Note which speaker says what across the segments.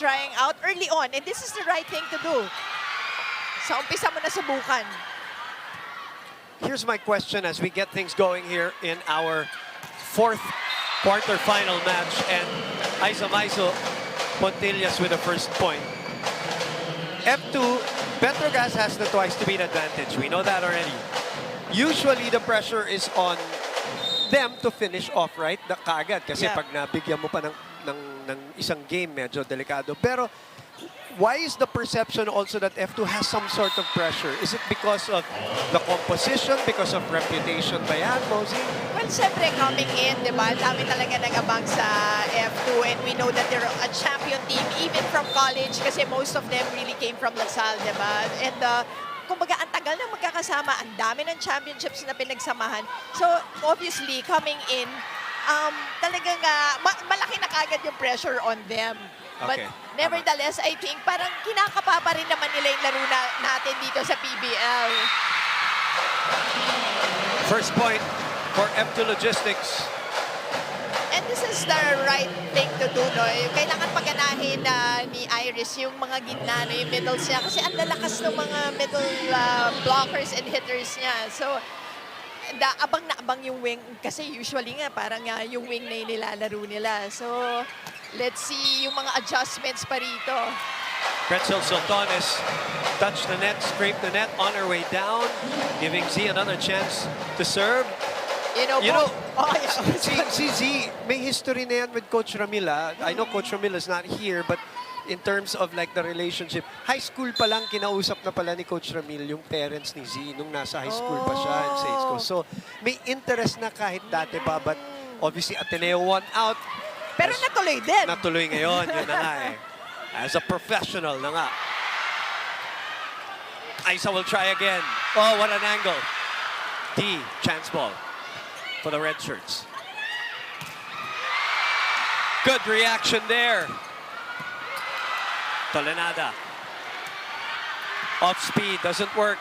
Speaker 1: trying out early on, and this is the right thing to do. So, umpisa mo na subukan.
Speaker 2: Here's my question as we get things going here in our fourth quarterfinal match, and Aiza Maizo Pontillas with the first point. F2, Petro Gazz has the twice to beat advantage. We know that already. Usually the pressure is on them to finish off, right? Kaagad. Kasi pag nabigyan mo pa ng isang game, medyo delikado. Pero why is the perception also that F2 has some sort of pressure? Is it because of the composition, because of reputation ba yan, Mosey?
Speaker 1: Well, syempre coming in, di ba? Dami talaga nag-abang sa F2, and we know that they're a champion team even from college kasi most of them really came from LaSalle, di ba? And kumbaga, ang tagal na magkakasama, ang dami ng championships na pinagsamahan. So, obviously, coming in, talagang malaki na kagad yung pressure on them. But nevertheless, I think parang kinakapa pa rin naman nila yung laro natin dito sa PVL.
Speaker 2: First point for F2 Logistics.
Speaker 1: And this is the right thing to do, no? Kailangan paganahin ni Iris yung mga gitna, no? Yung middles niya. Kasi ang lalakas ng mga middle blockers and hitters niya. So, abang na abang yung wing. Kasi usually nga, parang yung wing na yung nilalaro nila. So, let's see yung mga adjustments pa rito.
Speaker 2: Pretzel Soltones touched the net, scraped the net on her way down, giving Z another chance to serve.
Speaker 1: You know
Speaker 2: si Z, may history na yan with Coach Ramila. I know Coach Ramila is not here, but in terms of like the relationship, high school pa lang kinausap na pala ni Coach Ramil yung parents ni Z nung nasa high school pa siya in Saints Coast. So may interest na kahit dati pa, but obviously Ateneo won out.
Speaker 1: Pero natuloy din.
Speaker 2: Natuloy ngayon, yun na nga eh. As a professional na nga. Aiza will try again. Oh, what an angle. D, chance ball for the red shirts. Good reaction there. Tolenada. Off speed, doesn't work.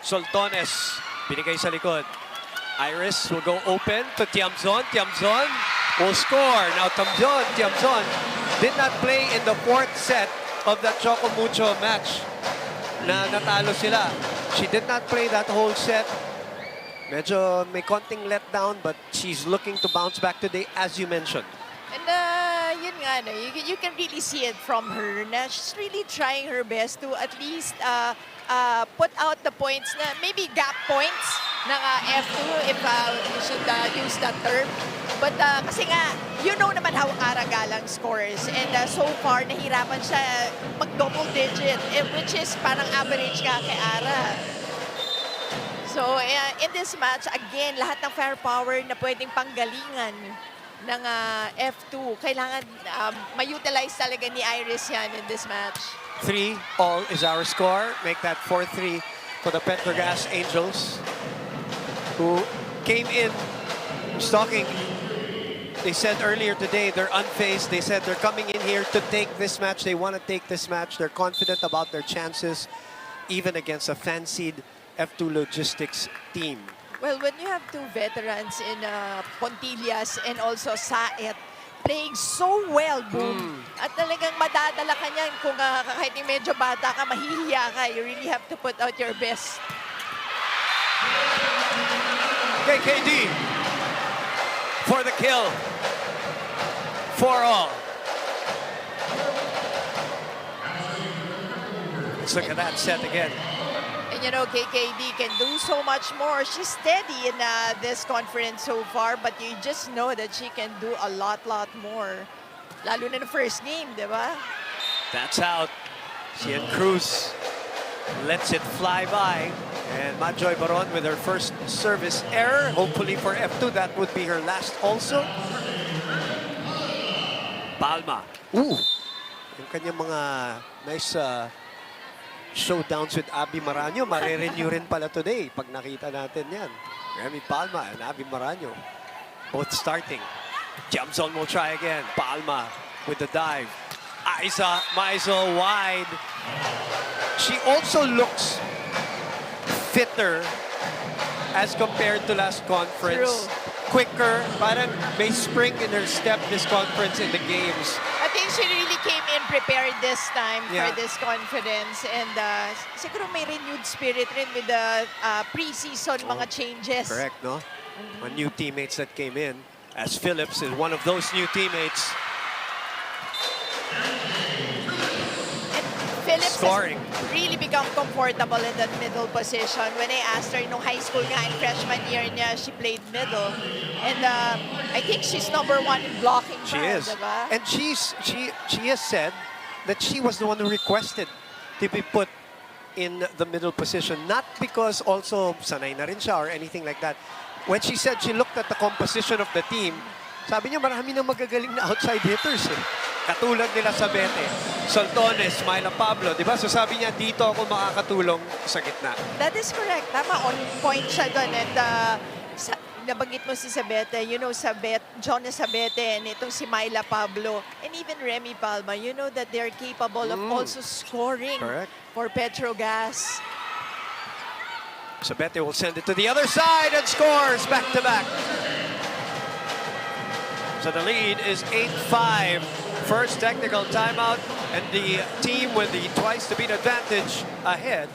Speaker 2: Soltones, binigay sa likod. Iris will go open to Tiamzon. Tiamzon will score. Now Tiamzon did not play in the fourth set of that Choco Mucho match na natalo sila. She did not play that whole set. Medyo may konting letdown, but she's looking to bounce back today, as you mentioned.
Speaker 1: And yun nga, no, you can really see it from her na she's really trying her best to at least put out the points na maybe gap points ng F2 if you should use that term. But kasi nga, you know naman how Ara Galang scores. And so far, nahirapan siya mag-double digit, which is parang average nga kay Ara. So, in this match, again, lahat ng firepower na pwedeng panggalingan ng F2, kailangan ma-utilize talaga ni Iris yan in this match.
Speaker 2: 3-all is our score. Make that 4-3 for the Petro Gazz Angels, who came in stalking. They said earlier today they're unfazed. They said they're coming in here to take this match. They want to take this match. They're confident about their chances, even against a fancied F2 Logistics team.
Speaker 1: Well, when you have two veterans in Pontillas and also Saet playing so well, Boom, at talagang madadala ka niyan kung kahit medyo bata ka, mahihiya ka, you really have to put out your best.
Speaker 2: KKD for the kill. 4-all. Let's look at that set again.
Speaker 1: And you know, KKD can do so much more. She's steady in this conference so far, but you just know that she can do a lot more. Lalo na the first game, di ba?
Speaker 2: That's out. Cian Cruz lets it fly by. And Majoy Baron with her first service error. Hopefully for F2, that would be her last also. Palma. Ooh! Yung kanyang mga nice showdowns with Abby Maraño, mare-renew rin pala today pag nakita natin yan. Remy Palma and Abby Maraño both starting. Tiamzon will try again. Palma with the dive. Aiza Maizo wide. She also looks fitter as compared to last conference.
Speaker 1: True.
Speaker 2: Quicker, parang may spring in her step this conference in the games.
Speaker 1: I think she really came in prepared this time
Speaker 2: Yeah.
Speaker 1: for this conference. And siguro may renewed spirit rin with the pre-season mga changes.
Speaker 2: Correct, no? New teammates that came in, as Phillips is one of those new teammates.
Speaker 1: Phillips
Speaker 2: Scoring.
Speaker 1: has really become comfortable in that middle position. When I asked her, nung high school nga, in freshman year niya, she played middle. And I think she's #1 in blocking.
Speaker 2: She is.
Speaker 1: Diba?
Speaker 2: And she has said that she was the one who requested to be put in the middle position. Not because also sanay na rin siya or anything like that. When she said she looked at the composition of the team, sabi niya marami nang magagaling na outside hitters. Katulad nila sa Bete, Soltones, Myla Pablo, di ba? So sabi niya, dito ako makakatulong sa gitna.
Speaker 1: That is correct. Tama, on point siya doon. And nabanggit mo si Sabete, you know, Jonas Sabete, and itong si Myla Pablo, and even Remy Palma, you know that they're capable of also scoring
Speaker 2: Correct.
Speaker 1: for Petro Gazz.
Speaker 2: Sabete will send it to the other side and scores back-to-back. So the lead is 8-5. First technical timeout, and the team with the twice-to-beat advantage ahead.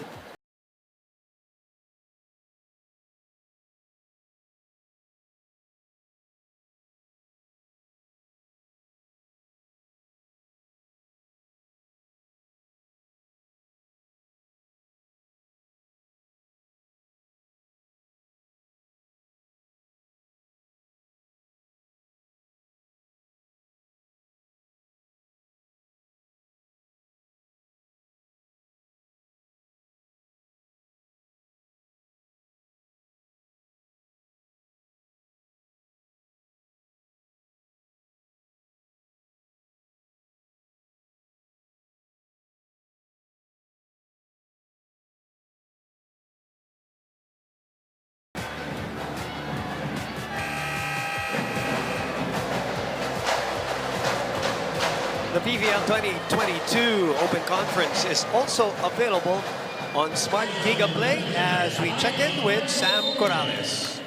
Speaker 2: The PVL 2022 Open Conference is also available on Smart Giga Play as we check in with Sam Corrales.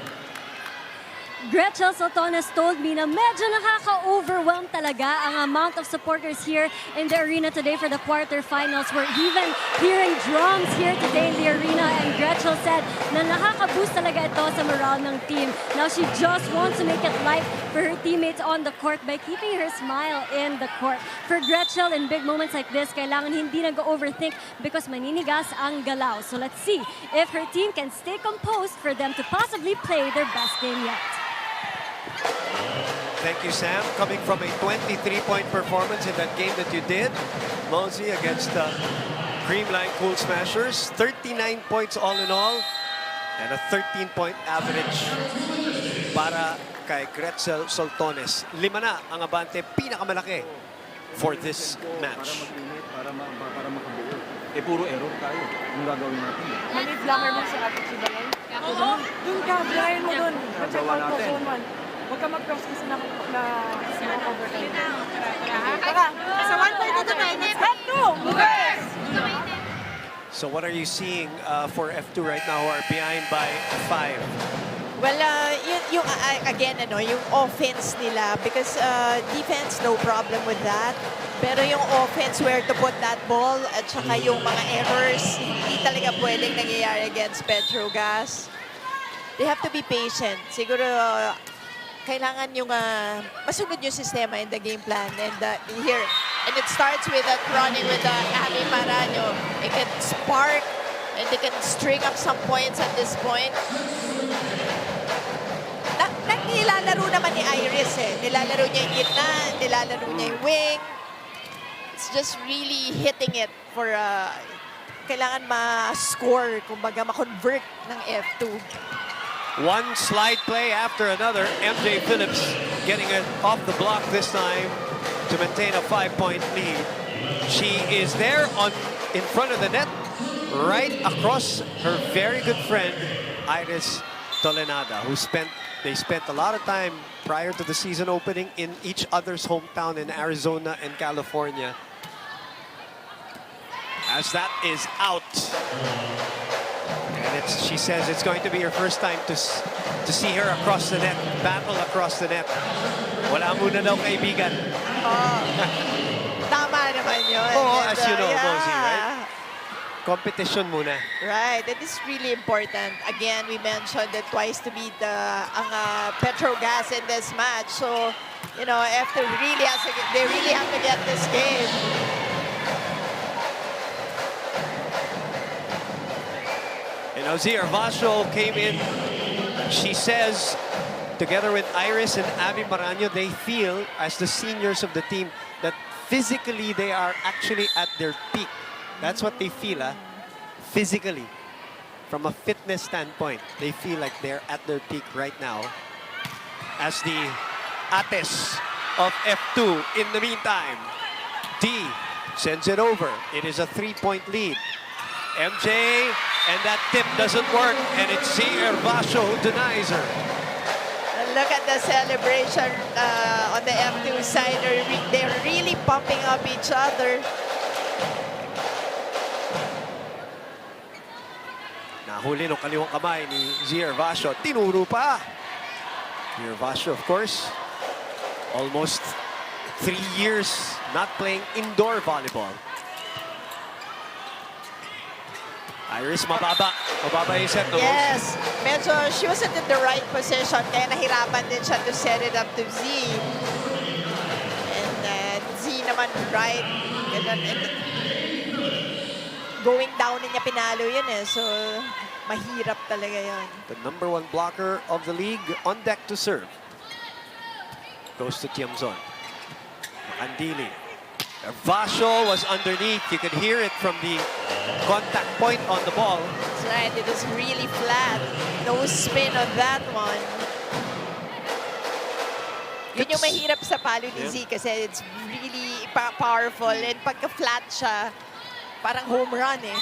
Speaker 3: Gretchen Soltones told me na medyo nakaka-overwhelm talaga ang amount of supporters here in the arena today for the quarterfinals. We're even hearing drums here today in the arena, and Gretchen said na nakaka-boost talaga ito sa morale ng team. Now she just wants to make it light for her teammates on the court by keeping her smile in the court. For Gretchen, in big moments like this, kailangan hindi nag-overthink because maninigas ang galaw. So let's see if her team can stay composed for them to possibly play their best game yet.
Speaker 2: Thank you, Sam. Coming from a 23-point performance in that game that you did, Mosey against the Creamline Cool Smashers. 39 points all in all, and a 13-point average para kay Gretchen Soltones. 5 na ang abante, pinakamalaki for this match.
Speaker 4: Para makabuo. Eh, puro error tayo. Yung gagawin natin.
Speaker 5: Mali flammer mo sa ating si Balay. Doon ka, blind mo doon. Check out mo, phone one. Huwag ka mag-cross kasi na overtime. Tara, sa 1.2 minutes, F2! Yes!
Speaker 2: So what are you seeing for F2 right now, who are behind by 5?
Speaker 1: Well, again, yung offense nila, because defense, no problem with that. Pero yung offense, where to put that ball, at saka yung mga errors, hindi talaga pwedeng nangyayari against Petro Gazz. They have to be patient. Siguro, kailangan yung masunod yung sistema in the game plan. And here, and it starts with that running with Abby Maranyo. It can spark, and they can string up some points at this point. Nilalaro naman ni Iris eh. Nilalaro niya yung gitna, nilalaro niya yung wing. It's just really hitting it for kailangan ma-score, kumbaga ma-convert ng F2.
Speaker 2: One slide play after another. MJ Phillips getting it off the block this time to maintain a 5-point lead. She is there in front of the net, right across her very good friend, Iris Tolenada, they spent a lot of time prior to the season opening in each other's hometown in Arizona and California. As that is out. And she says it's going to be her first time to see her across the net, battle across the net. Wala muna daw kaibigan.
Speaker 1: Tama naman
Speaker 2: Competition muna.
Speaker 1: Right, that is really important. Again, we mentioned that twice to beat ang Petro Gazz in this match. So, you know, after they really have to get this game.
Speaker 2: You know, Zia Vasho came in. She says, together with Iris and Abby Maraño, they feel, as the seniors of the team, that physically they are actually at their peak. That's what they feel, physically. From a fitness standpoint, they feel like they're at their peak right now. As the Ates of F2, in the meantime, D sends it over. It is a 3-point lead. MJ, and that tip doesn't work, and it's Zia Vasho who denies her.
Speaker 1: Look at the celebration on the F2 side. They're really pumping up each other.
Speaker 2: Nahuli ng kaliwang kamay ni Zia Vasho. Tinuro pa. Zia Vasho, of course, almost 3 years not playing indoor volleyball. Iris, mababa. Mababa yung set.
Speaker 1: Yes, medyo she wasn't in the right position, kaya nahirapan din siya to set it up to Z. And Z naman right. Ganun. Going down niya pinalo yun eh. So, mahirap talaga yun.
Speaker 2: The #1 blocker of the league on deck to serve. Goes to Tiamzon. Andili. Vasho was underneath. You could hear it from the contact point on the ball.
Speaker 1: That's right. It was really flat. No spin on that one. Yun yung mahirap sa palo ni Z kasi it's really powerful. And pagka-flat siya, parang home run eh.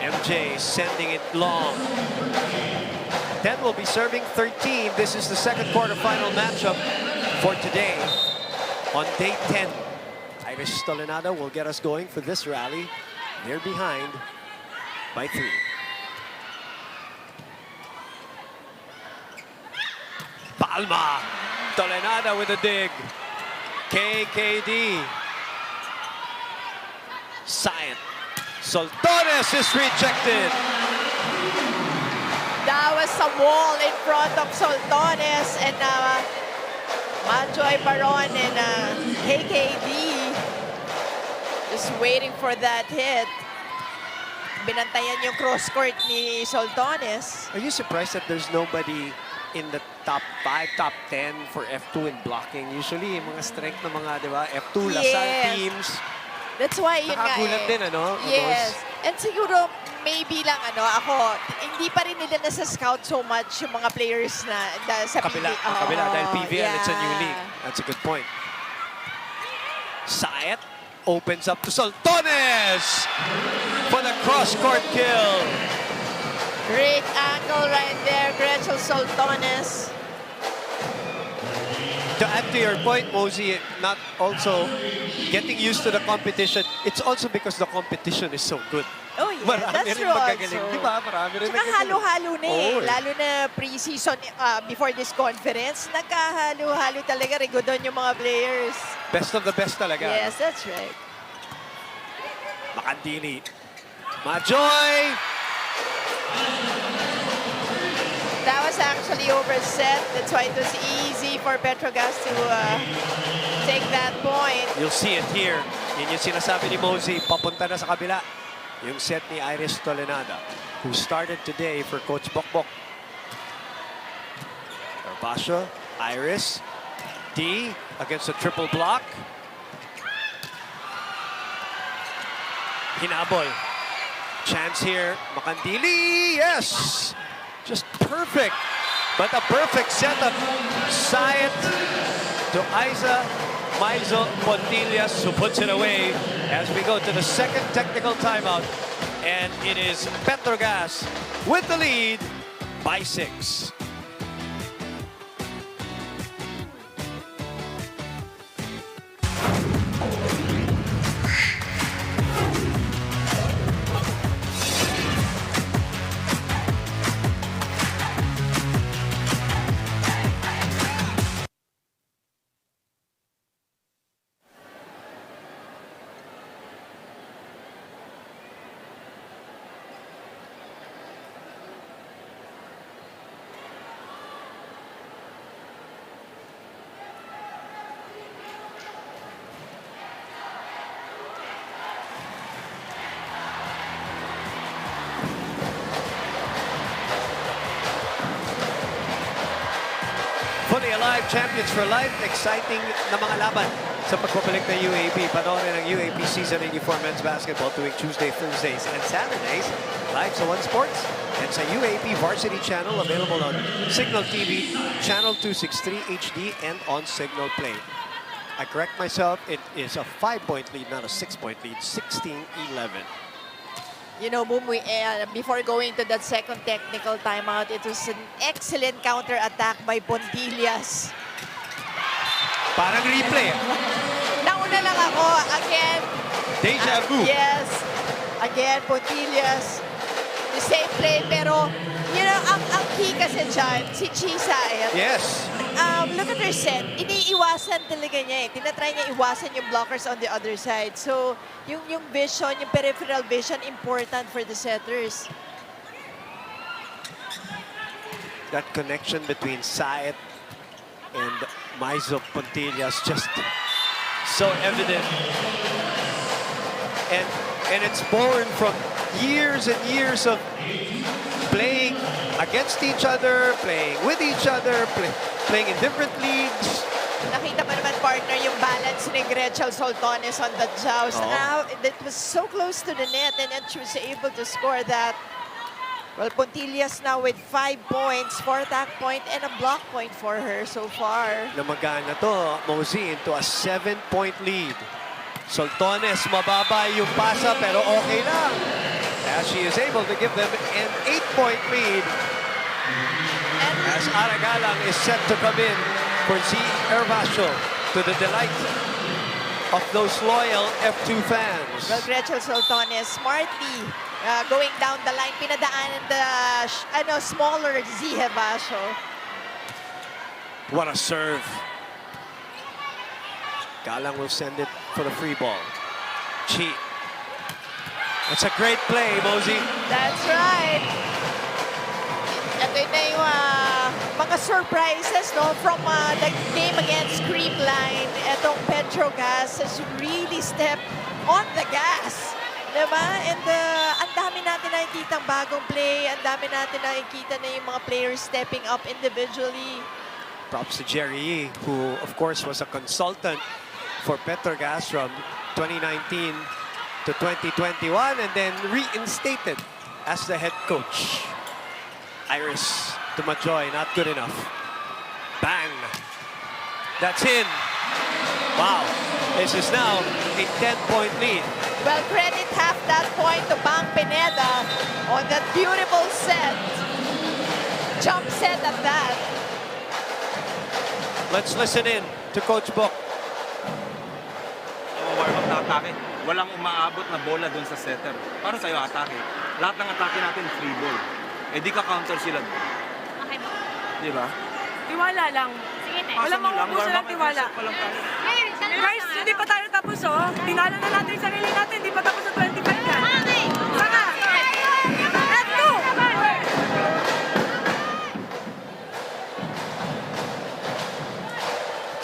Speaker 2: MJ sending it long. 10 will be serving 13. This is the second quarterfinal matchup for today on day 10. Iris Stolenada will get us going for this rally. They're behind by 3. Palma. Stolenada with a dig. KKD. Sayat. Soltones is rejected.
Speaker 1: That was a wall in front of Soltones and Manjoy Baron and KKD just waiting for that hit. Binantayan yung cross court ni Soltones.
Speaker 2: Are you surprised that there's nobody in the top 5, top 10 for F2 in blocking? Usually, yung mga strength ng mga, di ba, F2, Lasal teams.
Speaker 1: That's why yun nga
Speaker 2: Nakagulat din, ano?
Speaker 1: Yes. And siguro, maybe lang, ako, hindi pa rin nila nasa-scout so much yung mga players na sa
Speaker 2: Kabila,
Speaker 1: PVL.
Speaker 2: kabila, dahil PVL, it's a new league. That's a good point. Sayat opens up to Soltones for the cross-court kill.
Speaker 1: Great angle right there, Gretchen Soltones.
Speaker 2: To add to your point, Mosey, not also getting used to the competition, it's also because the competition is so good.
Speaker 1: Oh yeah,
Speaker 2: Marami
Speaker 1: that's
Speaker 2: rin
Speaker 1: true
Speaker 2: magagaling.
Speaker 1: also.
Speaker 2: Diba? Marami rin
Speaker 1: Tsaka
Speaker 2: magagaling.
Speaker 1: halo-halo na eh.
Speaker 2: Oo, eh.
Speaker 1: Lalo na pre-season before this conference, nagkahalo-halo talaga. Rigodon yung mga players.
Speaker 2: Best of the best talaga.
Speaker 1: Yes, that's right.
Speaker 2: Makandili. Majoy!
Speaker 1: That was actually overset. That's why it was easy for Petro Gazz to take that point.
Speaker 2: You'll see it here. Yun yung sinasabi ni Mosey, papunta na sa kabila. Yung set ni Iris Stolenada, who started today for Coach Bokbok. Basha, Iris, D against a triple block. Hinabol. Chance here. Makandili, yes! Just perfect. But a perfect setup. Sayat to Aiza Maizo Pontillas, who puts it away as we go to the second technical timeout. And it is Petro Gazz with the lead by 6. champions for life. Exciting na mga laban sa pagbabalik ng UAP. Panoorin ang UAP Season 84 Men's Basketball tuwing Tuesday, Thursdays, and Saturdays live sa One Sports and sa UAP Varsity Channel, available on Signal TV, Channel 263 HD, and on Signal Play. I correct myself, it is a 5-point lead, not a 6-point lead, 16-11.
Speaker 1: You know, Boom, before going to that second technical timeout, it was an excellent counter-attack by Pontillas.
Speaker 2: Parang replay.
Speaker 1: Nauna lang ako, again.
Speaker 2: Deja vu.
Speaker 1: Yes. Again, Pontillas. The same play, pero, you know, ang key kasi dyan, si Chisa,
Speaker 2: Yes.
Speaker 1: look at her set. Iniiwasan talaga niya eh. Tinatry niya iwasan yung blockers on the other side. So, yung vision, yung peripheral vision, important for the setters.
Speaker 2: That connection between Saet and Maizo Pontillas just so evident. And it's born from years and years of playing against each other, playing with each other, playing in different leagues.
Speaker 1: Nakita mo naman, partner, yung balance ni Gretchen Soltones on the joust. Now, that was so close to the net, and then she was able to score that. Well, Pontillas now with 5 points, 4 attack point, and a block point for her so far.
Speaker 2: Namagaan na to, Mosey, into a 7-point lead. Soltones, mababa yung pasa, pero okay lang. As she is able to give them an 8-point lead. As Aragalang is set to come in for Z Hervasio, to the delight of those loyal F2 fans.
Speaker 1: Well, Gretchen Soltones smartly going down the line, pinadaanan the smaller Z Hervasio.
Speaker 2: What a serve. Galang will send it for the free ball. Chi. That's a great play, Mosey.
Speaker 1: That's right. Ito na yung mga surprises, no, from the game against Creamline. Itong Petro Gazz has really stepped on the gas. Diba? And ang dami natin nakikita bagong play. Ang dami natin nakikita na yung mga players stepping up individually.
Speaker 2: Props to Jerry Yee, who, of course, was a consultant for Petro Gazz from 2019 to 2021 and then reinstated as the head coach. Iris to Majoy, not good enough. Bang! That's in. Wow, this is now a 10-point lead.
Speaker 1: Well, credit half that point to Bang Pineda on that beautiful set. Jump set at that.
Speaker 2: Let's listen in to Coach Book.
Speaker 4: Warm-up na atake. Walang umaabot na bola doon sa setter. Para sa'yo, atake. Lahat ng atake natin, free ball. Eh, di ka counter sila.
Speaker 5: Okay ba?
Speaker 4: Di ba?
Speaker 5: Tiwala lang.
Speaker 3: Sige, te.
Speaker 5: Walang mauubusan ng tiwala. Guys, hindi pa tayo tapos, oh. Tinalo na natin yung sarili natin. Hindi pa tapos sa 25 yan. Saka! F2!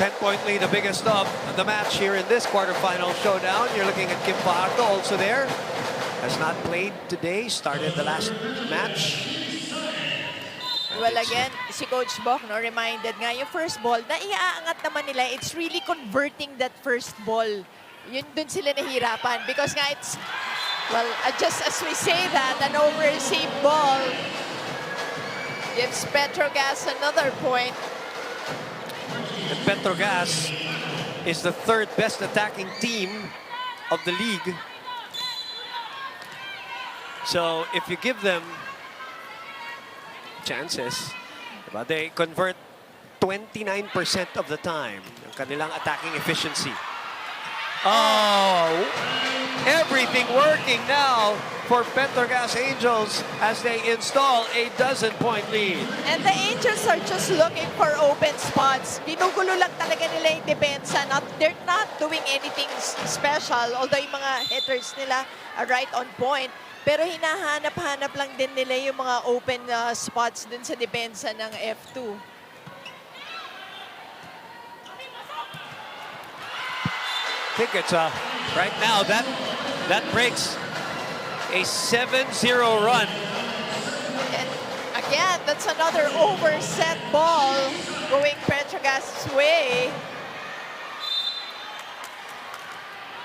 Speaker 2: 10-point lead, the biggest of the match here in this quarterfinal showdown. You're looking at Kim Fajardo also there. Has not played today, started the last match.
Speaker 1: Well, again, si Coach Bok, no, reminded nga yung first ball na iaangat naman nila. It's really converting that first ball. Yun dun sila nahirapan because nga it's, well, just as we say that, an over-received ball gives Petro Gazz another point.
Speaker 2: And Petro Gazz is the third best attacking team of the league. So if you give them chances, but they convert 29% of the time ng kanilang attacking efficiency. Oh, everything working now for Petro Gazz Angels as they install a 12-point lead.
Speaker 1: And the Angels are just looking for open spots. Ginugulo lang talaga nila yung depensa. They're not doing anything special, although yung mga hitters nila are right on point. Pero hinahanap-hanap lang din nila yung mga open spots dun sa depensa ng F2.
Speaker 2: I think it's right now that breaks a 7-0 run.
Speaker 1: And again, that's another overset ball. going Petro Gazz's way.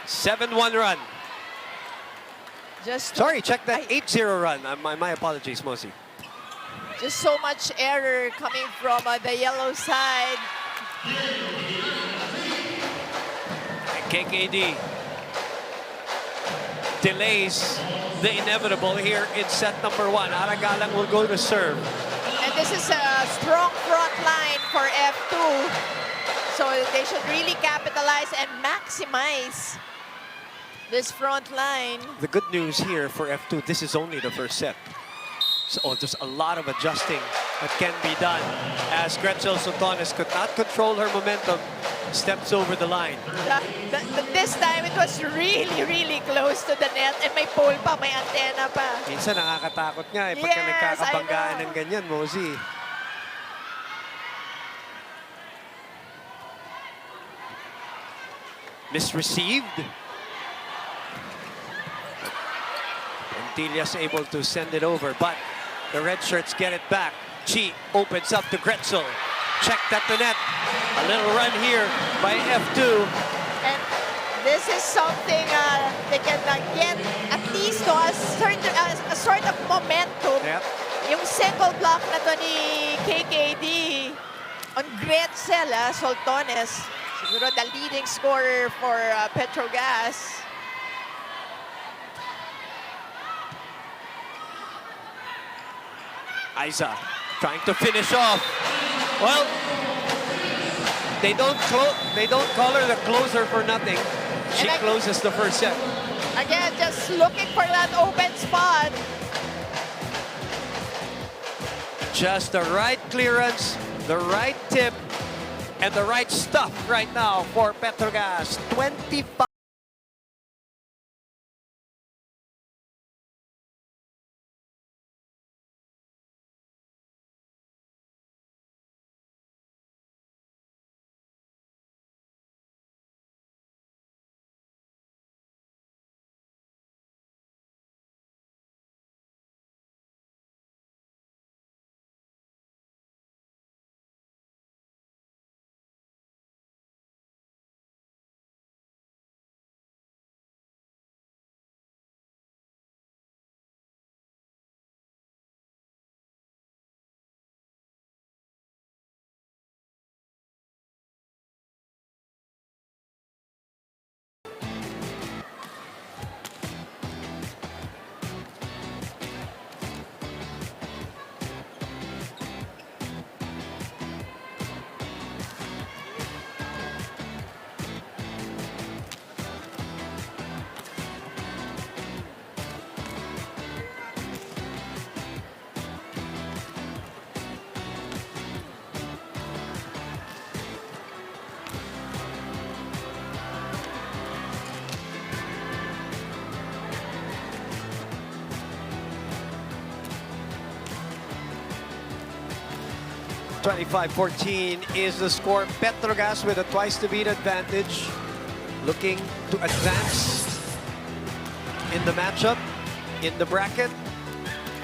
Speaker 2: 7-1 run.
Speaker 1: Just
Speaker 2: Sorry, check that 8-0 run. My apologies, Mosi.
Speaker 1: Just so much error coming from the yellow side.
Speaker 2: And KKD delays the inevitable here in set number 1. Aragalang will go to serve.
Speaker 1: And this is a strong front line for F2. So they should really capitalize and maximize this front line.
Speaker 2: The good news here for F2, this is only the first set. So there's a lot of adjusting that can be done as Gretchen Sotones could not control her momentum, steps over the line.
Speaker 1: This time it was really, really close to the net and may pole pa, may antenna pa.
Speaker 2: Minsan nakakatakot nga eh, pagka
Speaker 1: Yes,
Speaker 2: nagkakabanggaan
Speaker 1: I know.
Speaker 2: ng ganyan, Mosi. Misreceived. Antilia's able to send it over, but the red shirts get it back. Chi opens up to Gretzel. Checked at the net. A little run here by F2.
Speaker 1: And this is something they can get at least to a sort of momentum.
Speaker 2: Yep.
Speaker 1: Yung single block na to ni KKD on Gretzel, Soltones. Siguro the leading scorer for Petro Gazz.
Speaker 2: Isa trying to finish off. Well, they don't call her the closer for nothing. She
Speaker 1: And
Speaker 2: closes the first set.
Speaker 1: Again, just looking for that open spot.
Speaker 2: Just the right clearance, the right tip, and the right stuff right now for Petro Gazz. 25. (25-14) is the score. Petro Gazz with a twice-to-beat advantage, looking to advance in the matchup, in the bracket.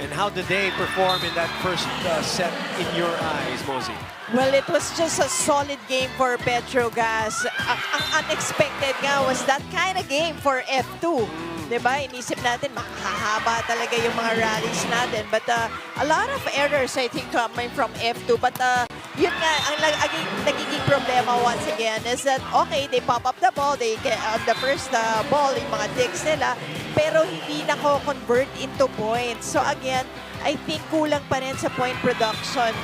Speaker 2: And how did they perform in that first set in your eyes, Mosi?
Speaker 1: Well, it was just a solid game for Petro Gazz. Ang unexpected nga was that kind of game for F2. Diba? Inisip natin, makahaba talaga yung mga rallies natin. But a lot of errors, I think, coming from F2. But yun nga, ang nagiging problema once again is that, okay, they pop up the ball, they get on the first ball, yung mga digs nila, pero hindi nako-convert into points. So again, I think kulang pa rin sa point production.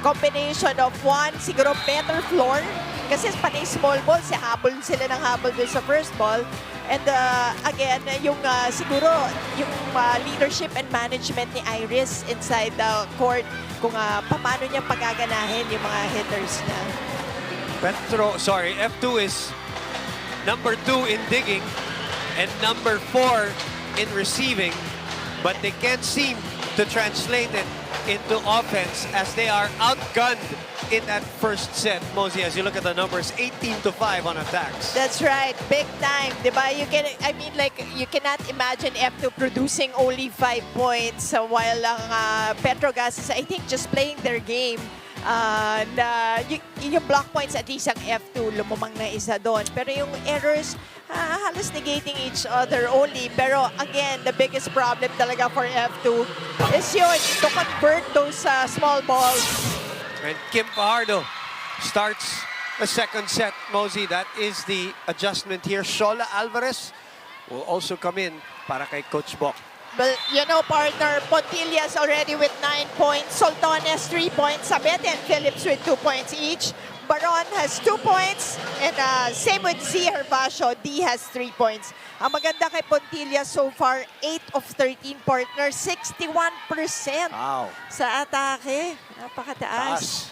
Speaker 1: Combination of one, siguro better floor. Kasi panay small ball, habol sila ng habol dun sa first ball. And again, yung siguro yung leadership and management ni Iris inside the court, kung paano niya pagaganahin yung mga hitters na.
Speaker 2: F2 is number 2 in digging and number 4 in receiving, but they can't seem to translate it into offense as they are outgunned in that first set. Mosey, as you look at the numbers, 18-5 on attacks.
Speaker 1: That's right, big time, diba? You cannot imagine F2 producing only 5 points while Petro Gazz is, I think, just playing their game. Yung block points, at least ang F2, lumumang na isa doon. Pero yung errors, halos negating each other only. Pero again, the biggest problem talaga for F2 is yun, to convert those small balls.
Speaker 2: And Kim Fajardo starts the second set. Mosey, that is the adjustment here. Shola Alvarez will also come in para kay Coach Bok.
Speaker 1: But, you know, partner, Pontillas already with 9 points. Soltones, 3 points. Sabete and Phillips with 2 points each. Baron has 2 points. And same with Z Herbacio. D has 3 points. Ang maganda kay Pontillas so far, 8 of 13 partners, 61%
Speaker 2: Wow.
Speaker 1: sa atake. Napakataas.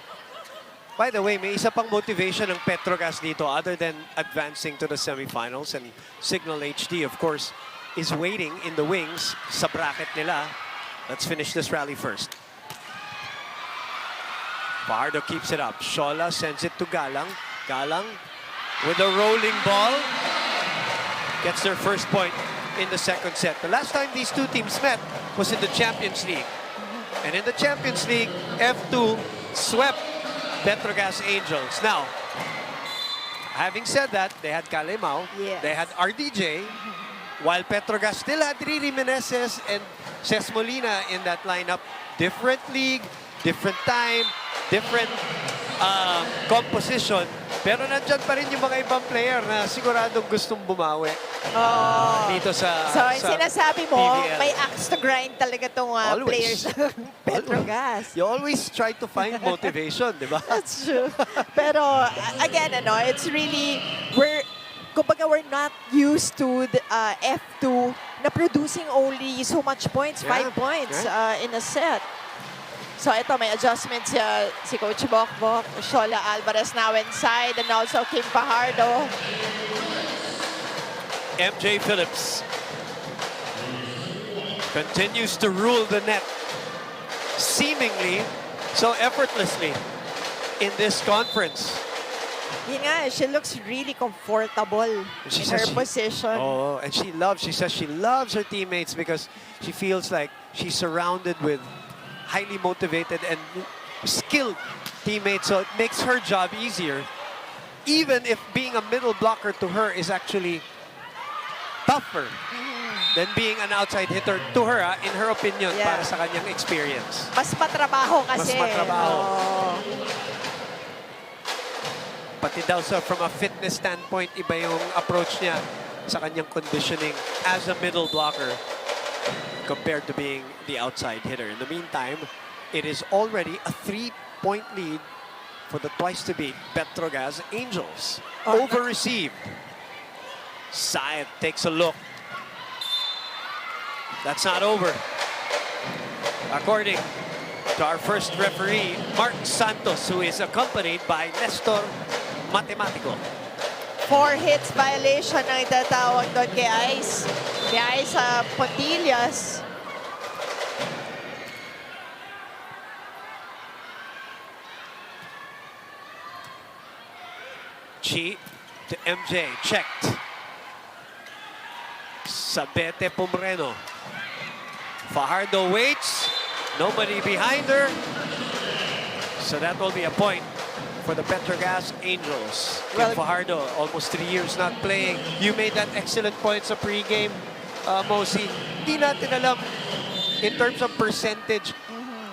Speaker 2: By the way, may isa pang motivation ng Petro Gazz dito other than advancing to the semifinals, and Signal HD, of course, is waiting in the wings sa bracket nila. Let's finish this rally first. Fajardo keeps it up. Shola sends it to Galang. Galang with a rolling ball. Gets their first point in the second set. The last time these two teams met was in the Champions League. And in the Champions League, F2 swept Petro Gazz Angels. Now, having said that, they had Calemao,
Speaker 1: Yes.
Speaker 2: they had RDJ, while Petro Gazz still had Riri Meneses and Ces Molina in that lineup. Different league, different time, different composition. Pero nandyan pa rin yung mga ibang player na siguradong gustong bumawi dito sa
Speaker 1: So, sinasabi mo,
Speaker 2: PVL.
Speaker 1: may axe to grind talaga itong
Speaker 2: Always.
Speaker 1: players ng Petro Gazz.
Speaker 2: You always try to find motivation, di ba?
Speaker 1: That's true. Pero, again, it's really, kumbaga, we're not used to the F2 na producing only so much points, 5 points in a set. So ito, may adjustment si Coach Bokbok. Shola Alvarez now inside, and also Kim Fajardo.
Speaker 2: MJ Phillips continues to rule the net seemingly so effortlessly in this conference.
Speaker 1: Yun nga, she looks really comfortable in her position.
Speaker 2: Oh, and she says she loves her teammates because she feels like she's surrounded with highly motivated and skilled teammates, so it makes her job easier, even if being a middle blocker to her is actually tougher than being an outside hitter to her, in her opinion, para sa kanyang experience.
Speaker 1: Mas matrabaho kasi.
Speaker 2: Mas matrabaho.
Speaker 1: Oh.
Speaker 2: Pati daw from a fitness standpoint, iba yung approach niya sa kanyang conditioning as a middle blocker compared to being the outside hitter. In the meantime, it is already a 3-point lead for the twice-to-beat Petro Gazz Angels. Over-received. Syed takes a look. That's not over. According to our first referee, Mark Santos, who is accompanied by Nestor Matematico.
Speaker 1: 4 hits violation ang itatawag doon kay Ice. Kay Ice Pontillas.
Speaker 2: Chi to MJ, checked. Sabete Pomreno. Fajardo waits. Nobody behind her. So that will be a point for the Petro Gazz Angels. Kim Fajardo, almost 3 years not playing. You made that excellent point sa pregame, Mosi. Di natin alam, in terms of percentage,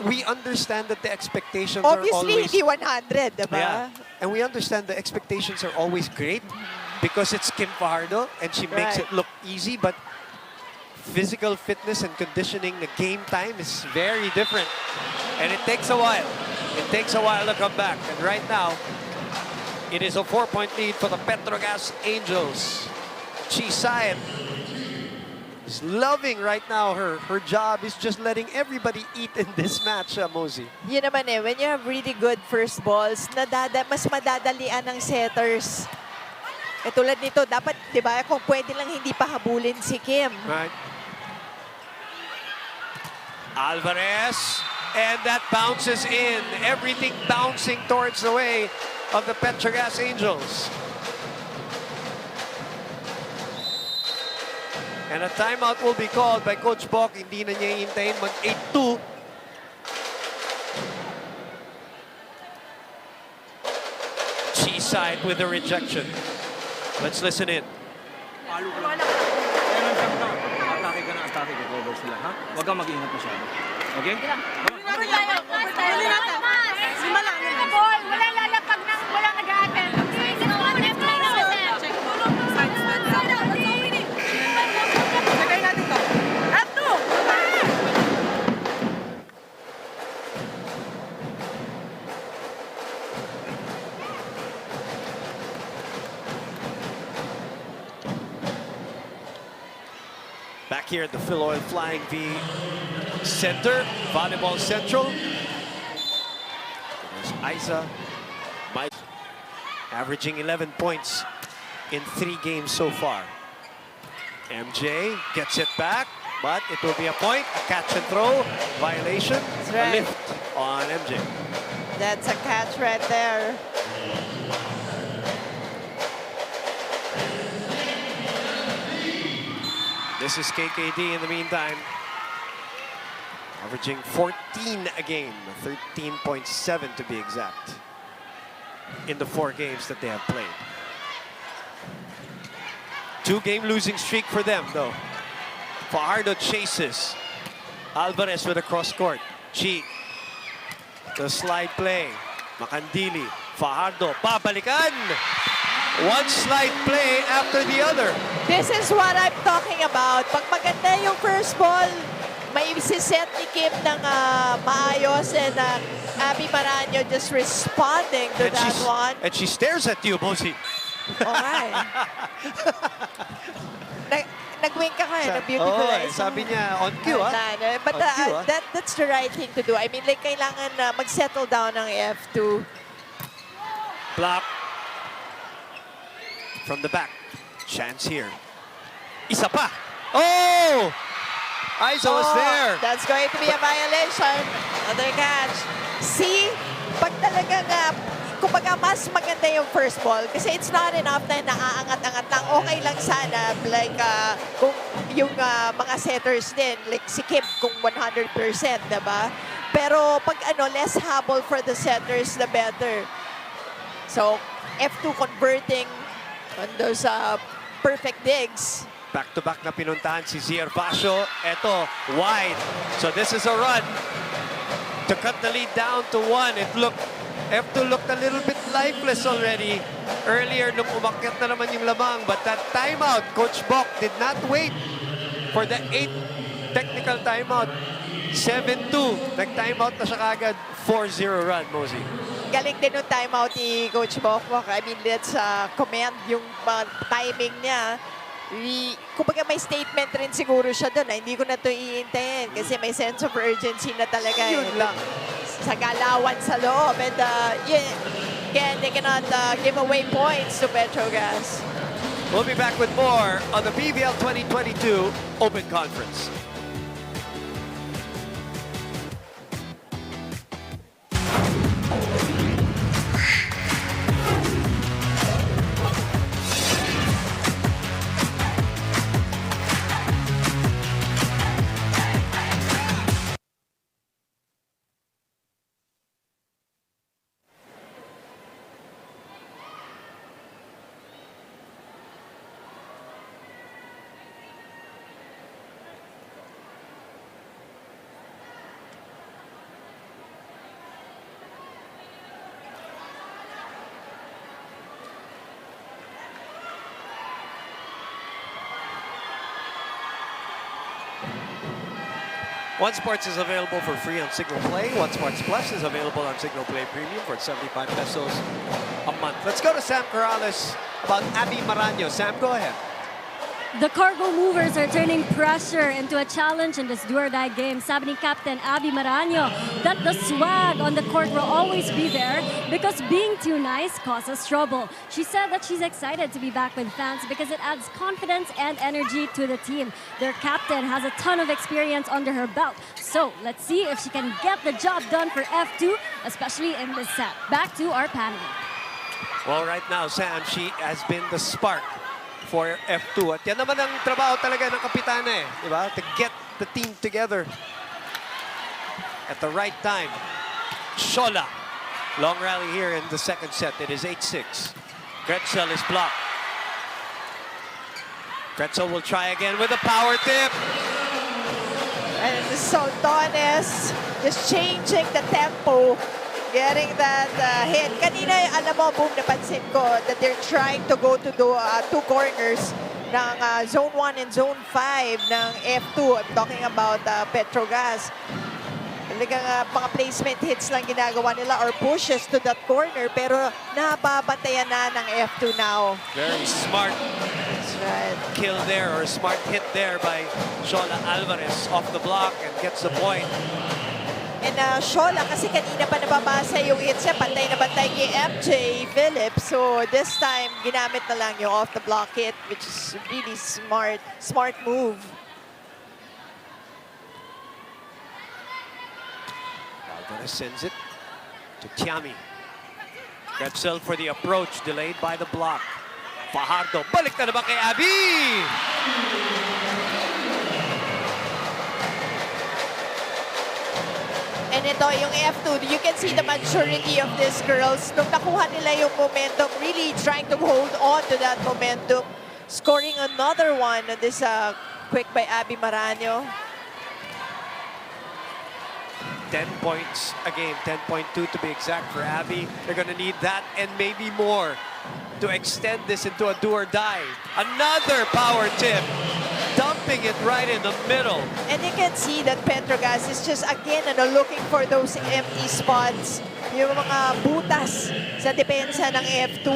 Speaker 2: we understand that the expectations
Speaker 1: Obviously,
Speaker 2: are always...
Speaker 1: hindi 100, diba?
Speaker 2: Yeah. And we understand the expectations are always great because it's Kim Fajardo and she makes it look easy, but physical fitness and conditioning, the game time is very different. And it takes a while. It takes a while to come back. And right now, it is a 4-point lead for the Petro Gazz Angels. Chi Sayan is loving right now her job is just letting everybody eat in this match, Mosi.
Speaker 1: Yun naman when you have really good first balls, mas madadalian ng setters. Tulad nito, dapat, di ba, kung pwede lang hindi pa habulin si Kim.
Speaker 2: Right. Alvarez And that bounces in. Everything bouncing towards the way of the Petro Gazz Angels. And a timeout will be called by Coach Bok. Hindi na niya iintayin. Mag-8-2. Side with the rejection. Let's listen in.
Speaker 4: Palo ka lang. Kaya lang siyang ka. Atake ka na, atake ka. Cover sila, ha? Huwag kang mag-ingat masyado. Okay?
Speaker 5: Huli natin. Lima lang.
Speaker 6: Wala lalapag ng walang nag-a-attend.
Speaker 5: Lagay natin to. F2!
Speaker 2: Back here at the Phil Oil Flying V Center, Volleyball Central. There's Isa, averaging 11 points in 3 games so far. MJ gets it back, but it will be a point, a catch and throw, violation,
Speaker 1: right.
Speaker 2: a lift on MJ.
Speaker 1: That's a catch right there.
Speaker 2: This is KKD in the meantime, averaging 14 a game, 13.7 to be exact, in the 4 games that they have played. 2-game losing streak for them, though. Fajardo chases. Alvarez with a cross court. Chi. The slide play. Macandili. Fajardo. Babalikan! One slide play after the other.
Speaker 1: This is what I'm talking about. Pag maganda yung first ball, may isiset ni Kim ng maayos and Abby Maranyo just responding to that one.
Speaker 2: And she stares at you, Bosie.
Speaker 1: Okay. Nag-wink ka na-beautiful.
Speaker 2: Sabi niya, on cue,
Speaker 1: But
Speaker 2: On cue,
Speaker 1: that's the right thing to do. I mean, like, kailangan na mag-settle down ng F2.
Speaker 2: Block. From the back. Chance here. Isa pa. Oh! Isa was there.
Speaker 1: That's going to be a violation. Another catch. See? Pag talaga nga, kumbaga mas maganda yung first ball kasi it's not enough na naaangat-angat lang. Okay lang sana, like, kung yung mga setters din, like si Kim, kung 100%, diba? Pero pag less habol for the setters, the better. So, F2 converting on those perfect digs.
Speaker 2: Back-to-back na pinuntahan si Zier Basho. Eto, wide. So this is a run to cut the lead down to 1. F2 looked a little bit lifeless already earlier nung umakyat na naman yung lamang. But that timeout, Coach Bok did not wait for the 8th technical timeout. 7-2. Nag-timeout na siya kagad. 4-0 run, Mosey.
Speaker 1: Galing din yung timeout ni Coach Bokbok. I mean, let's commend yung timing niya. Kumbaga may statement rin siguro siya doon. Hindi ko na ito iintayin kasi may sense of urgency na talaga.
Speaker 2: Yun lang.
Speaker 1: Sa galawan sa loob. And again, they cannot give away points to Petro Gazz.
Speaker 2: We'll be back with more on the PVL 2022 Open Conference. One Sports is available for free on Signal Play. One Sports Plus is available on Signal Play Premium for 75 pesos a month. Let's go to Sam Corrales about Abby Maranyo. Sam, go ahead.
Speaker 3: The cargo movers are turning pressure into a challenge in this do-or-die game. Sabi ni Captain Abby Maraño that the swag on the court will always be there because being too nice causes trouble. She said that she's excited to be back with fans because it adds confidence and energy to the team. Their captain has a ton of experience under her belt. So let's see if she can get the job done for F2, especially in this set. Back to our panel.
Speaker 2: Well, right now, Sam, she has been the spark for F2. At yan naman ang trabaho talaga ng kapitana eh. Diba? To get the team together at the right time. Shola. Long rally here in the second set. It is 8-6. Gretzel is blocked. Gretzel will try again with a power tip.
Speaker 1: And Soltones just changing the tempo, getting that hit. Kanina, alam mo, boom, napansin ko that they're trying to go to the two corners ng Zone 1 and Zone 5 ng F2. I'm talking about Petro Gazz. Talagang mga placement hits lang ginagawa nila or pushes to that corner, pero nababantayan na ng F2 now.
Speaker 2: Very smart
Speaker 1: That's right.
Speaker 2: kill there, or smart hit there by Shola Alvarez off the block and gets the point.
Speaker 1: And Shola, kasi kanina pa nababasa yung hits niya, pantay na bantay kay MJ Phillips. So this time, ginamit na lang yung off-the-block hit, which is really smart move.
Speaker 2: Alvarez sends it to Tiami. Gretzel for the approach, delayed by the block. Fajardo, balik na naman kay Abby!
Speaker 1: And ito, yung F2, you can see the maturity of these girls. Nung nakuha nila yung momentum, really trying to hold on to that momentum. Scoring another one on this quick by Abby Maraño.
Speaker 2: 10 points a game, 10.2 to be exact for Abby. They're gonna need that and maybe more to extend this into a do or die. Another power tip, dumping it right in the middle.
Speaker 1: And you can see that Petro Gazz is just again looking for those empty spots. Yung mga butas sa depensa ng F2.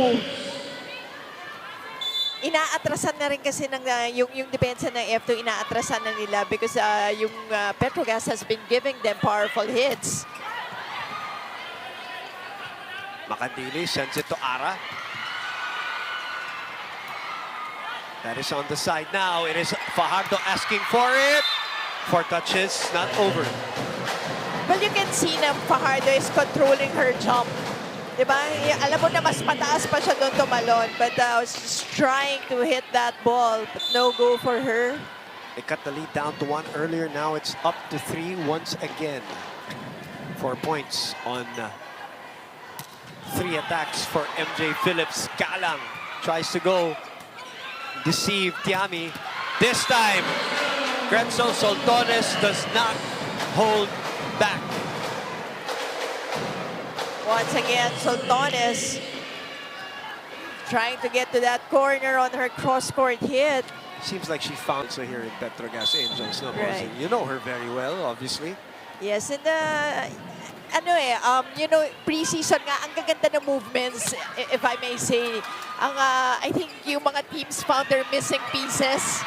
Speaker 1: Inaatrasan na rin kasi ng, yung depensa ng F2, inaatrasan na nila because yung Petro Gazz has been giving them powerful hits.
Speaker 2: Makandili sends it to Ara. That is on the side now. It is Fajardo asking for it. 4 touches, not over.
Speaker 1: Well, you can see na Fajardo is controlling her jump. Diba? Alam mo na mas mataas pa siya doon tumalon, but was just trying to hit that ball, but no go for her.
Speaker 2: They cut the lead down to 1 earlier. Now it's up to 3 once again. 4 points on 3 attacks for MJ Phillips. Galang tries to go deceive Tiami. This time, Gretzel Soltones does not hold back.
Speaker 1: Once again, Soltones trying to get to that corner on her cross-court hit.
Speaker 2: Seems like she found so here in Petro Gazz Angels. No,
Speaker 1: Right.
Speaker 2: You know her very well, obviously.
Speaker 1: Yes, and preseason nga, ang gaganda ng movements, if I may say. I think yung mga teams found their missing pieces.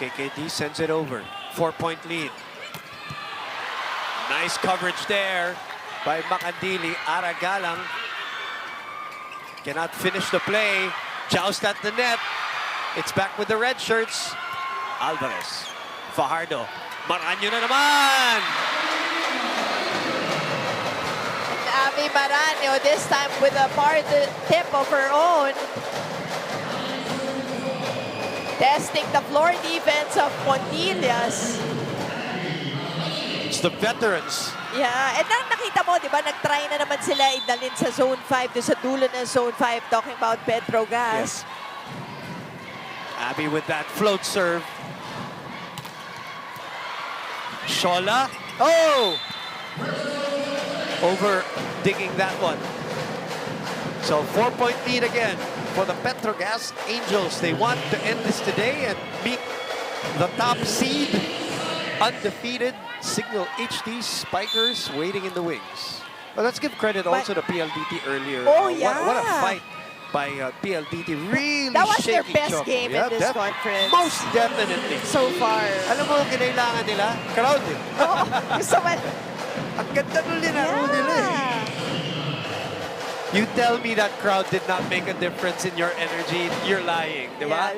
Speaker 2: KKD sends it over. 4-point lead. Nice coverage there by Makandili. Ara Galang cannot finish the play. Joust at the net. It's back with the red shirts. Alvarez. Fajardo. Maraño na naman!
Speaker 1: Abby Maraño, this time with a part tip of her own. Testing the floor defense of Pontillas.
Speaker 2: It's the veterans.
Speaker 1: Yeah, and nakita mo, di ba, nag-try na naman sila idalin sa Zone 5, doon sa dulo ng Zone 5, talking about Petro Gazz.
Speaker 2: Yes. Abby with that float serve. Shola. Oh! Over digging that one. So 4-point lead again for the Petro Gazz Angels. They want to end this today and meet the top seed, undefeated Signal HD Spikers waiting in the wings. But let's give credit also to PLDT earlier.
Speaker 1: Oh, yeah.
Speaker 2: What a fight by PLDT. Really
Speaker 1: That was their
Speaker 2: shaking
Speaker 1: best
Speaker 2: Choco.
Speaker 1: game in this conference.
Speaker 2: Most definitely.
Speaker 1: So far.
Speaker 2: Alam mo, kinailangan nila? Crowd eh.
Speaker 1: Oo, gusto man.
Speaker 2: Ang ganda nung linaro nila eh. You tell me that crowd did not make a difference in your energy, you're lying, di ba?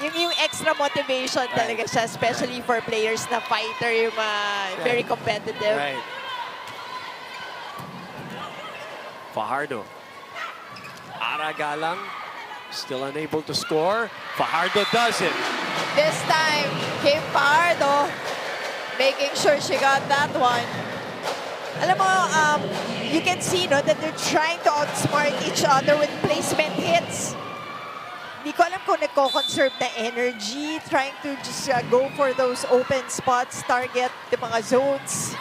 Speaker 1: Yeah, yung extra motivation talaga siya, especially for players na fighter, yung very competitive.
Speaker 2: Right. Fajardo. Aragalang, still unable to score. Fajardo does it.
Speaker 1: This time, Kim Fajardo making sure she got that one. Alam mo, you can see no, that they're trying to outsmart each other with placement hits. Hindi ko alam kung nagko-conserve na energy, trying to just go for those open spots, target the mga zones.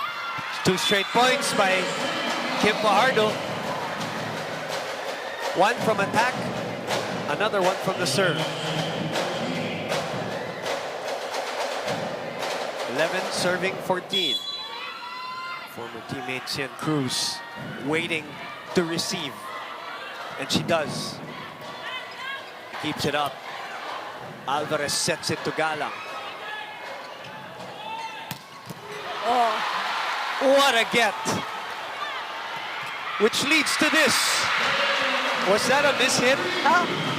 Speaker 2: 2 straight points by Kim Fajardo. One from attack, another one from the serve. 11 serving 14. Former teammate Cian Cruz waiting to receive. And she does. Keeps it up. Alvarez sets it to Galang.
Speaker 1: Oh,
Speaker 2: What a get! Which leads to this. Was that a mishit?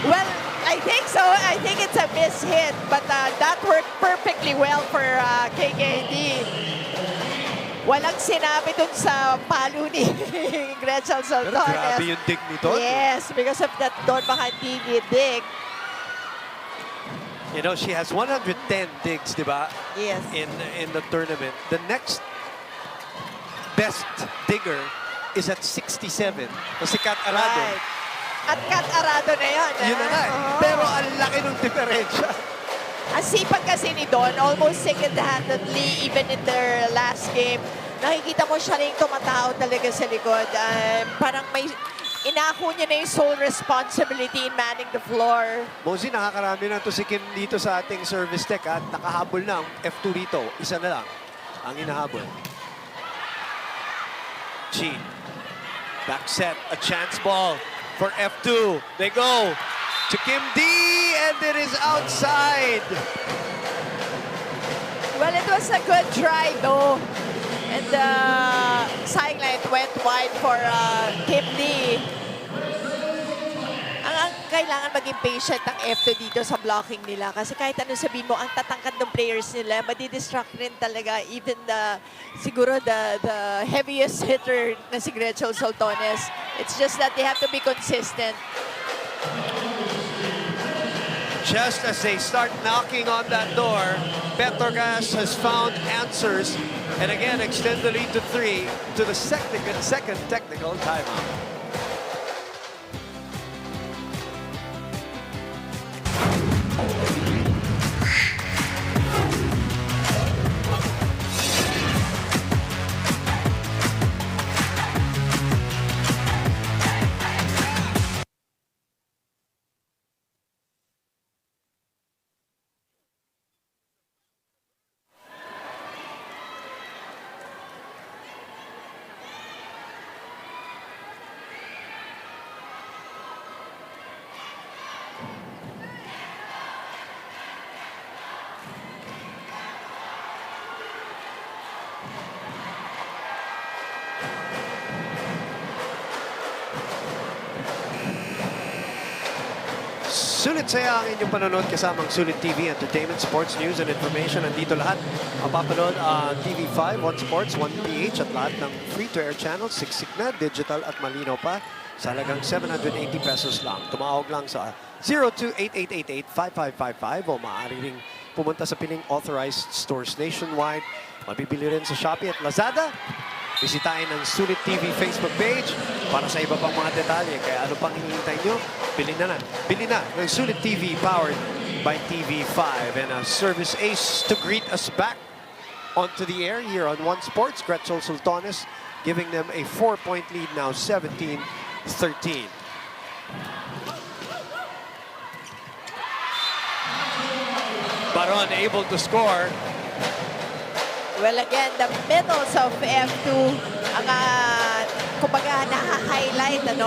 Speaker 1: well, I think so. I think it's a miss-hit, but that worked perfectly well for KKD. Walang sinabi dun sa palo ni Gretchen
Speaker 2: Pero
Speaker 1: Soltones.
Speaker 2: grabe yung dig nito.
Speaker 1: Yes, because of that Don Macantini dig.
Speaker 2: You know, she has 110 digs, di ba?
Speaker 1: Yes.
Speaker 2: In the tournament. The next best digger is at 67. Si Kat Arado.
Speaker 1: Right. At Kat Arado na yun.
Speaker 2: Yun na nga.
Speaker 1: Oo.
Speaker 2: Pero ang laki ng diferensya.
Speaker 1: Ang sipag kasi ni Don, almost single-handedly, even in their last game, nakikita mo siya rin tumatao talaga sa likod. Parang may inako niya na yung sole responsibility in manning the floor.
Speaker 2: Mozi, nakakarami na to si Kim dito sa ating service tech at nakahabol na ang F2 dito. Isa na lang ang inahabol. Chi. Back set. A chance ball for F2. They go to Kim D, and it is outside.
Speaker 1: Well, it was a good try though. And the sideline went wide for Kim D. Ang kailangan maging patient ang F2 dito sa blocking nila. Kasi kahit ano sabihin mo, ang tatangkad ng players nila, madidistract rin talaga even siguro the heaviest hitter na si Gretchen Soltones. It's just that they have to be consistent.
Speaker 2: Just as they start knocking on that door, Petro Gazz has found answers and again extend the lead to 3 to the second technical timeout. Sulit saya ang inyong panonood kasamang Sulit TV, entertainment, sports, news, and information. Nandito lahat. Mapapanood TV5, 1 Sports, 1 PH at lahat ng free-to-air channels, siksik na, digital at malinaw pa sa halagang 780 pesos lang. Tumawag lang sa 0288885555 o maaari ring pumunta sa piling authorized stores nationwide. Mabibili rin sa Shopee at Lazada. Bisitahin ang Sulit TV Facebook page para sa iba pang mga detalye. Kaya ano pang hinihintay nyo? Bili na ng Sulit TV powered by TV5. And a service ace to greet us back onto the air here on 1 Sports. Gretchen Soltones giving them a 4-point lead now, 17-13. Baron able to score.
Speaker 1: Well, again, the middles of F2 ang kumbaga, na-highlight in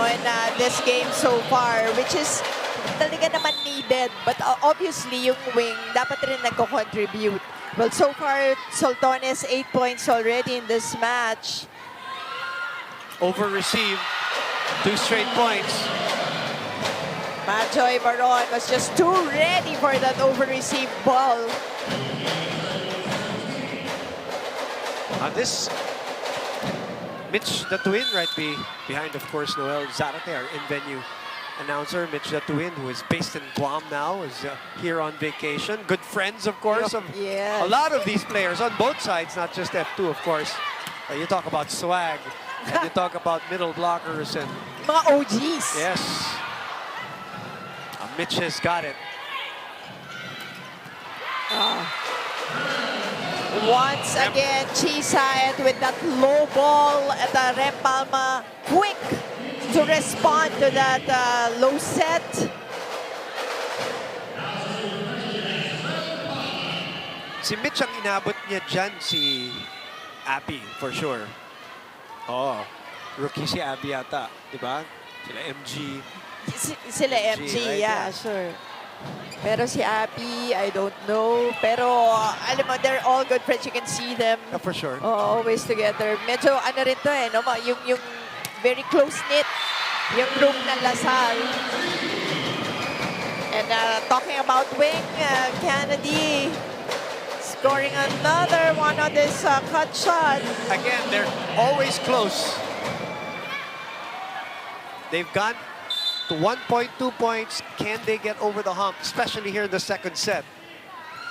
Speaker 1: this game so far, which is talaga naman needed. But obviously, yung wing, dapat rin nagko-contribute. Well, so far, Soltones 8 points already in this match.
Speaker 2: Over-received. 2 straight points.
Speaker 1: Majoy Baron was just too ready for that over-received ball.
Speaker 2: This Mitch the Twin right behind, of course, Noel Zarate, our in-venue announcer. Mitch the Twin, who is based in Guam now, is here on vacation. Good friends, of course, of
Speaker 1: Yes.
Speaker 2: a lot of these players on both sides, not just F2, of course. You talk about swag, and you talk about middle blockers, and
Speaker 1: Mga OGs.
Speaker 2: yes, Mitch has got it.
Speaker 1: Once again, Chisayat with that low ball at the Rem Palma, quick to respond to that low set.
Speaker 2: Si Mitch ang inabot niya dyan, si Abby, for sure. Oh, rookie si Abby yata, di ba? Sila MG.
Speaker 1: Sila MG,
Speaker 2: right?
Speaker 1: yeah, sure. Pero si Abby, I don't know. Pero, alam mo, they're all good friends. You can see them.
Speaker 2: For sure.
Speaker 1: Always together. Medyo ano rin to no? Yung very close-knit. Yung group ng Lasal. And talking about wing, Kennedy scoring another one on this cut shot.
Speaker 2: Again, they're always close. They've gone to 1.2 points. Can they get over the hump, especially here in the second set?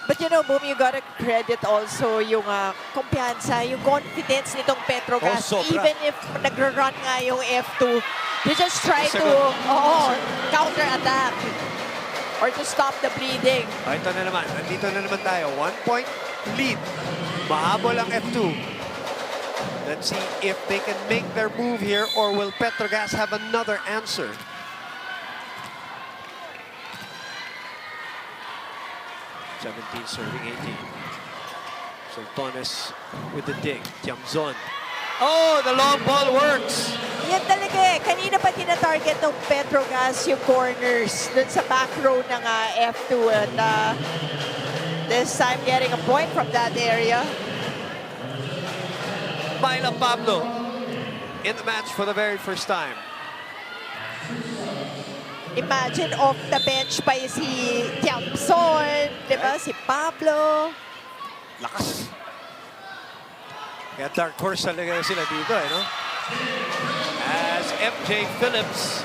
Speaker 1: But you know, Boom, you gotta credit also yung kumpiyansa, yung confidence nitong Petro Gazz.
Speaker 2: sobra.
Speaker 1: Even if nagro-run nga yung F2, they just try to counter-attack or to stop the bleeding.
Speaker 2: Ito na naman. Nandito na naman tayo. 1-point lead. Mahabol ang F2. Let's see if they can make their move here, or will Petro Gazz have another answer? Serving 18. Soltones with the dig. Tiamzon. Oh, the long ball works.
Speaker 1: Yan talaga Kanina pa tina-target ng Petro Gazz yung corners dun sa back row ng F2. And this time getting a point from that area.
Speaker 2: Myla Pablo in the match for the very first time.
Speaker 1: Imagine off the bench pa si Tiamzon, di ba? Si Pablo.
Speaker 2: Lakas. Kaya dark horse talaga sila dito, no? As MJ Phillips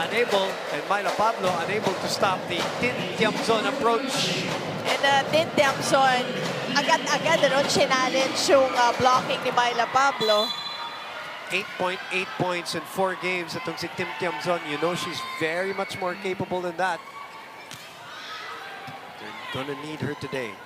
Speaker 2: unable, and Myla Pablo unable to stop the Tin Tiamzon approach.
Speaker 1: And Tin Tiamzon, agad-agad challenge yung blocking ni Myla Pablo.
Speaker 2: 8.8 points in 4 games itong si Tim Tiamzon. You know she's very much more capable than that. They're gonna need her today.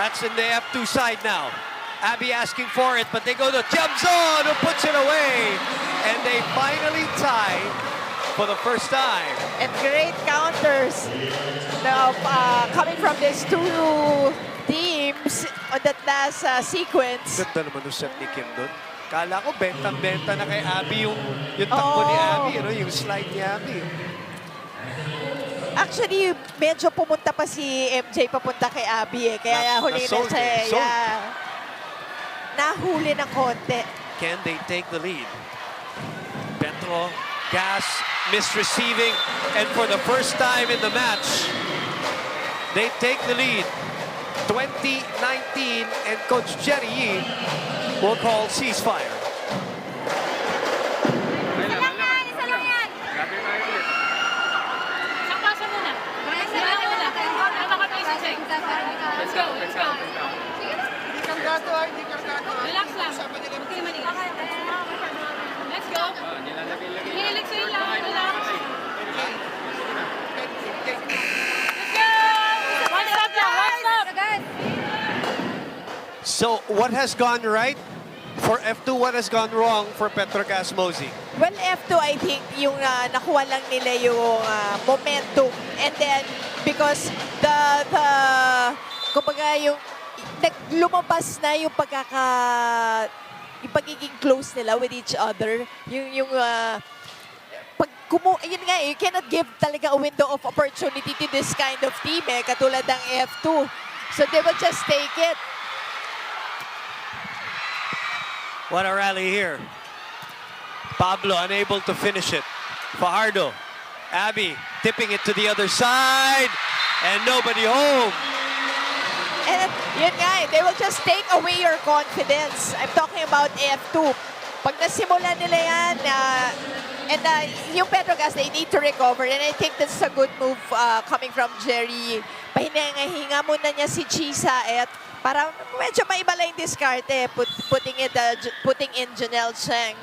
Speaker 2: That's in the F2 side now. Abby asking for it, but they go to Tiamzon, who puts it away. And they finally tie for the first time.
Speaker 1: And great counters now coming from these two teams on that last sequence.
Speaker 2: Ganda naman yung set ni Kim doon. Kala ko bentang-benta na kay Abby yung takbo ni Abby, yung slide ni Abby.
Speaker 1: Actually, medyo pumunta pa si MJ papunta kay Abby Kaya huli na siya. Nahuli ng konti.
Speaker 2: Can they take the lead? Petro Gazz misreceiving, and for the first time in the match, they take the lead. 2019, and Coach Jerry Yee will call ceasefire.
Speaker 6: Isa lang yan. Isang paso muna. Isa lang muna. Tama ka tayo sa check. Let's go. Relax lang. Huwag kayo manig. Let's go. Hihilig sa'yo lang. Relax. Let's go. One stop lang. One stop.
Speaker 2: So, what has gone right for F2? What has gone wrong for Petro Gazz Mosey?
Speaker 1: Well, F2, I think, yung nakuha lang nila yung momentum. And then, because kumbaga yung lumabas na yung yung pagiging close nila with each other. Yun nga, you cannot give talaga a window of opportunity to this kind of team katulad ng F2. So they will just take it.
Speaker 2: What a rally here. Pablo unable to finish it. Fajardo. Abby tipping it to the other side. And nobody home.
Speaker 1: And yun nga, they will just take away your confidence. I'm talking about F2. Pag nasimulan nila yan, yung Petro Gazz, they need to recover. And I think that's a good move coming from Jerry. Pahinga muna niya si Chisa para medyo maiba lang yung diskarte, putting in Janelle Cheng.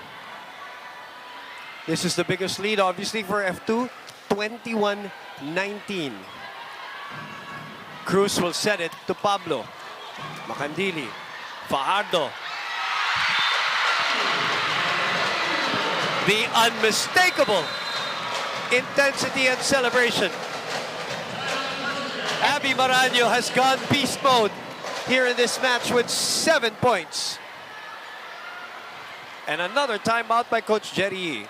Speaker 2: This is the biggest lead, obviously, for F2. 21-19. Cruz will set it to Pablo. Macandili. Fajardo. The unmistakable intensity and celebration. Abby Maraño has gone beast mode here in this match with 7 points. And another timeout by Coach Jerry.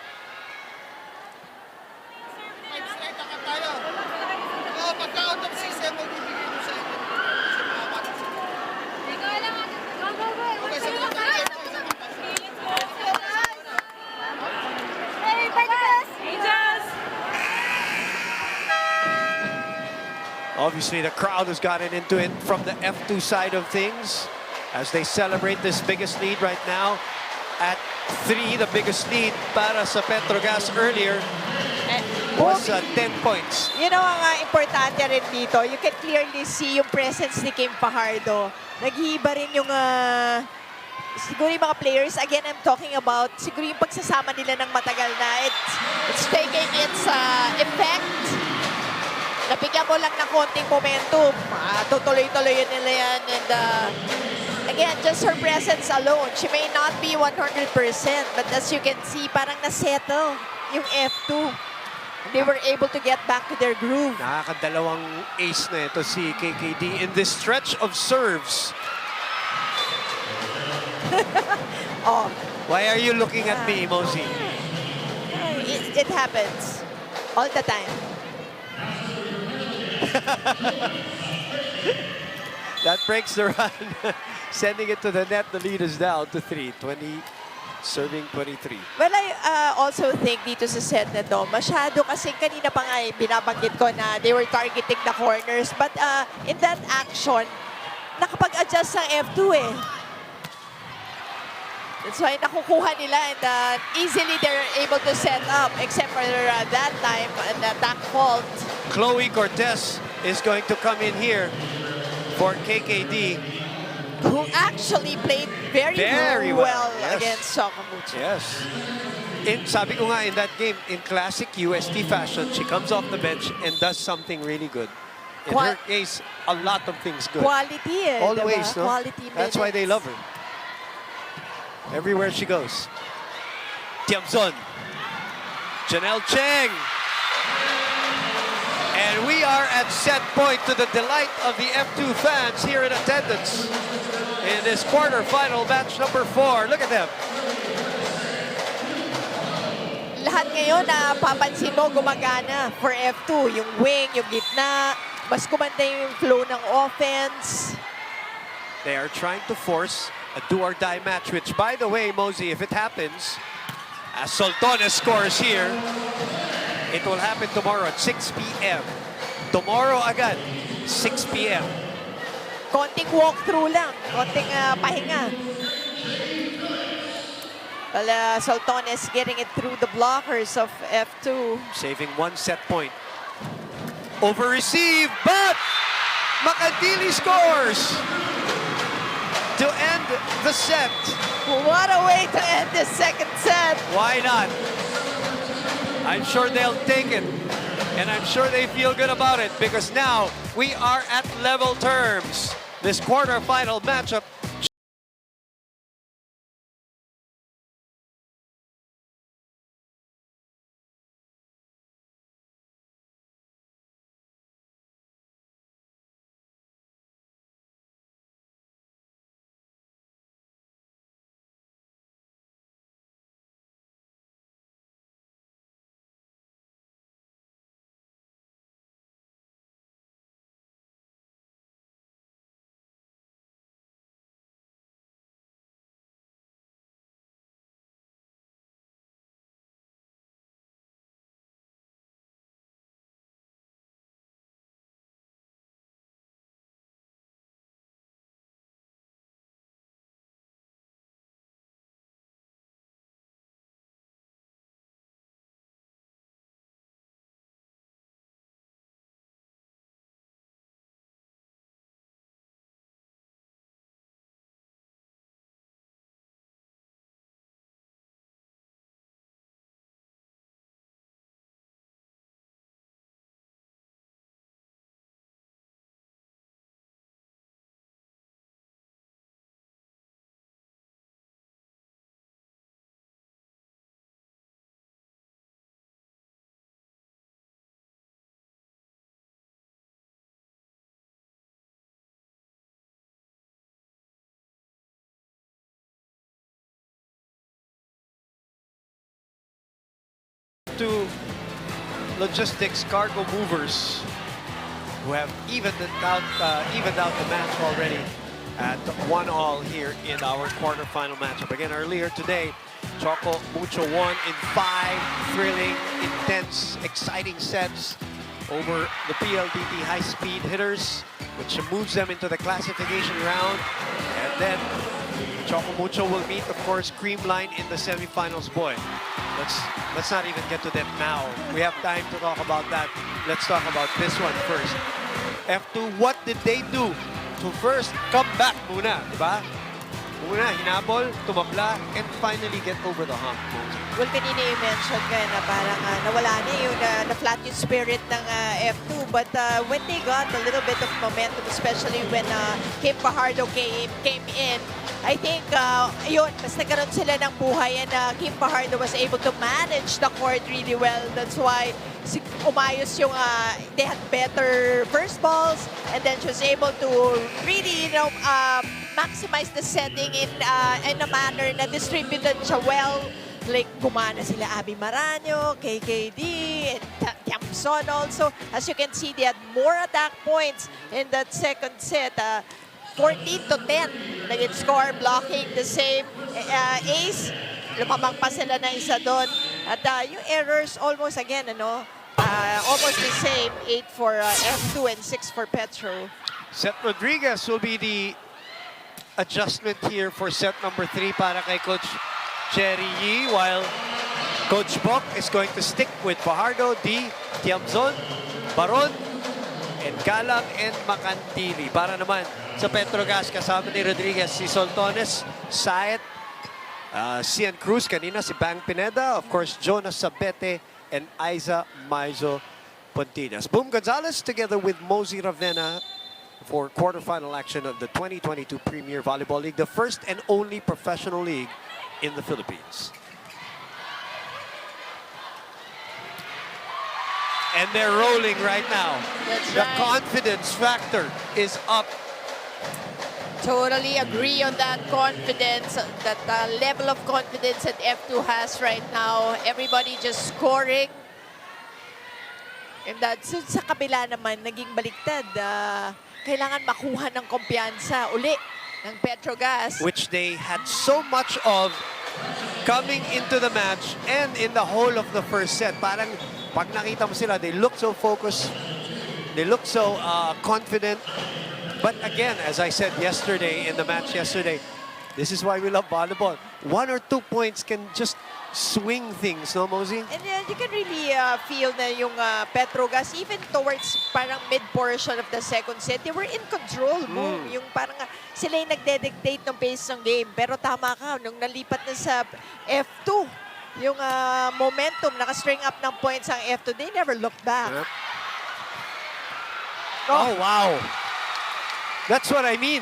Speaker 2: Obviously, the crowd has gotten into it from the F2 side of things as they celebrate this biggest lead right now at 3. The biggest lead para sa Petro Gazz earlier was 10 points.
Speaker 1: You know, ang importante rin dito, you can clearly see yung presence ni Kim Fajardo. Naghihiba rin yung siguro yung mga players. Again, I'm talking about siguro yung pagsasama nila ng matagal na. It's taking its effect. Nabigyan mo lang ng konting momentum. Tutuloy-tuloy nila yan. And again, just her presence alone. She may not be 100%, but as you can see, parang nasettle yung F2. They were able to get back to their groove.
Speaker 2: Nakakadalawang ace na ito si KKD in this stretch of serves.
Speaker 1: Oh.
Speaker 2: Why are you looking at me, Mosey?
Speaker 1: It happens all the time.
Speaker 2: That breaks the run. Sending it to the net, the lead is down to 3. 20, serving 23.
Speaker 1: Well, I also think dito sa set na to, masyado kasi kanina pa nga binabanggit ko na they were targeting the corners. But in that action, nakapag-adjust ang F2 That's why nakukuha nila and easily they're able to set up except for that time an attack fault.
Speaker 2: Chloe Cortez is going to come in here for KKD.
Speaker 1: Who actually played very well
Speaker 2: yes.
Speaker 1: against Sakamuchi.
Speaker 2: Yes. Sabi ko nga in that game, in classic UST fashion, she comes off the bench and does something really good. In her case, a lot of things good.
Speaker 1: Quality
Speaker 2: Always, no?
Speaker 1: Quality
Speaker 2: That's why they love her. Everywhere she goes. Tiamson. Janelle Cheng. And we are at set point to the delight of the F2 fans here in attendance in this quarterfinal match number 4. Look at them.
Speaker 1: Lahat ngayon na papansin mo gumagana for F2. Yung wing, yung gitna, mas kumanda yung flow ng offense.
Speaker 2: They are trying to force a do-or-die match, which, by the way, Mosey, if it happens, as Soltones scores here, it will happen tomorrow at 6 p.m. Tomorrow agad, 6 p.m.
Speaker 1: Konting walkthrough lang, konting pahinga. Well, Soltones getting it through the blockers of F2.
Speaker 2: Saving 1 set point. Over-receive, but Macandili scores to end the set.
Speaker 1: What a way to end the second set.
Speaker 2: Why not? I'm sure they'll take it. And I'm sure they feel good about it because now we are at level terms. This quarterfinal matchup to logistics cargo movers who have evened out the match already at 1-all here in our quarterfinal matchup. Again, earlier today, Choco Mucho won in 5 thrilling, intense, exciting sets over the PLDT high-speed hitters, which moves them into the classification round. And then Choco Mucho will meet, of course, Creamline in the semifinals. Boy, let's not even get to that now. We have time to talk about that. Let's talk about this one first. F2, what did they do to first come back muna, di ba? Muna, hinabol, tumabla, and finally get over the hump.
Speaker 1: Well, kanina yung mention ka na parang nawala na yung na-flat yung spirit ng F2. But when they got a little bit of momentum, especially when Kim Fajardo came in, I think, yun, mas nagkaroon sila ng buhay and Kim Fajardo was able to manage the court really well. That's why umayos yung, they had better first balls and then she was able to really, maximize the setting in a manner na distributed siya well. Like, gumana sila Abby Maraño, KKD, and Tiamson also. As you can see, they had more attack points in that second set. 14-10 naging score, blocking the same ace. Lumamang pa sila na isa doon. At yung errors almost again, almost the same. 8 for F2 and 6 for Petro.
Speaker 2: Seth Rodriguez will be the adjustment here for set number 3 para kay Coach Cherry Yee, while Coach Bok is going to stick with Fajardo, D, Tiamzon, Baron, and Galang and Macantili. Para naman sa Petro Gazz, kasama ni Rodriguez si Soltones, Saet, Cian Cruz, kanina si Bang Pineda, of course Jonas Sabete, and Aiza Maizo Pontinas. Boom Gonzalez together with Mosey Ravena for quarterfinal action of the 2022 Premier Volleyball League, the first and only professional league in the Philippines. And they're rolling right now.
Speaker 1: That's
Speaker 2: the
Speaker 1: right.
Speaker 2: confidence factor is up.
Speaker 1: Totally agree on that confidence, that level of confidence that F2 has right now. Everybody just scoring. And so sa kabila naman, naging baliktad. Kailangan makuha ng kumpiyansa uli ng Petro Gazz.
Speaker 2: Which they had so much of coming into the match and in the whole of the first set. Parang pag nakita mo sila, they look so focused, they look so confident. But again, as I said yesterday, in the match yesterday, this is why we love volleyball. 1 or 2 points can just swing things, no, Mosey?
Speaker 1: And you can really feel na yung Petro Gazz, even towards parang mid-portion of the second set, they were in control. Boom. Yung parang sila yung nagde-dictate ng pace ng game. Pero tama ka, nung nalipat na sa F2, yung momentum, naka-string up ng points ang F2, they never looked back.
Speaker 2: Yep. Oh, wow. That's what I mean.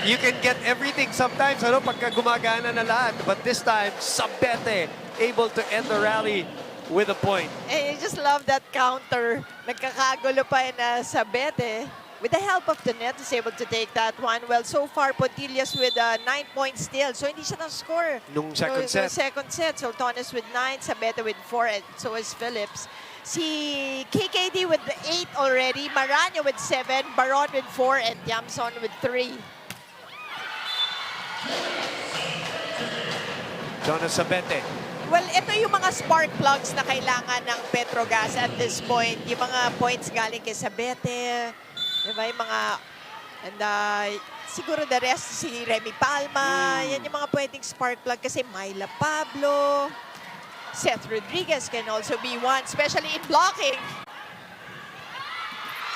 Speaker 2: You can get everything sometimes, pagka gumagana na lahat. But this time, Sabete able to end the rally with a point.
Speaker 1: And I just love that counter. Nagkakagulo pa na Sabete. With the help of the net, is able to take that one. Well, so far, Pontillas with 9 points still. So, hindi siya na-score.
Speaker 2: Nung second set.
Speaker 1: Second set. So, Tones with 9, Sabete with 4, and so is Phillips. Si KKD with 8 already, Maraño with 7, Baron with 4, and Tiamson with 3.
Speaker 2: Jonas Sabete.
Speaker 1: Well, ito yung mga spark plugs na kailangan ng Petro Gazz at this point. Yung mga points galing kay Sabete, diba? Yung mga, and siguro the rest, si Remy Palma, yan yung mga pwedeng spark plug kasi Myla Pablo, Seth Rodriguez can also be one, especially in blocking.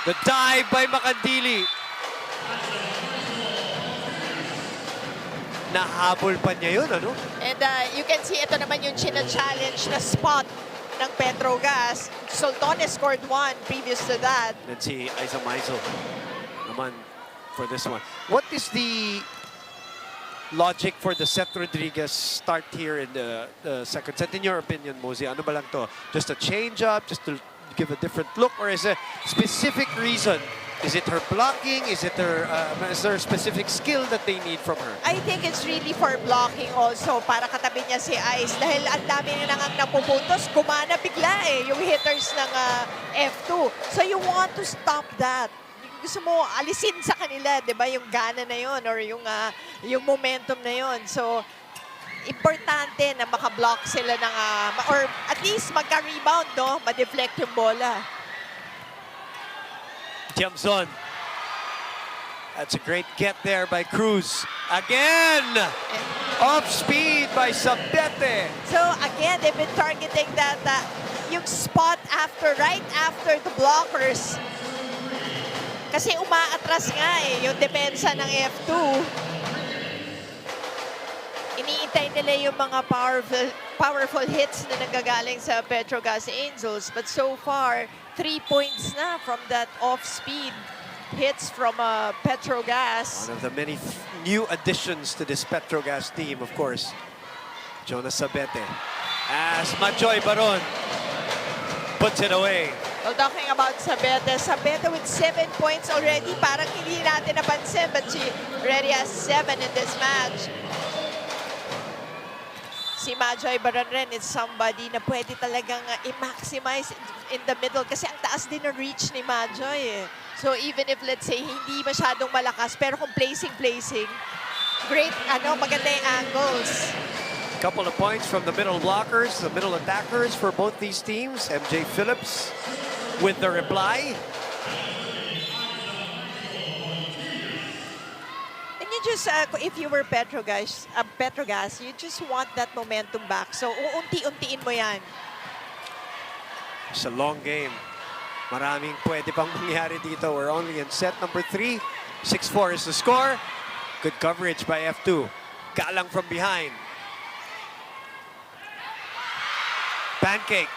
Speaker 2: The dive by Macandili. Nahabol pa niya yun, ano?
Speaker 1: And you can see, ito naman yung china-challenge na spot ng Petro Gazz. Soltones scored 1 previous to that.
Speaker 2: Let's see, Aiza Maizo naman for this one. What is the logic for the Seth Rodriguez start here in the second set? In your opinion, Mosey, ano ba lang to? Just a change-up, just to give a different look, or is a specific reason Is it her blocking? Is it her, is there a specific skill that they need from her?
Speaker 1: I think it's really for blocking also para katabi niya si Ice dahil ang dami na nang napupuntos, gumana bigla yung hitters ng F2. So you want to stop that. Gusto mo alisin sa kanila, 'di ba, yung gana na yon or yung momentum na yon. So importante na maka-block sila ng or at least magka-rebound, no? Ma-deflect yung bola.
Speaker 2: Tiamzon. That's a great get there by Cruz. Again! Off speed by Sabete.
Speaker 1: So again, they've been targeting that yung spot right after the blockers. Kasi umaatras nga yung depensa ng F2. Iniintay nila yung mga powerful hits na nanggagaling sa Petro Gazz Angels. But so far, 3 points na from that off-speed hits from Petro Gazz.
Speaker 2: One of the many new additions to this Petro Gazz team, of course. Jonas Sabete. As Majoy Baron puts it away.
Speaker 1: Well, talking about Sabete with 7 points already. Parang hindi natin napansin, but she already has 7 in this match. Si Majoy Baron rin is somebody na pwede talagang i-maximize in the middle kasi ang taas din ng reach ni Majoy. So even if, let's say, hindi masyadong malakas, pero kung placing, great, maganda yung angles.
Speaker 2: Couple of points from the middle blockers, the middle attackers for both these teams. MJ Phillips with the reply.
Speaker 1: And you just, if you were Petro Gazz, you just want that momentum back. So uunti-untiin mo yan.
Speaker 2: It's a long game. Maraming pwede pang mangyari dito. We're only in set number 3. 6-4 is the score. Good coverage by F2. Galang from behind. Pancake.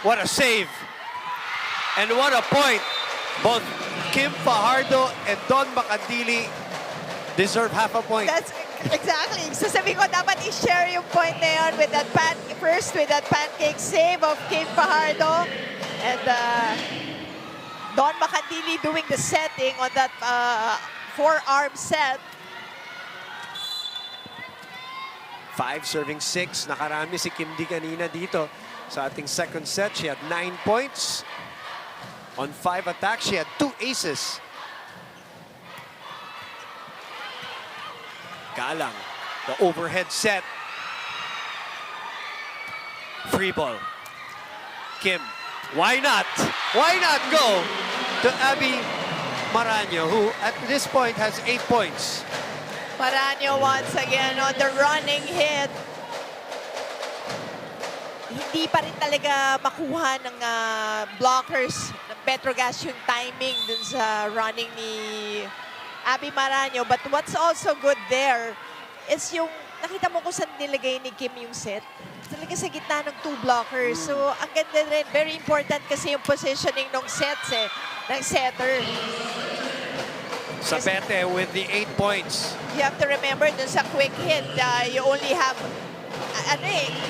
Speaker 2: What a save. And what a point. Both Kim Fajardo and Don Macandili deserve half a point.
Speaker 1: That's exactly. Sasabihin ko, dapat i-share yung point na yun with that pancake save of Kim Fajardo. And Don Macandili doing the setting on that forearm set.
Speaker 2: 5 serving 6. Nakarami si Kim Di kanina dito sa ating second set. She had 9 points. On 5 attacks, she had 2 aces. Galang, the overhead set. Free ball. Kim, why not? Why not go to Abby Maraño, who at this point has 8 points?
Speaker 1: Maraño once again on the running hit. Hindi pa rin talaga makuha ng blockers ng Petro Gazz yung timing dun sa running ni Abby Maraño. But what's also good there is yung nakita mo kung saan nilagay ni Kim yung set. Talaga sa gitna ng 2 blockers. So ang ganda rin. Very important kasi yung positioning ng sets ng setter.
Speaker 2: Sabete with the 8 points.
Speaker 1: You have to remember dun sa quick hit, you only have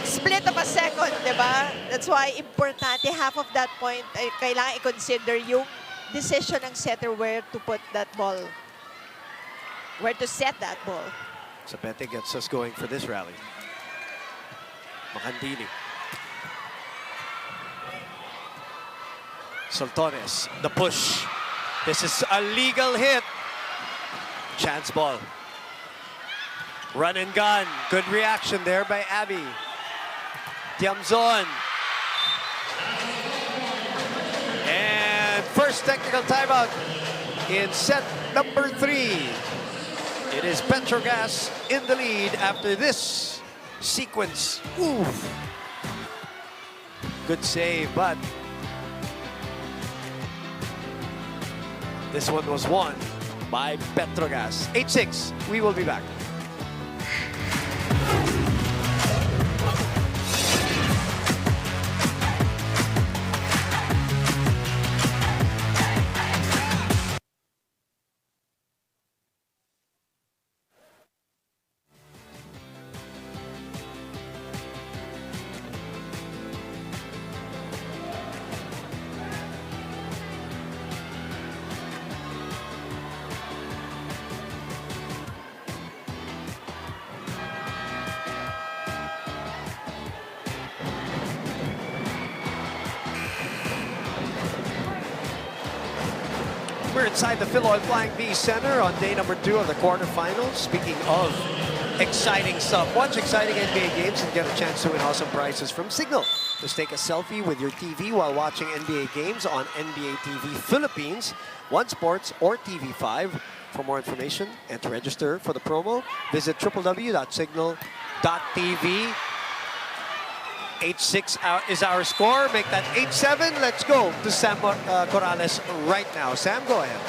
Speaker 1: split of a second, di ba? That's why importante, half of that point ay kailangan i-consider yung decision ng setter where to put that ball. Where to set that ball.
Speaker 2: Sabete gets us going for this rally. Macandili. Soltones, the push. This is a legal hit. Chance ball. Run and gun. Good reaction there by Abby. Tiamzon. And first technical timeout in set number 3. It is Petro Gazz in the lead after this sequence. Ooh. Good save, but this one was won by Petro Gazz. 8-6. We will be back. We're inside the Philoil Flying V Center on day number 2 of the quarterfinals. Speaking of exciting stuff, watch exciting NBA games and get a chance to win awesome prizes from Signal. Just take a selfie with your TV while watching NBA games on NBA TV Philippines, One Sports, or TV5. For more information and to register for the promo, visit www.signal.tv. 8-6 is our score. Make that 8-7. Let's go to Sam Corrales right now. Sam, go ahead.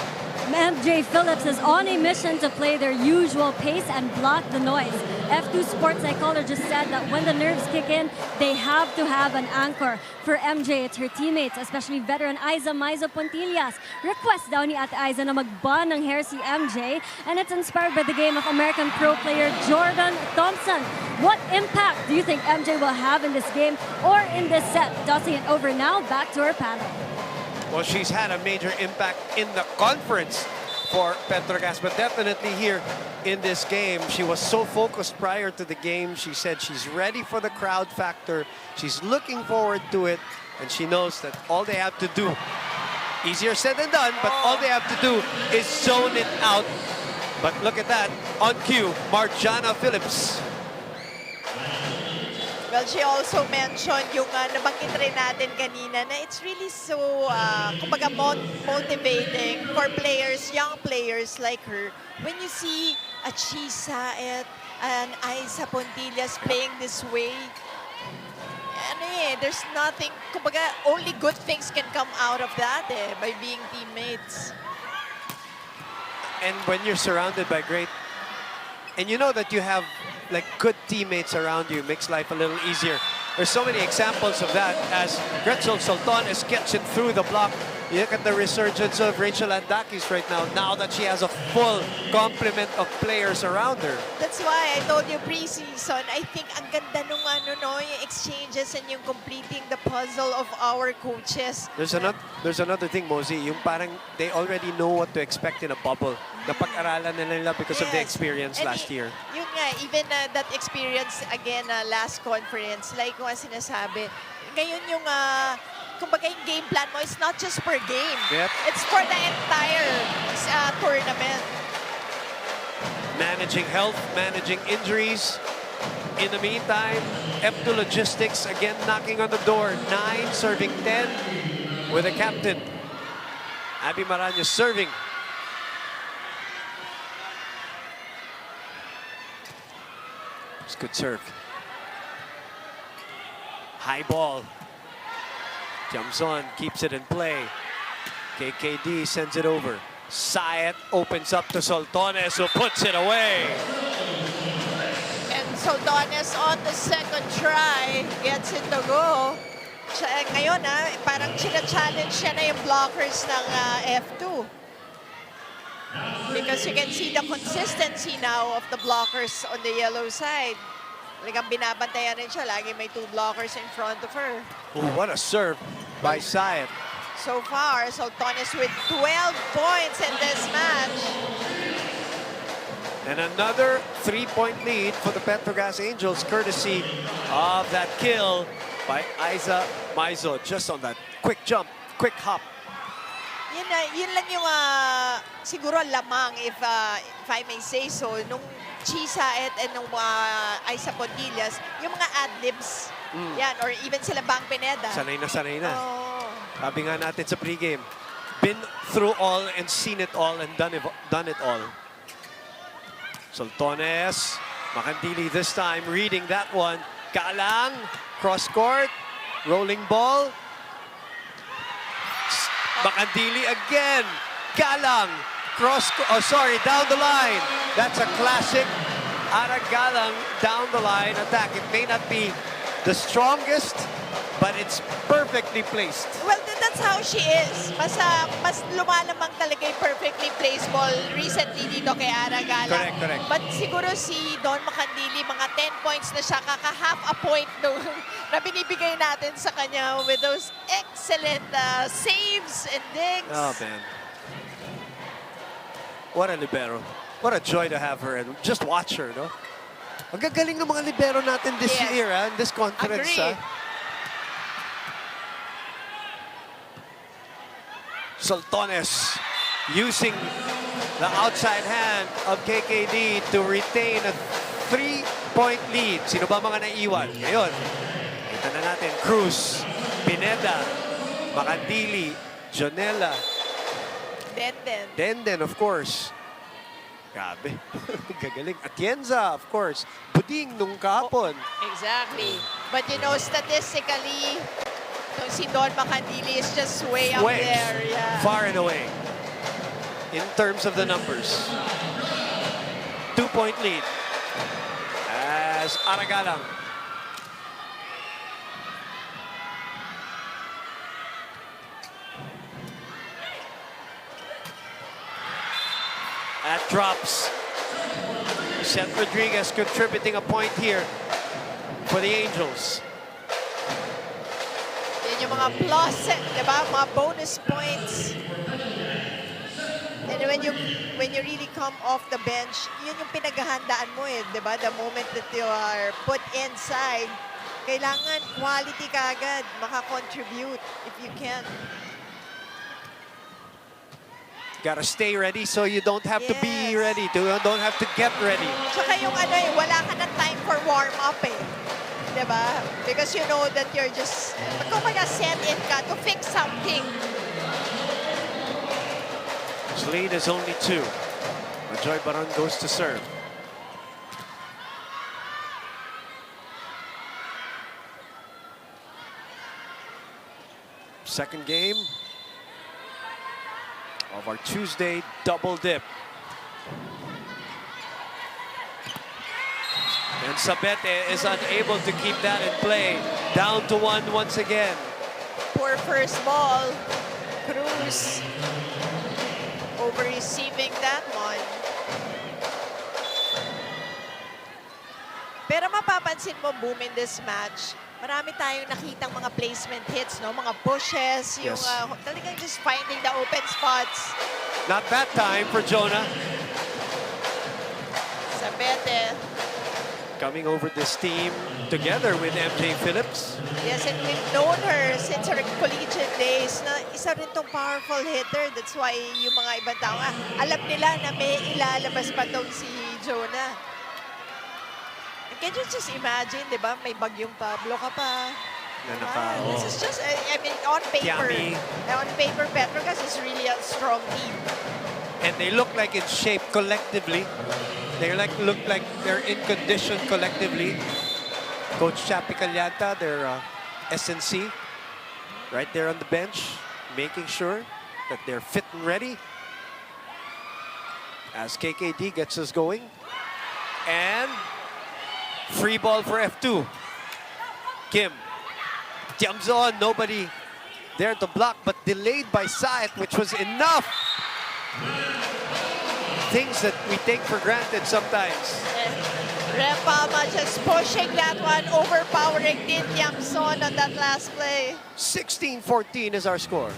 Speaker 3: MJ Phillips is on a mission to play their usual pace and block the noise. F2 sports psychologist said that when the nerves kick in, they have to have an anchor. For MJ, it's her teammates, especially veteran Aiza Maizo Pontillas. Request daw ni Ate Aiza na mag-bond ng hair si MJ, and it's inspired by the game of American pro player Jordan Thompson. What impact do you think MJ will have in this game or in this set? Tossing it over now, back to our panel.
Speaker 2: Well, she's had a major impact in the conference for Petro Gazz, but definitely here in this game. She was so focused prior to the game. She said she's ready for the crowd factor. She's looking forward to it, and she knows that all they have to do, easier said than done, but all they have to do is zone it out. But look at that, on cue, Marjana Phillips.
Speaker 1: Well, she also mentioned yung nabanggit rin natin kanina na it's really so, kumbaga, motivating for players, young players like her. When you see a Chisa and Aiza Pontillas playing this way, there's nothing, kumbaga, only good things can come out of that by being teammates.
Speaker 2: And when you're surrounded by great, and you know that you have like good teammates around you, makes life a little easier. There's so many examples of that as Gretchen Soltones gets it through the block. You look at the resurgence of Rachel Andakis right now that she has a full complement of players around her.
Speaker 1: That's why I told you pre-season, I think ang ganda nung yung exchanges and yung completing the puzzle of our coaches.
Speaker 2: There's another thing, Mosey, yung parang they already know what to expect in a bubble. Napag-aralan na nila because of the experience
Speaker 1: And
Speaker 2: last year.
Speaker 1: Yun nga, even that experience again last conference, like kung sinasabi, ngayon yung kumbaga yung game plan mo is not just per game.
Speaker 2: Yep.
Speaker 1: It's for the entire tournament.
Speaker 2: Managing health, managing injuries. In the meantime, F2 Logistics again knocking on the door. 9 serving 10 with a captain. Abby Maraño serving. It's good serve. High ball. Jumps on, keeps it in play. KKD sends it over. Sayat opens up to Soltones, who puts it away.
Speaker 1: And Soltones on the second try, gets it to go. Ngayon, parang challenge siya na yung blockers ng F2. Because you can see the consistency now of the blockers on the yellow side. Talagang binabantayan rin siya. Lagi may 2 blockers in front of her.
Speaker 2: Ooh, what a serve by Sayat.
Speaker 1: So far, Soltones with 12 points in this match.
Speaker 2: And another 3-point lead for the Petro Gazz Angels, courtesy of that kill by Aiza Maizo. Just on that quick jump, quick hop.
Speaker 1: Yun lang yung siguro lamang, if I may say so, nung Chisa and nung Aiza Pontillas, yung mga ad-libs. Yan, or even sila Bang Pineda.
Speaker 2: Sanay na.
Speaker 1: Oh.
Speaker 2: Sabi nga natin sa pregame, been through all and seen it all and done it all. Soltones, Makandili this time, reading that one. Galang, cross court, rolling ball. Makandili again. Galang, down the line. That's a classic Ara Galang down the line attack. It may not be the strongest, but it's perfectly placed.
Speaker 1: Well, that's how she is. Mas lumalamang talaga yung perfectly placed ball recently dito kay Ara Galang.
Speaker 2: Correct.
Speaker 1: But siguro si Don Makandili, mga 10 points na siya, kaka-half a point na binibigay natin sa kanya with those excellent saves and digs.
Speaker 2: Oh, man. What a libero. What a joy to have her and just watch her, no? Ang gagaling ng mga libero natin this year, in this conference.
Speaker 1: Agree.
Speaker 2: Soltones using the outside hand of KKD to retain a 3-point lead. Sino ba mga naiwan? Ngayon, kita na natin. Cruz, Pineda, Macandili, Jonella, Denden, of course. Grabe. Gagaling. Atienza, of course. Buding nung kahapon.
Speaker 1: Exactly. But you know, statistically, itong si Don Macandili is just way up
Speaker 2: Way
Speaker 1: there. Yeah.
Speaker 2: far and away in terms of the numbers. 2-point lead as Aragalang. That drops. Seth Rodriguez contributing a point here for the Angels.
Speaker 1: Yan yung mga plus, di ba? Mga bonus points. And when you really come off the bench, yun yung pinaghahandaan mo eh, di ba? The moment that you are put inside, kailangan quality ka agad, makakontribute if you can.
Speaker 2: Gotta stay ready so you don't have to be
Speaker 1: Yes.
Speaker 2: ready. Don't have to get ready.
Speaker 1: Tsaka yung ano eh, wala ka na time for warm-up eh. Diba? Because you know that you're just, kumbaga set in ka to fix something.
Speaker 2: His lead is only 2. Joy Baron goes to serve. Second game of our Tuesday double dip. And Sabete is unable to keep that in play. Down to 1 once again.
Speaker 1: Poor first ball. Cruz over receiving that one. Pero mapapansin mo, Boom, in this match, marami tayong nakitang mga placement hits, no? Mga pushes, yung
Speaker 2: Yes.
Speaker 1: talagang just finding the open spots.
Speaker 2: Not that time for Jonah.
Speaker 1: Sabete.
Speaker 2: Coming over this team together with MJ Phillips.
Speaker 1: Yes, and we've known her since her collegiate days na isa rin tong powerful hitter. That's why yung mga ibang tao, alam nila na may ilalabas pa tong si Jonah. And can you just imagine, di ba? May bagyong Pablo ka pa. This is just, I mean, on paper.
Speaker 2: Tiami.
Speaker 1: On paper, Petro Gazz is really a strong team.
Speaker 2: And they look like in shape collectively. They look like they're in condition collectively. Coach Chappy Calyanta, their SNC, right there on the bench, making sure that they're fit and ready. As KKD gets us going. And free ball for F2. Kim jumps on, nobody there to block, but delayed by Saet, which was enough. Things that we take for granted sometimes.
Speaker 1: Ref Palma just pushing that one, overpowering Din Yamson on that last play.
Speaker 2: 16-14 is our score.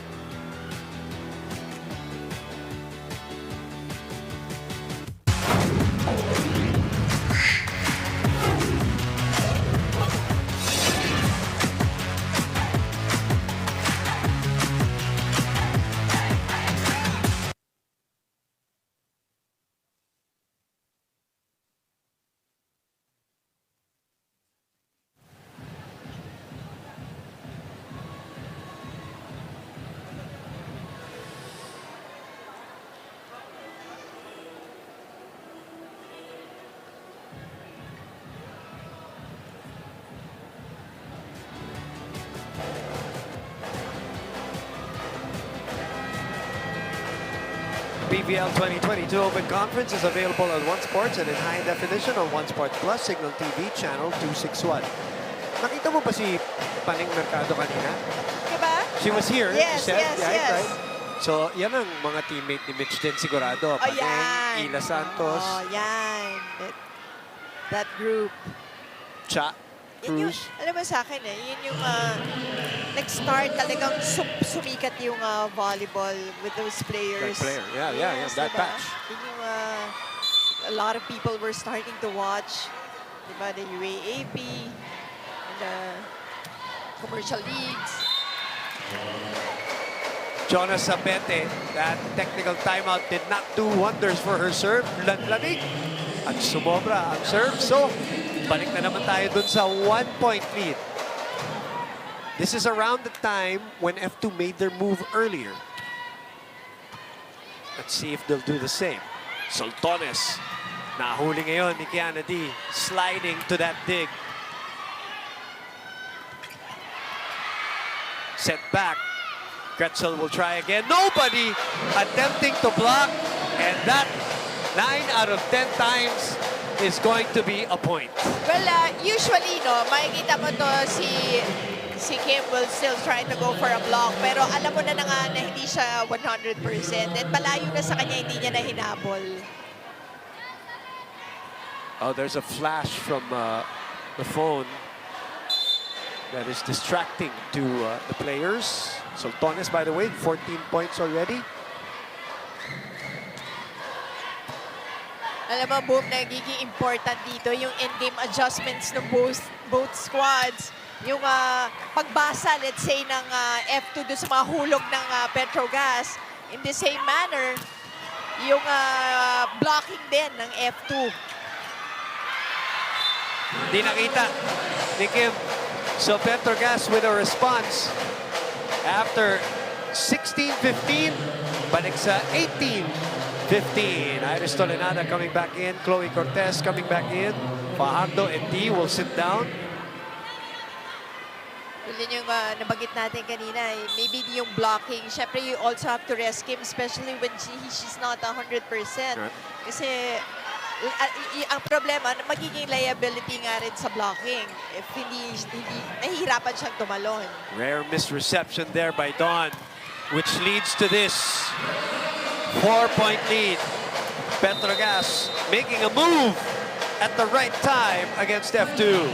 Speaker 2: PVL 2022 Open Conference is available on One Sports and in high definition on One Sport Plus, Signal TV, Channel 261. Nakita mo ba si Paning Mercado kanina?
Speaker 1: Diba?
Speaker 2: She was here,
Speaker 1: Yes,
Speaker 2: she said,
Speaker 1: yes,
Speaker 2: right,
Speaker 1: yes.
Speaker 2: right? So, yan ang mga teammate ni Mitch din sigurado.
Speaker 1: Oh, yan.
Speaker 2: Ila Santos,
Speaker 1: Oh, yan. That group.
Speaker 2: Cha,
Speaker 1: Yun yung,
Speaker 2: Cruz.
Speaker 1: alam mo sa akin yun yung nag-start talagang sumikat yung volleyball with those players.
Speaker 2: That player, yeah, that
Speaker 1: diba?
Speaker 2: batch.
Speaker 1: Yun yung a lot of people were starting to watch, diba, the UAAP, and the commercial leagues.
Speaker 2: Jonas Sapete, that technical timeout did not do wonders for her serve. Lanlamig at sumobra ang serve. So, balik na naman tayo dun sa 1-point lead. This is around the time when F2 made their move earlier. Let's see if they'll do the same. Soltones, nahuli ngayon ni Kiana D, sliding to that dig. Set back. Gretzel will try again. Nobody attempting to block. And that 9 out of 10 times is going to be a point.
Speaker 1: Well, usually, no, makikita mo to si Kim will still try to go for a block. Pero alam mo na nga na hindi siya 100%. And malayo na sa kanya, hindi niya na hinabol.
Speaker 2: Oh, there's a flash from the phone that is distracting to the players. Soltones, by the way, 14 points already.
Speaker 1: Alam mo, Boom, nagiging important dito yung in-game adjustments ng both squads. Yung pagbasa, let's say, ng F2 doon sa mga hulog ng Petro Gazz. In the same manner, yung blocking din ng F2.
Speaker 2: Di nakita ni Kim. So Petro Gazz with a response. After 16-15, balik sa 18-15. Iris Tolenada coming back in. Chloe Cortez coming back in. Fajardo and D will sit down.
Speaker 1: Yun yung nabanggit natin kanina. Maybe yung blocking. Siyempre, you also have to rest Kim, especially when she's not 100%.
Speaker 2: Right.
Speaker 1: Kasi ang problema, magiging liability nga rin sa blocking. If hindi nahihirapan siyang tumalon.
Speaker 2: Rare misreception there by Dawn, which leads to this 4-point lead. Petro Gazz making a move at the right time against F2.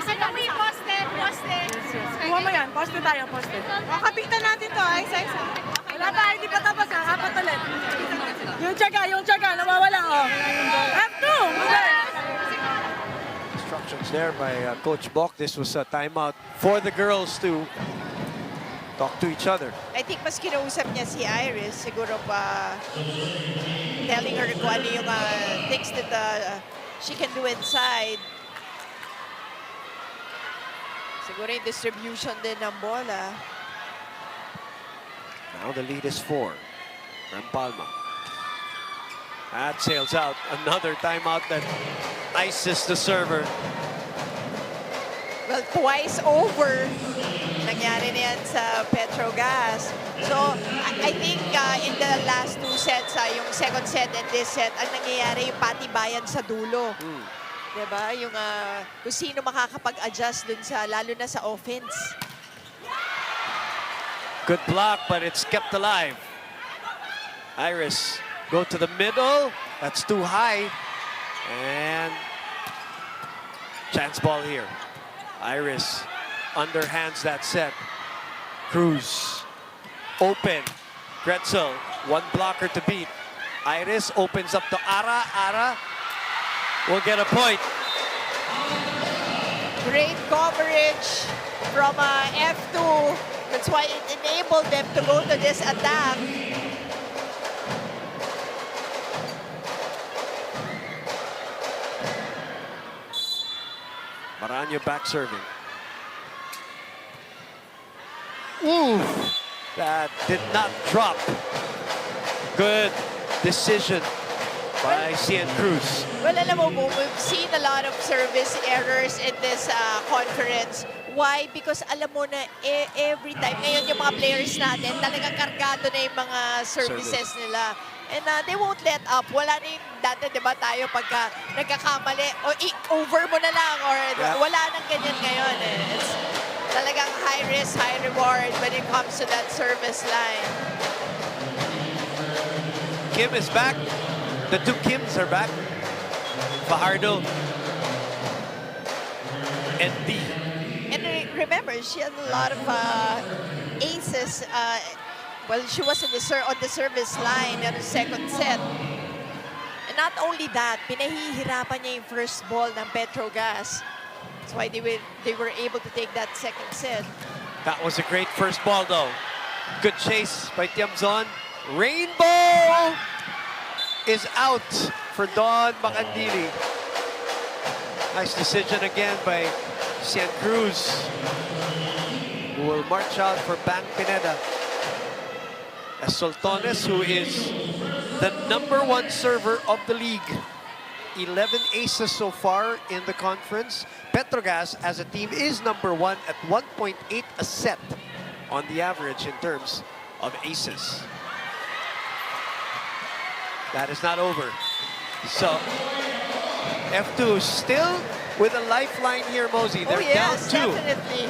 Speaker 6: Isa kami, poste.
Speaker 5: Kuha mo yan. Poste tayo, poste. Kapitan natin to, isa-isa. Wala pa, hindi pa tapos ha. Apat ulit. Yung tsaga, nawawala, oh. F2!
Speaker 2: Instructions there by Coach Bok. This was a timeout for the girls to talk to each other.
Speaker 1: I think mas kinausap niya si Iris. Siguro pa telling her kung ano yung things that she can do inside. Siguro yung distribution din ng bola.
Speaker 2: Now the lead is 4. Rampalma. That sails out. Another timeout that ices the server.
Speaker 1: Well, twice over. Nangyari na yan sa Petro Gazz. So, I think in the last 2 sets, yung second set and this set, ang nangyayari yung patibayan sa dulo. Diba? Yung kung sino makakapag-adjust dun sa, lalo na sa offense.
Speaker 2: Good block, but it's kept alive. Iris, go to the middle. That's too high. And chance ball here. Iris underhands that set. Cruz, open. Gretzel, one blocker to beat. Iris opens up to Ara. Ara will get a point.
Speaker 1: Great coverage from F2. That's why it enabled them to go to this attack.
Speaker 2: Marano back serving. Ooh, that did not drop. Good decision by Cian Cruz.
Speaker 1: Well, alam mo, we've seen a lot of service errors in this conference. Why? Because alam mo na every time, ngayon yung mga players natin, talagang kargado na yung mga services nila. And they won't let up. Wala na yung dati, di ba tayo, pagka nagkakamali, o over mo na lang, or wala nang ganyan ngayon. It's talagang high risk, high reward when it comes to that service line.
Speaker 2: Kim is back. The two Kims are back. Fajardo and D.
Speaker 1: And remember, she has a lot of aces Well, she was on the service line in the second set. And not only that, pinahihirapan niya yung first ball ng Petro Gazz. That's why they were able to take that second set.
Speaker 2: That was a great first ball, though. Good chase by Tiamzon. Rainbow is out for Dawn Macandili. Nice decision again by Cian Cruz, who will march out for Bang Pineda. As Soltones, who is the #1 server of the league. 11 aces so far in the conference. Petro Gazz, as a team, is #1 at 1.8 a set on the average in terms of aces. That is not over. So, F2 still with a lifeline here, Mosey. They're down
Speaker 1: yes,
Speaker 2: 2.
Speaker 1: definitely.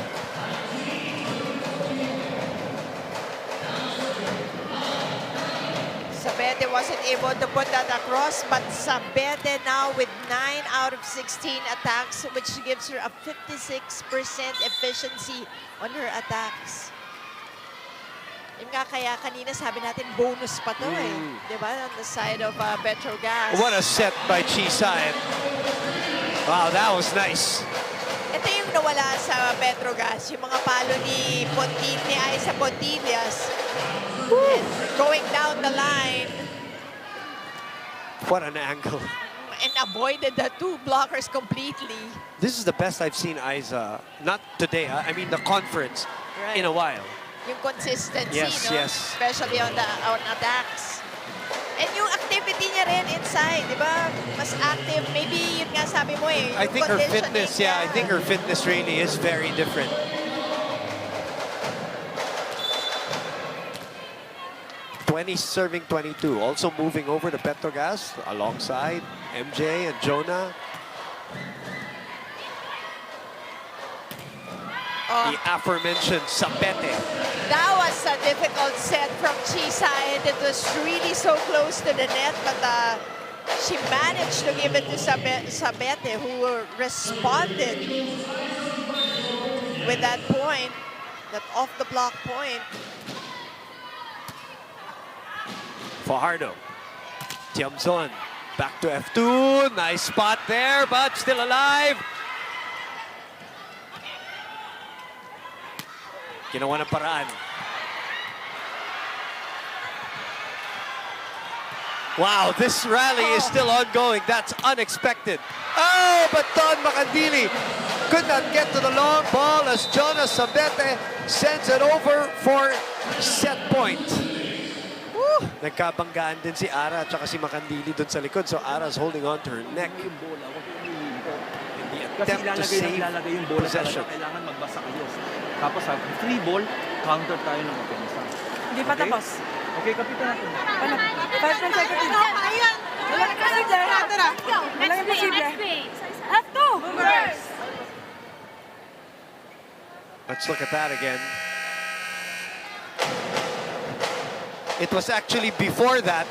Speaker 1: Sabete wasn't able to put that across, but Sabete now with 9 out of 16 attacks, which gives her a 56% efficiency on her attacks. Yun nga, kaya kanina sabi natin bonus pa to eh. Diba? On the side of Petro Gazz.
Speaker 2: What a set by Chisayan. Wow, that was nice.
Speaker 1: Ito yung nawala sa Petro Gazz, yung mga palo ni Aiza Pontillas. And going down the line.
Speaker 2: What an angle.
Speaker 1: And avoided the 2 blockers completely.
Speaker 2: This is the best I've seen Aiza, not today, I mean the conference, in a while.
Speaker 1: Yung consistency,
Speaker 2: Yes,
Speaker 1: no?
Speaker 2: yes.
Speaker 1: Especially on attacks. And yung activity niya rin inside, di ba? Mas active. Maybe yun nga sabi mo eh.
Speaker 2: I
Speaker 1: yung
Speaker 2: think her
Speaker 1: conditioning
Speaker 2: fitness, yeah, I
Speaker 1: niya.
Speaker 2: think her fitness really is very different. Serving 22, also moving over to Petro Gazz alongside MJ and Jonah. The aforementioned Sabete.
Speaker 1: That was a difficult set from Chisa, and it was really so close to the net, but she managed to give it to Sabete, who responded with that point, that off-the-block point.
Speaker 2: Fajardo. Tiamzon back to F2. Nice spot there, but still alive. Ginawa ng paraan. Wow, this rally is still ongoing. That's unexpected. Oh, but Dawn Macandili could not get to the long ball as Jonas Sabete sends it over for set point. Nagkabanggaan din si Ara at saka si Macandili doon sa likod. So Ara's holding on to her neck. In the attempt to save
Speaker 4: yung bola
Speaker 2: possession.
Speaker 4: talaga, kailangan magbasa kayo. Tapos sa free ball, counter tayo ng opensa.
Speaker 5: Hindi pa tapos.
Speaker 4: Okay, kapitan natin.
Speaker 5: Ano? 5 consecutive. Walang imposible. Walang imposible. F2!
Speaker 2: Let's look at that again. It was actually before that,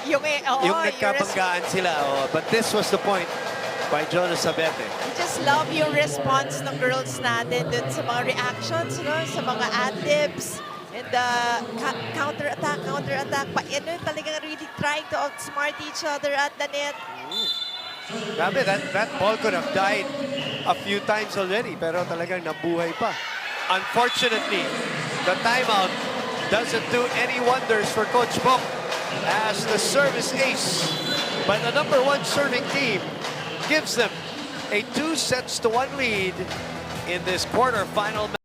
Speaker 1: Yung
Speaker 2: nagkabanggaan sila. Oh, but this was the point by Jonas Sabete.
Speaker 1: I just love yung response ng girls natin dun sa mga reactions, no? Sa mga ad-libs and counter-attack. Ano talagang really trying to outsmart each other at the net.
Speaker 2: Grabe, that ball could have died a few times already, pero talagang nabuhay pa. Unfortunately, the timeout doesn't do any wonders for Coach Bok as the service ace by the #1 serving team gives them a 2-1 lead in this quarterfinal match.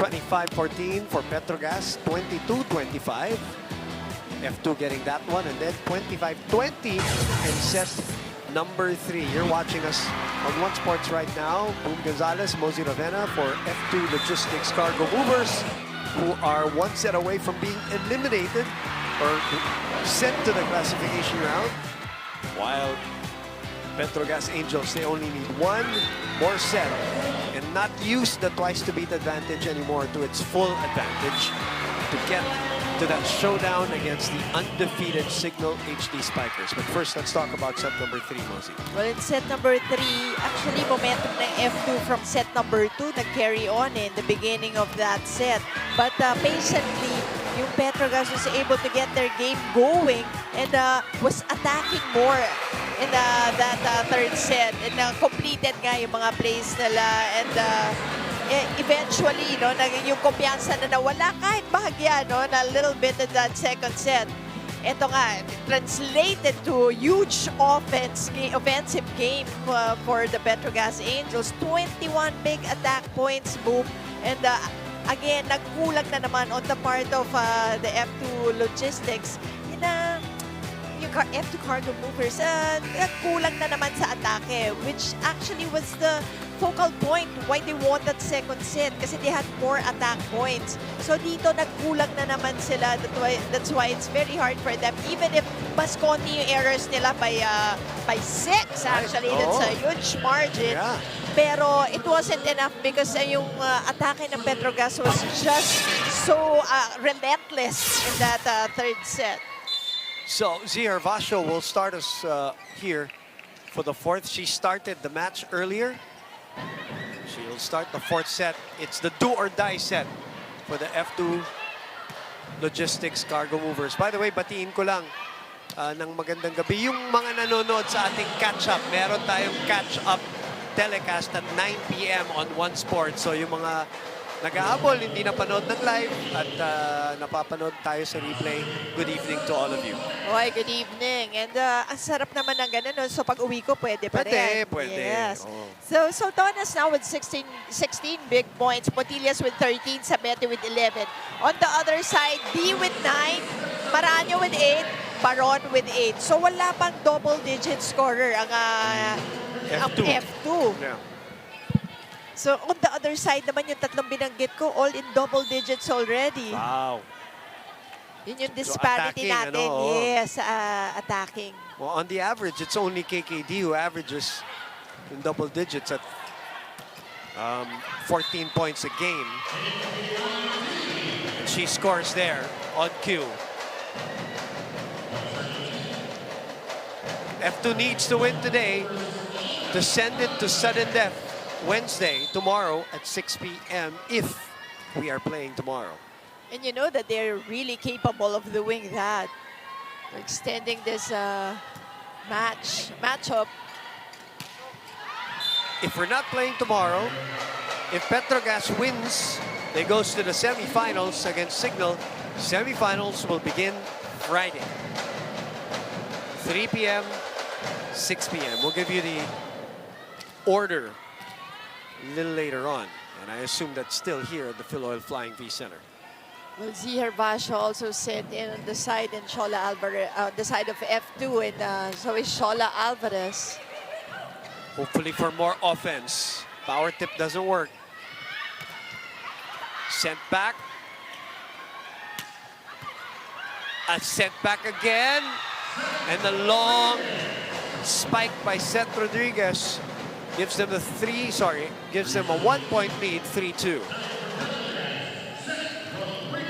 Speaker 2: 25-14 for Petro Gazz, 22-25. F2 getting that one, and then 25-20 in set number 3. You're watching us on One Sports right now. Boom Gonzalez, Mosey Ravenna for F2 Logistics Cargo Movers, who are one set away from being eliminated or sent to the classification round. While Petro Gazz Angels, they only need one more set and not use the twice-to-beat advantage anymore to its full advantage to get to that showdown against the undefeated Signal HD Spikers. But first, let's talk about set number 3, Mosey.
Speaker 1: Well, in set number 3, actually momentum ng F2 from set number 2 nag-carry on in the beginning of that set. But patiently, yung Petro Gazz was able to get their game going and was attacking more in that third set. And completed nga yung mga plays nila. And eventually, no, yung kumpiyansa na nawala kahit bahagya, no, na little bit in that second set. Ito nga, translated to huge offensive game for the Petro Gazz Angels. 21 big attack points, Boom. And again, nagkulang na naman on the part of the F2 Logistics. Yung F2 Cargo Movers, nagkulang na naman sa atake, which actually was the focal point why they won that second set kasi they had more attack points. So dito nagkulang na naman sila. That's why it's very hard for them. Even if mas konti yung errors nila by 6 actually. That's a huge margin.
Speaker 2: Yeah.
Speaker 1: Pero it wasn't enough because yung atake ng Petro Gazz was just so relentless in that third set.
Speaker 2: So Zia Vasho will start us here for the fourth. She started the match earlier. She'll start the fourth set. It's the do-or-die set for the F2 Logistics Cargo Movers. By the way, batiin ko lang ng magandang gabi. Yung mga nanonood sa ating catch-up, meron tayong catch-up telecast at 9 p.m. on One Sports. So yung mga nag-aabol, hindi napanood ng live at napapanood tayo sa replay. Good evening to all of you.
Speaker 1: Okay, good evening. And ang sarap naman ng ganun. No? So pag uwi ko, pwede pa rin.
Speaker 2: Pwede.
Speaker 1: Yes.
Speaker 2: Oh.
Speaker 1: So Tonas now with 16 big points. Potillas with 13. Sabete with 11. On the other side, B with 9. Maraño with 8. Baron with 8. So wala pang double-digit scorer ang F2.
Speaker 2: Yeah.
Speaker 1: So on the other side naman yung tatlong binanggit ko, all in double digits already.
Speaker 2: Wow.
Speaker 1: Yun yung disparity
Speaker 2: attacking,
Speaker 1: natin.
Speaker 2: ano,
Speaker 1: Yes, attacking.
Speaker 2: Well, on the average, it's only KKD who averages in double digits at 14 points a game. And she scores there on cue. F2 needs to win today to send it to sudden death Wednesday, tomorrow at 6 p.m. if we are playing tomorrow.
Speaker 1: And you know that they're really capable of doing that. Extending this matchup.
Speaker 2: If we're not playing tomorrow, if Petro Gazz wins, they goes to the semifinals against Signal. Semifinals will begin Friday. 3 p.m., 6 p.m. We'll give you the order a little later on. And I assume that's still here at the Philoil Flying V Center.
Speaker 1: Well, Zihar Basha also sent in on the side and Shola Alvarez, the side of F2, and so is Shola Alvarez.
Speaker 2: Hopefully for more offense. Power tip doesn't work. Sent back. A set back again. And the long spike by Seth Rodriguez gives them gives them a 1-point lead, 3-2.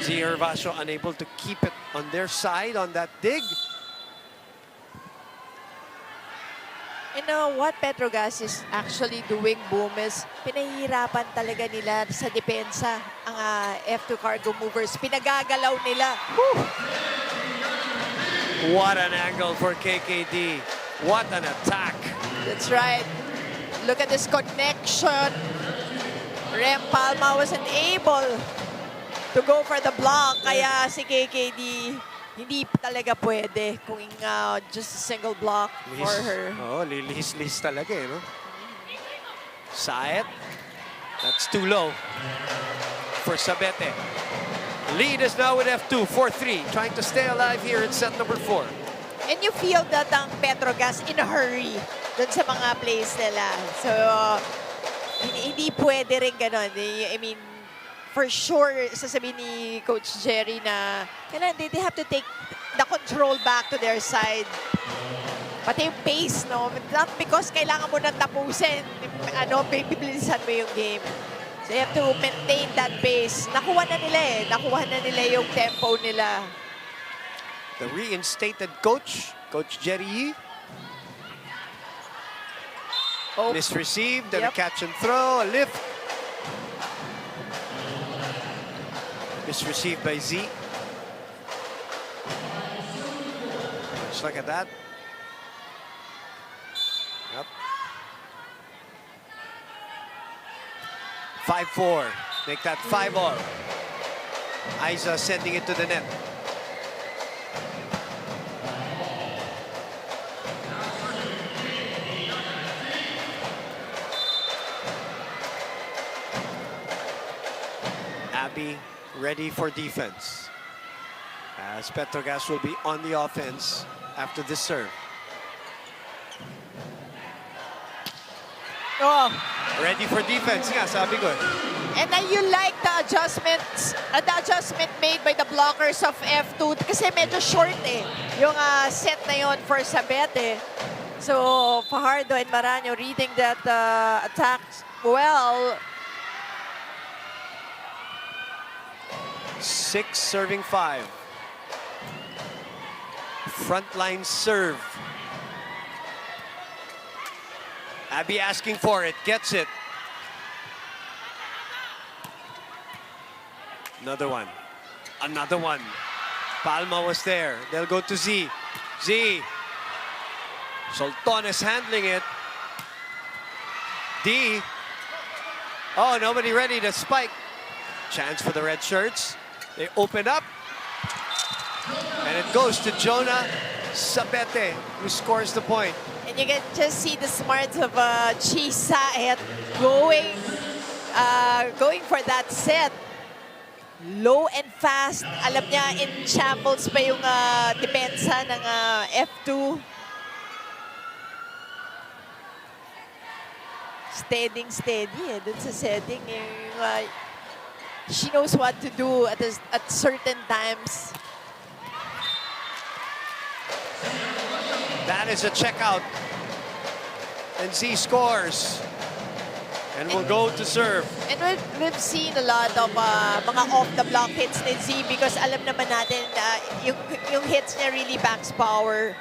Speaker 2: Zia Vasho unable to keep it on their side on that dig.
Speaker 1: You know what Petro Gazz is actually doing, Boom, is pinahihirapan talaga nila sa depensa ang F2 Cargo Movers. Pinagagalaw nila. Whew!
Speaker 2: What an angle for KKD. What an attack.
Speaker 1: That's right. Look at this connection. Rem Palma wasn't able to go for the block. Kaya si KKD hindi talaga pwede kung just a single block for her.
Speaker 2: Oh, lihis-lihis talaga no? Saet. That's too low. for Sabete. Lead is now with F2, 4-3, trying to stay alive here in set number 4.
Speaker 1: And you feel that ang Petro Gazz in a hurry dun sa mga plays nila. So, hindi pwede rin ganon. I mean, for sure, sasabihin ni Coach Jerry na they have to take the control back to their side. Pati yung pace, no? Not because kailangan mo nang tapusin. Bibilisan mo yung game. So you have to maintain that pace. Nakuha na nila eh. Nakuha na nila yung tempo nila.
Speaker 2: The reinstated coach, Coach Jerry Yee.
Speaker 1: Oh.
Speaker 2: Misreceived, and a catch and throw, a lift. Misreceived by Z. Just look at that. Yep. 5-4. Make that 5-all. Aiza sending it to the net. Abby ready for defense, as Petro Gazz will be on the offense after this serve.
Speaker 1: Oh.
Speaker 2: Ready for defense, nga sabi ko.
Speaker 1: And you like the adjustments, the adjustment made by the blockers of F2 kasi medyo short eh, yung set na yon for Sabete. So, Fajardo and Maraño reading that attack well.
Speaker 2: 6 serving 5. Frontline serve. Abby asking for it, gets it. Another one. Another one. Palma was there. They'll go to Z. Z. Soltones handling it. D. Oh, nobody ready to spike. Chance for the red shirts. They open up. And it goes to Jonah Sabete, who scores the point.
Speaker 1: And you can just see the smarts of Chisa at going for that set. Low and fast. Alam niya, in shambles pa yung depensa ng F2. Steady eh, dun sa setting. She knows what to do at certain times.
Speaker 2: That is a checkout. And Z scores. And will go to serve.
Speaker 1: And we've seen a lot of mga off-the-block hits ni Z because alam naman natin yung hits niya really backs power.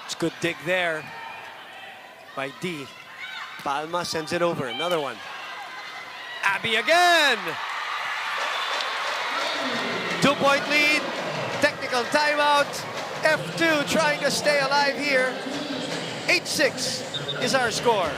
Speaker 2: It's good dig there by D. Palma sends it over. Another one. Abby again. 2-point lead. Technical timeout. F2 trying to stay alive here. 8-6 is our score.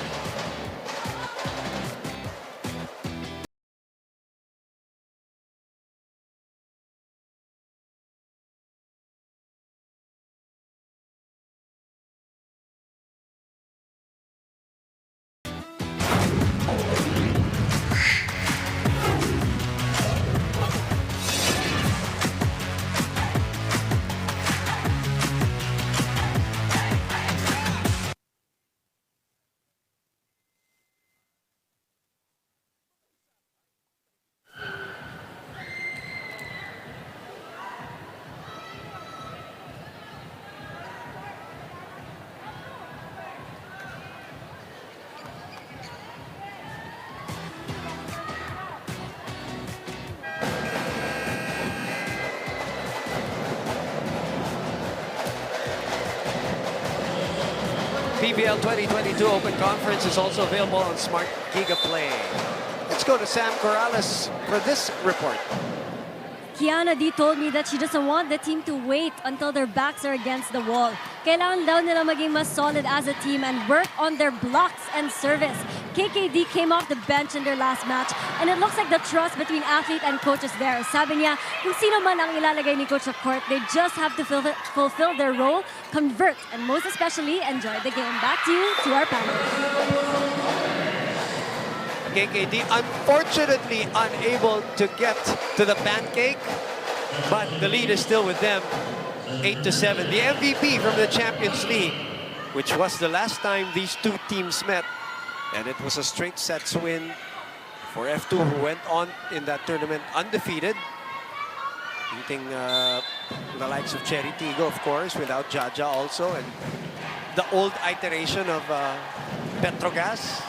Speaker 2: PVL 2022 Open Conference is also available on Smart Giga Play. Let's go to Sam Corrales for this report.
Speaker 3: Kiana D told me that she doesn't want the team to wait until their backs are against the wall. Kailangan daw nila maging mas solid as a team and work on their blocks and service. KKD came off the bench in their last match and it looks like the trust between athlete and coach is there. Sabi niya, kung sino man ang ilalagay ni coach sa court, they just have to fulfill their role convert, and most especially enjoy the game. Back to you, to our panel.
Speaker 2: KKD unfortunately unable to get to the pancake, but the lead is still with them, 8-7. The MVP from the Champions League, which was the last time these two teams met, and it was a straight sets win for F2, who went on in that tournament undefeated, beating the likes of Cherry Tigo, of course, without Jaja also, and the old iteration of Petro Gazz.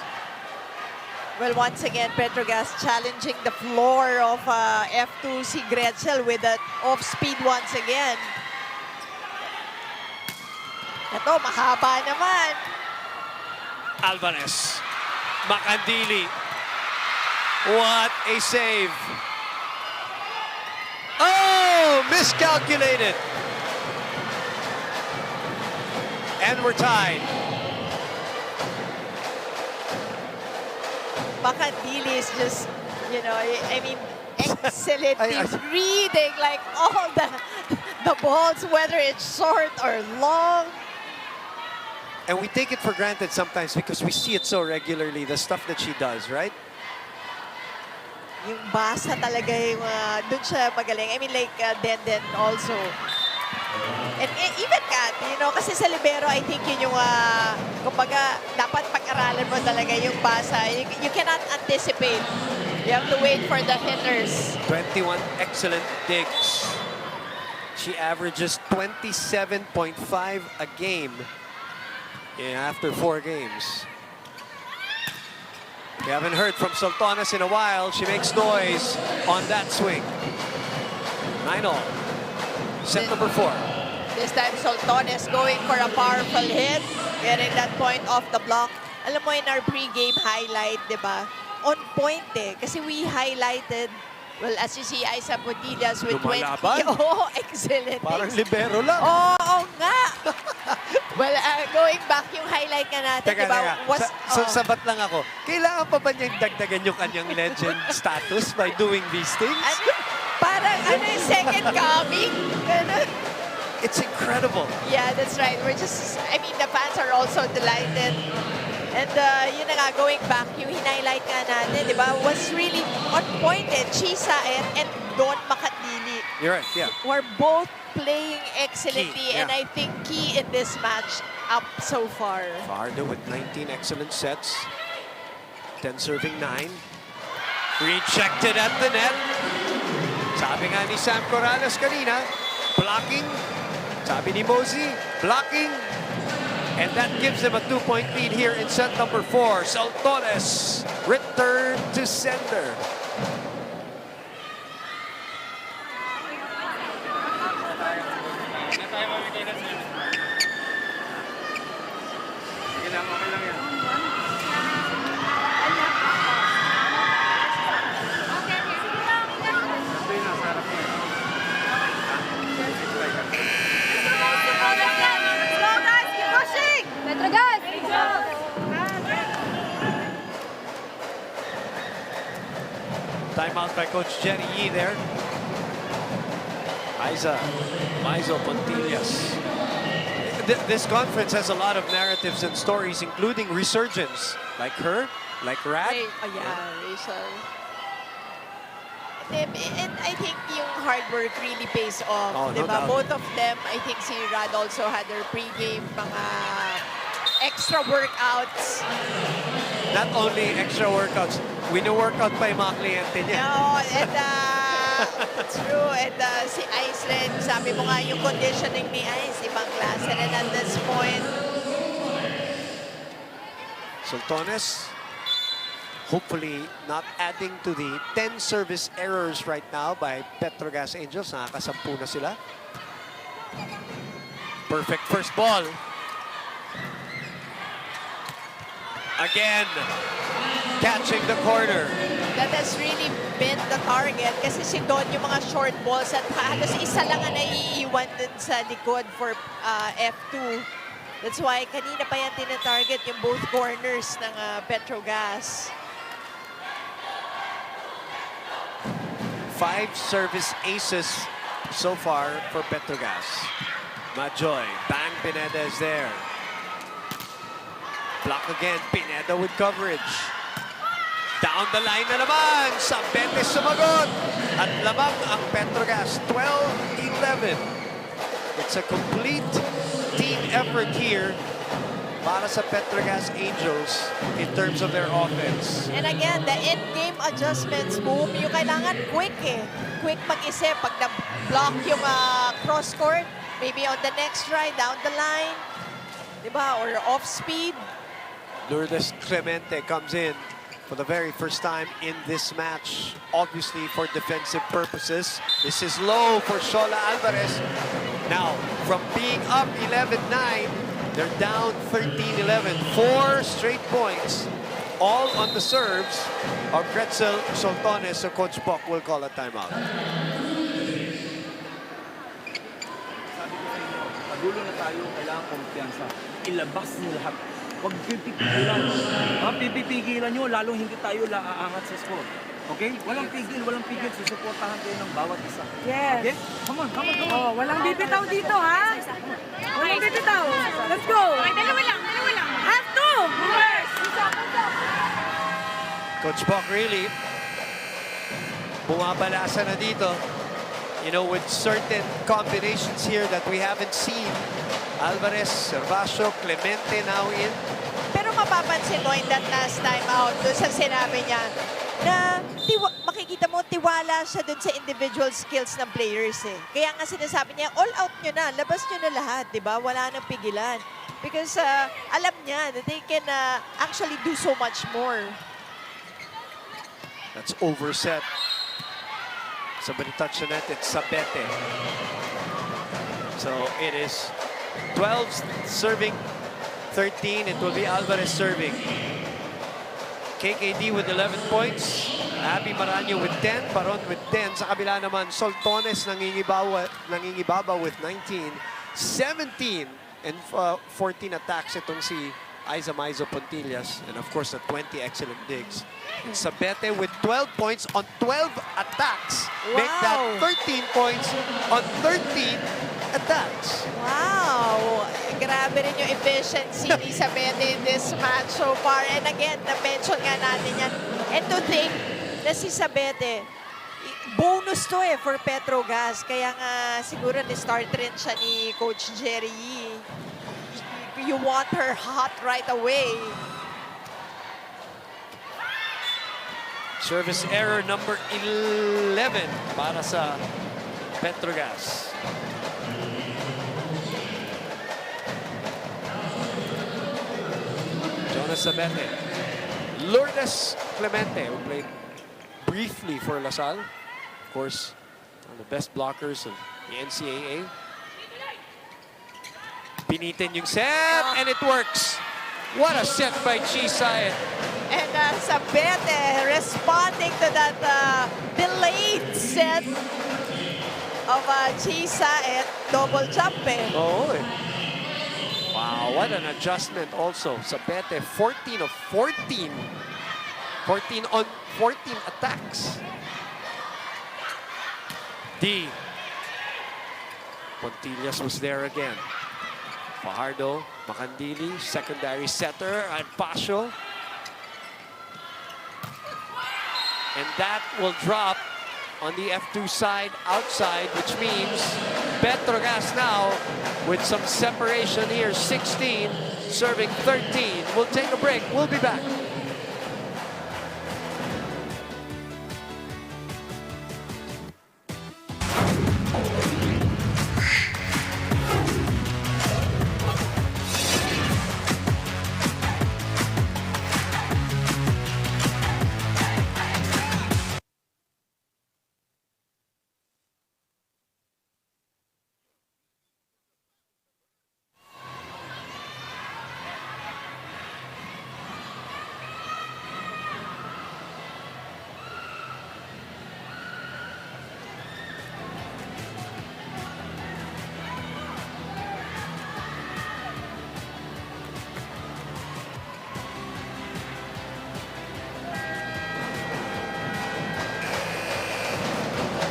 Speaker 1: Well, once again, Petro Gazz challenging the floor of F2 si Gretzel with an off-speed once again. Ito, mahaba naman.
Speaker 2: Alvarez, Macandili. What a save. Oh, miscalculated. And we're tied.
Speaker 1: Macandili is just, you know, I mean, excellent.
Speaker 2: I-
Speaker 1: He's reading like all the balls, whether it's short or long.
Speaker 2: And we take it for granted sometimes because we see it so regularly, the stuff that she does, right?
Speaker 1: Yung basa talaga yung dun siya magaling. I mean, like Den also. And even Kat, you know, kasi sa libero, I think yun yung, kumbaga, dapat pag-aralan mo talaga yung basa. You cannot anticipate. You have to wait for the hitters.
Speaker 2: 21 excellent digs. She averages 27.5 a game after 4 games. We haven't heard from Sultanas in a while. She makes noise on that swing. 9-all. Set number 4.
Speaker 1: This time, Sultanes going for a powerful hit. Getting that point off the block. Alam mo, in our pre-game highlight, di ba? On point eh. Kasi we highlighted, well, as you see, Aiza Putillas with 20.
Speaker 2: Lumalaban.
Speaker 1: Oh, excellent.
Speaker 2: Parang libero lang.
Speaker 1: Oo nga. Well, going back, yung highlight nga natin,
Speaker 2: Teka,
Speaker 1: di ba?
Speaker 2: teka. Sabat lang ako. Kailangan pa ba niyang dagdagan yung kanyang legend status by doing these things?
Speaker 1: Parang ano yung second coming? Ganun.
Speaker 2: It's incredible.
Speaker 1: Yeah, that's right. We're just, I mean, the fans are also delighted. And yun na nga, going back, yung highlight nga natin, di ba, was really on point eh. Chisa and Don Macandili
Speaker 2: You're right, yeah.
Speaker 1: were both playing excellently.
Speaker 2: Key, yeah.
Speaker 1: And I think key in this match up so far.
Speaker 2: Farda with 19 excellent sets. 10 serving 9. Rejected at the net. Sabi nga ni Sam Corrales kanina, blocking. Sabi ni Mosey, blocking. And that gives them a 2-point lead here in set number 4. Saltones return to sender.
Speaker 4: Sige lang, okay lang yan. Ito yung nasa harap mo.
Speaker 6: Petro Gazz!
Speaker 2: Timeout by Coach Jenny Yee there. Aiza, Maizo Pontillas. This conference has a lot of narratives and stories, including resurgence, like her, like Rad.
Speaker 1: Oh yeah, Rachel. And I think yung hard work really pays off.
Speaker 2: Oh, no
Speaker 1: diba?
Speaker 2: doubt.
Speaker 1: Both of them, I think si Rad also had their pre-game mga extra workouts.
Speaker 2: Not only extra workouts, wino-workout pa yung mga kliyente niya.
Speaker 1: No, and true. And si Ice rin, sabi mo nga yung conditioning ni Ice, ibang klase rin at this point.
Speaker 2: Sultones, hopefully not adding to the 10 service errors right now by Petro Gazz Angels. Nakakasampu na sila. Perfect first ball. Again, catching the corner.
Speaker 1: That has really been the target kasi si Don yung mga short balls at halos isa lang ang naiiwan dun sa likod for F2. That's why kanina pa yan tinatarget yung both corners ng Petro Gazz.
Speaker 2: 5 service aces so far for Petro Gazz. Majoy bangs Pineda is there. Block again. Pineda with coverage. Down the line na naman. Sabete sumagot. At lamang ang Petro Gazz. 12-11. It's a complete team effort here para sa Petro Gazz Angels in terms of their offense.
Speaker 1: And again, the in-game adjustments, boom, yung kailangan quick eh. Quick mag-isip. Pag na-block yung cross-court, maybe on the next try, down the line, diba? Or off-speed.
Speaker 2: Lourdes Clemente comes in for the very first time in this match, obviously for defensive purposes. This is low for Shola Alvarez. Now, from being up 11-9, they're down 13-11. 4 straight points, all on the serves of Gretzel Soltones, so Coach Poc will call a timeout.
Speaker 4: Pagulo na tayo, kailangan kumpiyansa. Ilabas niyo lahat. Huwag pipigilan. Pipigilan nyo, lalong hindi tayo aangat sa score. Okay? Walang pigil, walang pigil. Susuportahan kayo ng bawat isa.
Speaker 5: Yes.
Speaker 4: Okay? Come on, come on, come on.
Speaker 5: Oh, walang bibitaw dito, ha? Walang bibitaw. Let's go.
Speaker 6: Okay, dalawa lang.
Speaker 5: Have to.
Speaker 2: Coach Poc really bumabalasa na dito. You know, with certain combinations here that we haven't seen. Alvarez, Servacio, Clemente now in.
Speaker 1: Pero mapapansin mo in that last time out, doon sa sinabi niya, na makikita mo tiwala siya doon sa individual skills ng players eh. Kaya nga sinasabi niya, all out nyo na, labas nyo na lahat, di ba? Wala nang pigilan. Because alam niya that they can actually do so much more.
Speaker 2: That's overset. Somebody touched the net, it's Sabete. So it is 12 serving, 13. It will be Alvarez serving. KKD with 11 points. Abby Maraño with 10. Baron with 10. Sa kabila naman, Soltones nangingibabaw with 19. 17 and 14 attacks itong si Aiza Maizo Pontillas. And of course, the 20 excellent digs. And Sabete with 12 points on 12 attacks. Make that 13 points on 13 attacks.
Speaker 1: Wow! Grabe rin yung efficiency ni Sabete in this match so far. And again, na-mention nga natin yan. And to think na si Sabete, bonus to eh for Petro Gazz. Kaya nga siguro ni-start rin siya ni Coach Jerry Yee. You want her hot right away.
Speaker 2: Service error number 11 para sa Petro Gazz. Jonas Sabete. Lourdes Clemente, who played briefly for LaSalle. Of course, one of the best blockers of the NCAA. Pinitin yung set, and it works. What a set by Chi Sayed.
Speaker 1: And Sabete responding to that delayed set of Chi Sayed. Double jump eh.
Speaker 2: Oh, wow, what an adjustment also. Sabete, 14 of 14. 14 on 14 attacks. D. Pontillas was there again. Fajardo, Macandili, secondary setter, and Pasio. And that will drop on the F2 side outside, which means Petro Gazz now with some separation here, 16, serving 13. We'll take a break. We'll be back.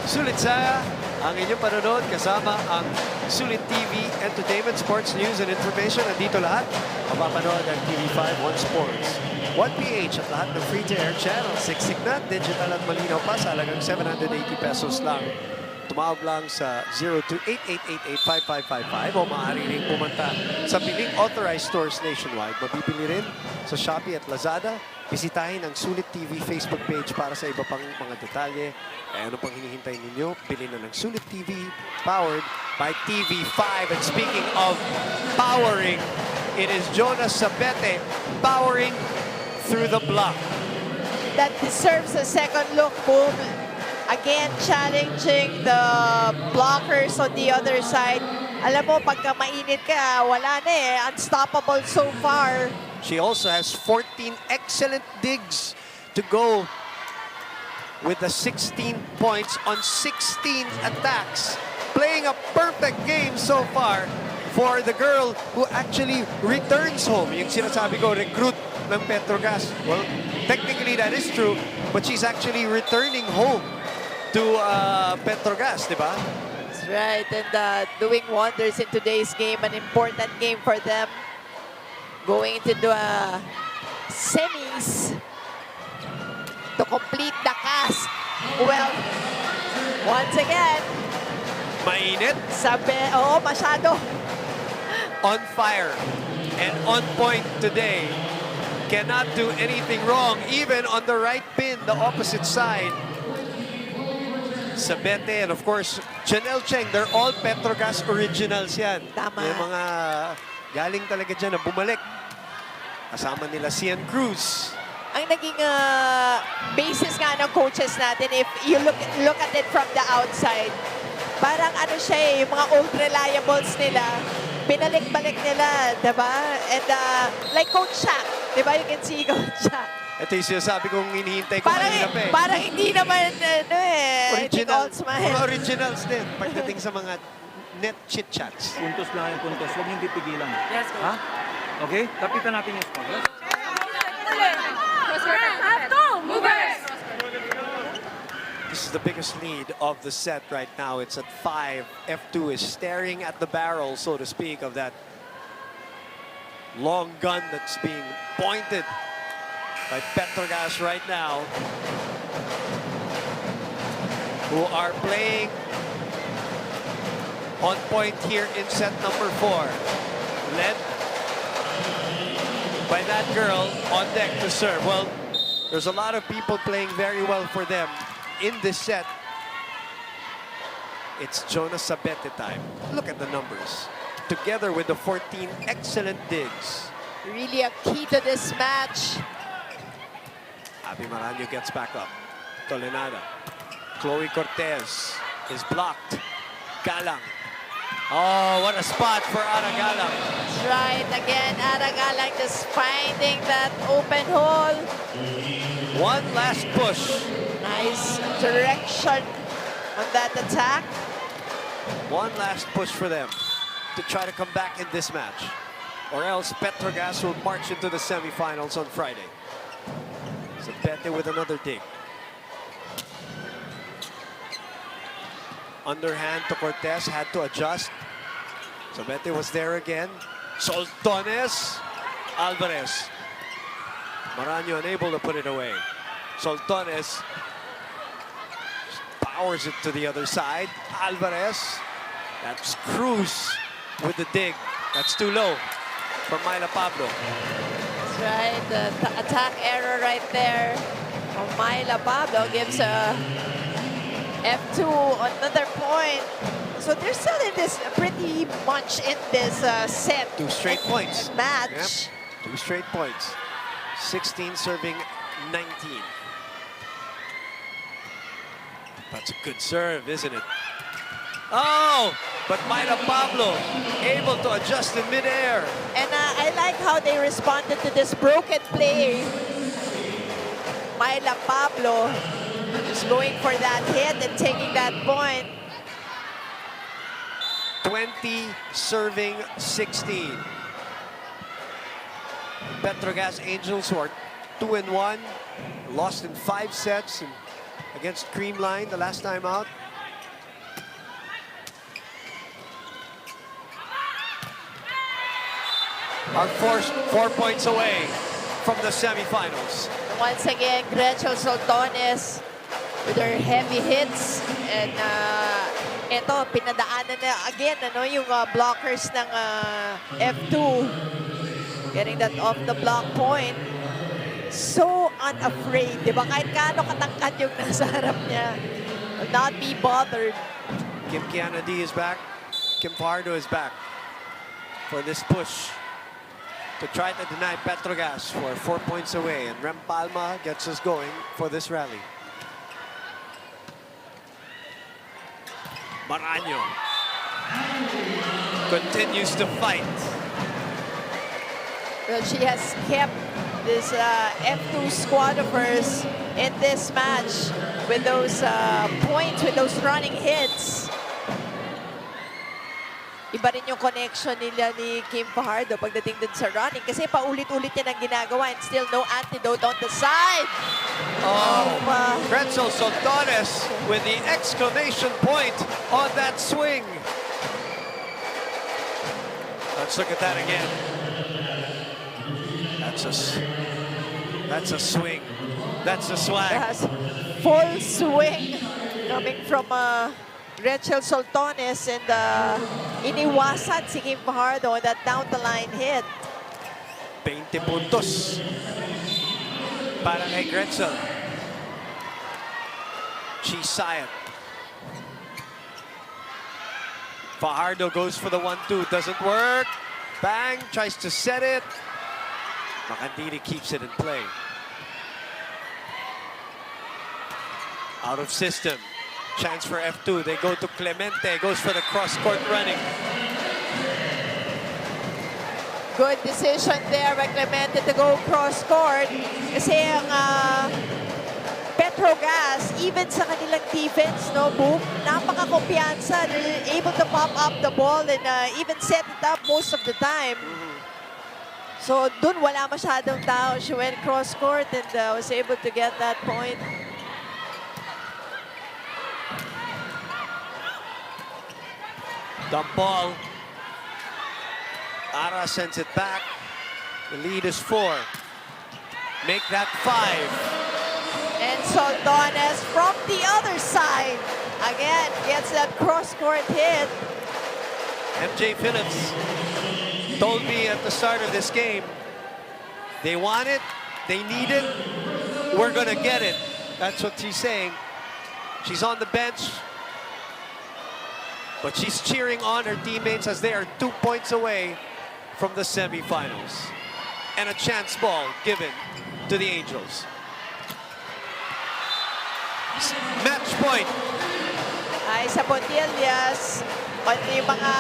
Speaker 2: Sulit saya ang inyong panonood kasama ang Sulit TV entertainment, sports, news, and information. Nandito lahat. Mapapanood ang TV5 One Sports. 1PH at lahat ng free-to-air channel. Siksik na, digital at malinaw pa sa halagang 780 pesos lang. Tumawag lang sa 0288885555 o maaari rin pumunta sa piling authorized stores nationwide. Mabibili rin sa Shopee at Lazada. Bisitahin ang Sulit TV Facebook page para sa iba pang mga detalye. Ano pang hinihintay ninyo? Bili na ng Sulit TV, powered by TV5. And speaking of powering, it is Jonas Sabete powering through the block.
Speaker 1: That deserves a second look. Boom. Again, challenging the blockers on the other side. Alam mo, pagka mainit ka, wala na eh. Unstoppable so far.
Speaker 2: She also has 14 excellent digs to go with the 16 points on 16 attacks. Playing a perfect game so far for the girl who actually returns home. Yung sinasabi ko, recruit ng Petro Gazz. Well, technically that is true, but she's actually returning home to Petro Gazz, di ba?
Speaker 1: That's right, and doing wonders in today's game. An important game for them. Going into the semis to complete the cast. Well, once again,
Speaker 2: Mainit,
Speaker 1: oo, masyado.
Speaker 2: on fire, and on point today. Cannot do anything wrong, even on the right pin, the opposite side. Sabete and of course, Janelle Cheng, they're all Petro Gazz originals yan.
Speaker 1: Tama.
Speaker 2: Yung mga galing talaga dyan na bumalik. Kasama nila Cian Cruz.
Speaker 1: Ang naging basis nga ng coaches natin, if you look at it from the outside, parang ano siya eh, yung mga old reliables nila, binalik-balik nila, diba? And like Coach Shaq, diba? You can see Coach Shaq.
Speaker 2: Ito yung sinasabi kong hinihintay ko kanina pa eh.
Speaker 1: Parang hindi naman, ano eh,
Speaker 2: Original,
Speaker 1: I think all smile.
Speaker 2: mga originals din pagdating sa mga net chit-chats.
Speaker 4: Puntos lang yung puntos. Huwag niyong pipigilan.
Speaker 5: Yes, coach.
Speaker 4: Ha? Okay? Kapitan natin yung score.
Speaker 2: This is the biggest lead of the set right now. It's at 5. F2 is staring at the barrel, so to speak, of that long gun that's being pointed by Petro Gazz right now, who are playing on point here in set number 4. Led by that girl on deck to serve. Well, there's a lot of people playing very well for them in this set. It's Jonas Sabete time. Look at the numbers. Together with the 14 excellent digs.
Speaker 1: Really a key to this match.
Speaker 2: Abby Maranyo gets back up. Tolenada. Chloe Cortez is blocked. Galang. Oh, what a spot for Ara Galang.
Speaker 1: That's right, again, Ara Galang just finding that open hole.
Speaker 2: One last push.
Speaker 1: Nice direction on that attack.
Speaker 2: One last push for them to try to come back in this match. Or else Petro Gazz will march into the semifinals on Friday. Sabete with another dig. Underhand to Cortez, had to adjust. Sabete was there again. Soltones, Alvarez. Maranyo unable to put it away. Soltones powers it to the other side. Alvarez, that's Cruz with the dig. That's too low from Myla Pablo.
Speaker 1: That's right, the attack error right there. Myla Pablo gives a F2 another point. So they're still in this pretty much in this set.
Speaker 2: 2 straight points.
Speaker 1: Match.
Speaker 2: Yep. 2 straight points. 16 serving 19. That's a good serve, isn't it? Oh, but Myla Pablo able to adjust in midair.
Speaker 1: And I like how they responded to this broken play. Myla Pablo just going for that hit and taking that point.
Speaker 2: 20 serving 16. Petro Gazz Angels, who are 2-1, lost in 5 sets and against Creamline the last time out. are forced 4 points away from the semifinals.
Speaker 1: Once again, Gretchen Soltones with her heavy hits. And ito, pinadaanan na again yung blockers ng F2. Getting that off the block point. So unafraid, di ba? Kahit kaano katangkad yung nasa harap niya. Will not be bothered.
Speaker 2: Kim Kiana D is back. Kim Fajardo is back for this push to try to deny Petro Gazz for 4 points away. And Rem Palma gets us going for this rally. Maraño continues to fight.
Speaker 1: Well, she has kept this F2 squad of hers in this match with those points, with those running hits. Iba rin yung connection nila ni Kim Fajardo pagdating dun sa running kasi paulit-ulit yan ang ginagawa and still no antidote on the side.
Speaker 2: Gretchen Soltones with the exclamation point on that swing. Let's look at that again. That's a swing. That's a swag.
Speaker 1: Has full swing coming from Gretchen Soltones and iniwasan si Kim Fajardo on that down the line hit.
Speaker 2: 20 puntos para kay Gretchen. She's Sayat. Fajardo goes for the 1-2, doesn't work. Bang, tries to set it. Macandini keeps it in play. Out of system. Chance for F2. They go to Clemente. Goes for the cross-court running.
Speaker 1: Good decision there by Clemente to go cross-court. Kasi ang Petro Gazz, even sa kanilang defense, no, Boom, napaka-kumpiyansa. They're able to pop up the ball and even set it up most of the time. So, dun wala masyadong tao. She went cross-court and was able to get that point.
Speaker 2: Dump ball. Ara sends it back. The lead is 4. Make that 5.
Speaker 1: And Soltones from the other side. Again, gets that cross-court hit.
Speaker 2: MJ Phillips told me at the start of this game, they want it, they need it, we're gonna get it. That's what she's saying. She's on the bench, but she's cheering on her teammates as they are 2 points away from the semifinals. And a chance ball given to the Angels. Match point.
Speaker 1: Ay, sa Pontillas, pati yung mga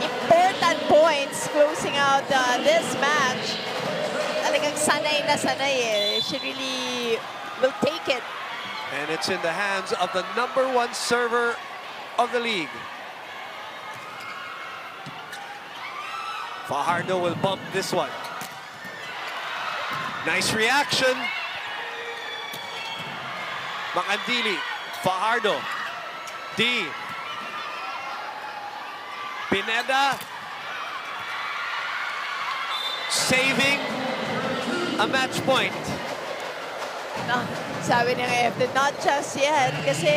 Speaker 1: important points closing out this match. Talagang sanay na sanay eh. She really will take it.
Speaker 2: And it's in the hands of the #1 server of the league. Fajardo will bump this one. Nice reaction. Macandili, Fajardo, D. Pineda saving a match point.
Speaker 1: No, sabi ng F2, not just yet. Kasi,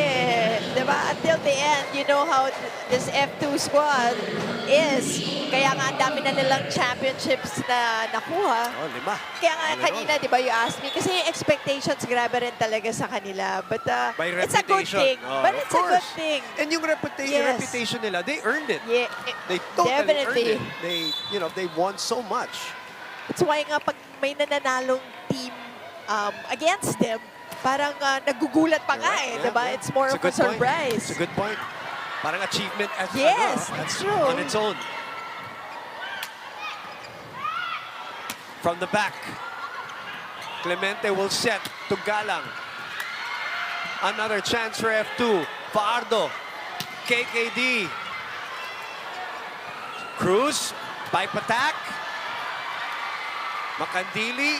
Speaker 1: di ba, until the end, you know how this F2 squad is. Kaya nga, ang dami na nilang championships na nakuha.
Speaker 2: Oh, 5.
Speaker 1: Kaya nga kanina, di ba, you asked me, kasi expectations grabe rin talaga sa kanila. But
Speaker 2: By
Speaker 1: it's a good
Speaker 2: reputation.
Speaker 1: thing.
Speaker 2: Oh,
Speaker 1: But
Speaker 2: of
Speaker 1: it's a good
Speaker 2: course.
Speaker 1: thing.
Speaker 2: And yung reputation nila, they earned it.
Speaker 1: Yeah,
Speaker 2: They totally
Speaker 1: definitely.
Speaker 2: earned it. They won so much.
Speaker 1: It's why nga pag may nananalong team against them, parang nagugulat pa nga eh, di ba? It's more of a surprise.
Speaker 2: It's a good point. Parang achievement as
Speaker 1: Yes, that's true.
Speaker 2: on its own. From the back, Clemente will set to Galang. Another chance for F2. Fajardo, KKD. Cruz, pipe attack. Macandili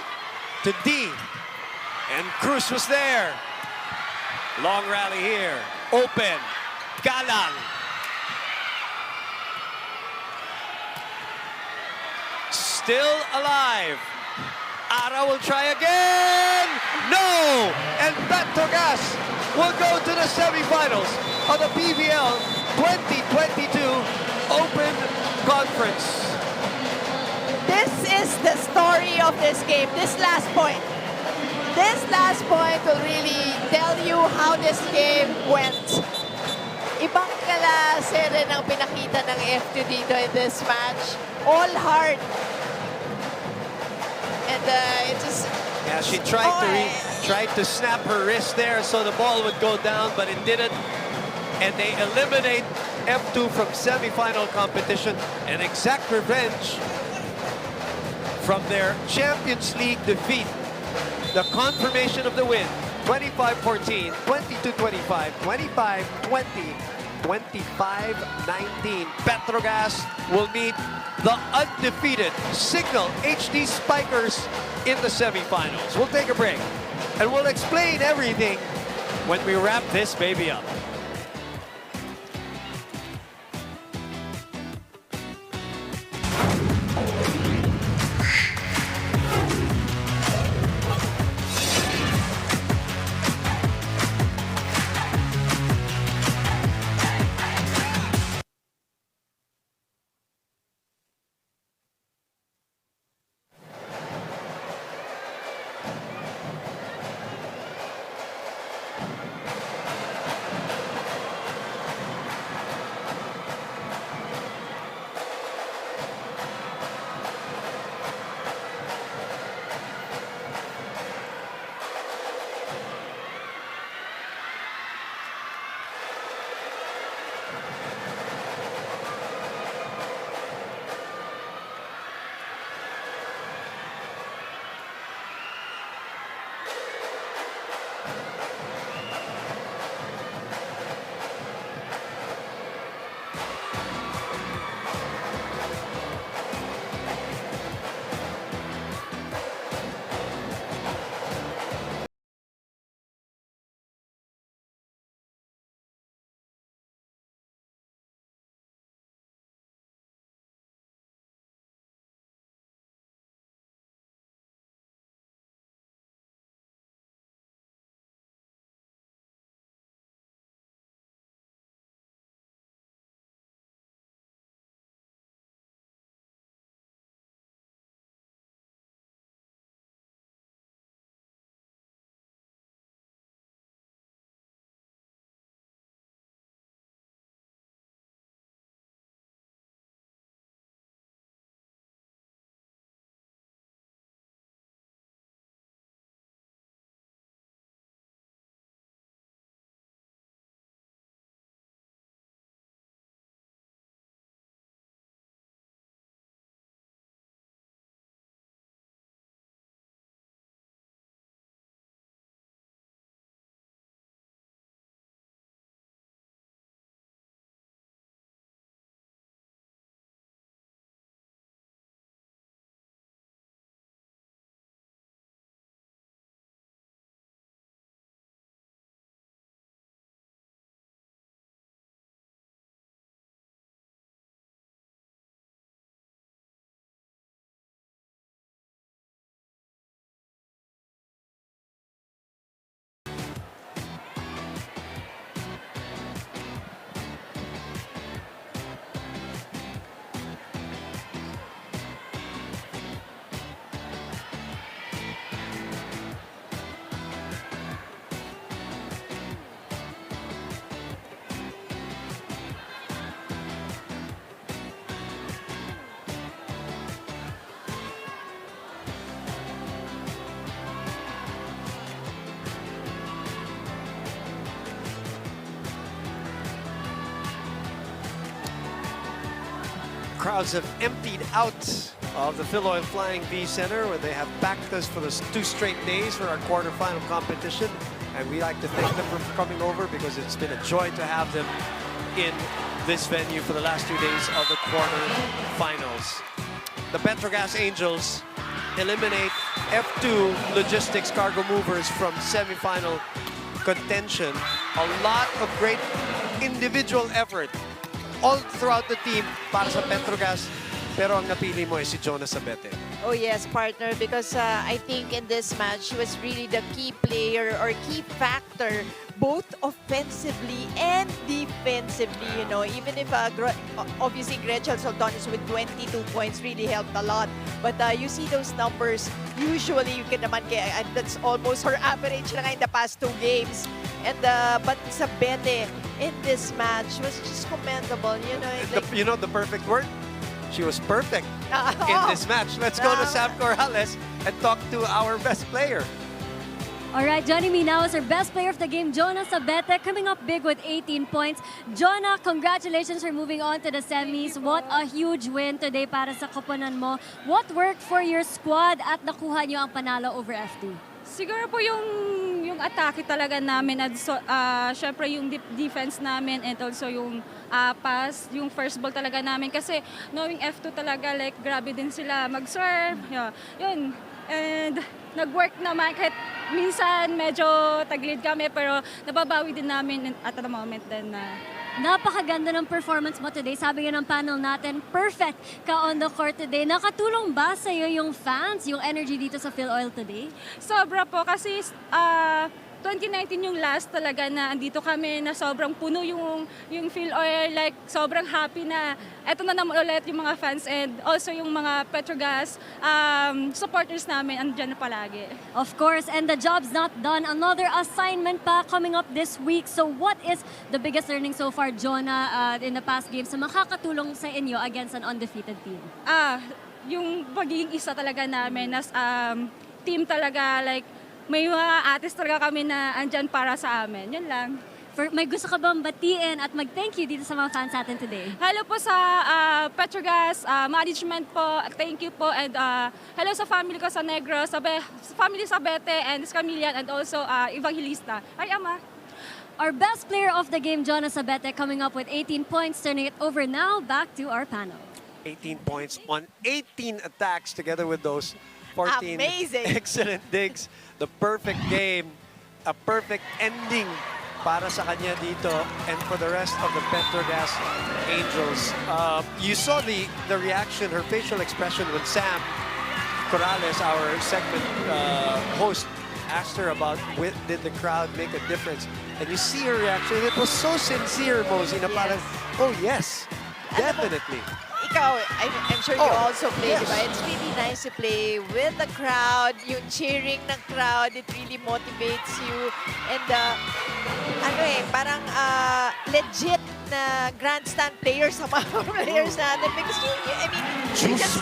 Speaker 2: to D. And Cruz was there. Long rally here. Open. Galang. still alive. Ara will try again. No! And Petro Gazz will go to the semifinals of the PVL 2022 Open Conference.
Speaker 1: This is the story of this game, this last point. This last point will really tell you how this game went. Ibang klase rin ang pinakita ng F2 dito in this match. All hard. And it just...
Speaker 2: Yeah, she tried to snap her wrist there so the ball would go down, but it didn't. And they eliminate F2 from semifinal competition and exact revenge from their Champions League defeat. The confirmation of the win, 25-14, 22-25, 25-20, 25-19. Petro Gazz will meet the undefeated Signal HD Spikers in the semifinals. We'll take a break and we'll explain everything when we wrap this baby up. Crowds have emptied out of the Phil Oil Flying V Center where they have backed us for the 2 straight days for our quarterfinal competition. And we like to thank them for coming over because it's been a joy to have them in this venue for the last 2 days of the quarterfinals. The Petro Gazz Angels eliminate F2 Logistics Cargo Movers from semifinal contention. A lot of great individual effort all throughout the team para sa Petro Gazz Pero ang napili mo ay si Jonah Sabete.
Speaker 1: Oh yes, partner, because I think in this match, she was really the key player or key factor, both offensively and defensively, you know. Even if obviously Gretchen Soltones with 22 points really helped a lot. But you see those numbers, usually you can naman and that's almost her average na in the past 2 games. And but Sabete in this match was just commendable, you know. Like,
Speaker 2: You know the perfect word? She was perfect in
Speaker 1: oh,
Speaker 2: this match. Let's go to Sam Corrales and talk to our best player.
Speaker 3: All right, joining me now is our best player of the game, Jonah Sabete, coming up big with 18 points. Jonah, congratulations for moving on to the semis. What a huge win today para sa koponan mo. What worked for your squad at nakuha niyo ang panalo over F2?
Speaker 6: Siguro po yung atake talaga namin at syempre yung defense namin and also yung pass, yung first ball talaga namin kasi knowing F2 talaga like grabe din sila mag-serve. Yeah, yun. And nag-work naman kahit minsan medyo tagilid kami pero nababawi din namin at the moment din na
Speaker 3: Napakaganda ng performance mo today. Sabi nga ng panel natin, perfect ka on the court today. Nakatulong ba sa'yo yung fans, yung energy dito sa Phil Oil today?
Speaker 6: sobra po kasi 2019 yung last talaga na andito kami na sobrang puno yung Phil Oil, like sobrang happy na eto na naman ulit yung mga fans and also yung mga Petro Gazz supporters namin andyan na palagi.
Speaker 3: Of course, and the job's not done. Another assignment pa coming up this week. So what is the biggest learning so far, Jonah, in the past games na makakatulong sa inyo against an undefeated team?
Speaker 6: Yung pagiging isa talaga namin as team talaga, like may mga artists talaga kami na andyan para sa amin. Yan lang.
Speaker 3: May gusto ka bang batiin at mag-thank you dito sa mga fans natin today?
Speaker 6: Hello po sa Petro Gazz management po. Thank you po. And hello sa family ko sa Negros, sa family sa Bete and Escamillan and also Evangelista. Ay, Ama.
Speaker 3: Our best player of the game, Jonah Sabete, coming up with 18 points, turning it over now back to our panel.
Speaker 2: 18 points on 18 attacks together with those 14
Speaker 1: Amazing.
Speaker 2: excellent digs. The perfect game, a perfect ending para sa kanya dito and for the rest of the Petro Gazz Angels. You saw the reaction, her facial expression when Sam Corrales, our segment host, asked her about did the crowd make a difference. And you see her reaction. It was so sincere, Mosey, na parang, oh yes, definitely.
Speaker 1: Ikaw, I'm sure you also play,
Speaker 2: yes.
Speaker 1: di ba? It's really nice to play with the crowd. Yung cheering ng crowd, it really motivates you. And parang legit na grandstand players sa mga players natin. Because you just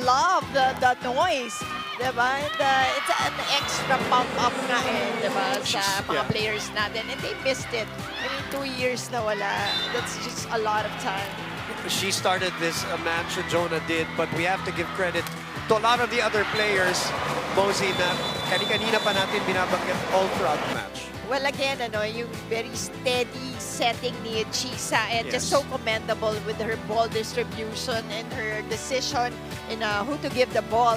Speaker 1: love the noise. Diba? And it's an extra pump up nga diba? Sa mga players natin. And they missed it. I mean, 2 years na wala. That's just a lot of time.
Speaker 2: She started this match, Jonah did, but we have to give credit to a lot of the other players, Mosey, na kani-kanina pa natin binabanggit all throughout the match.
Speaker 1: Well, again, yung very steady setting ni Chisa and just so commendable with her ball distribution and her decision in who to give the ball.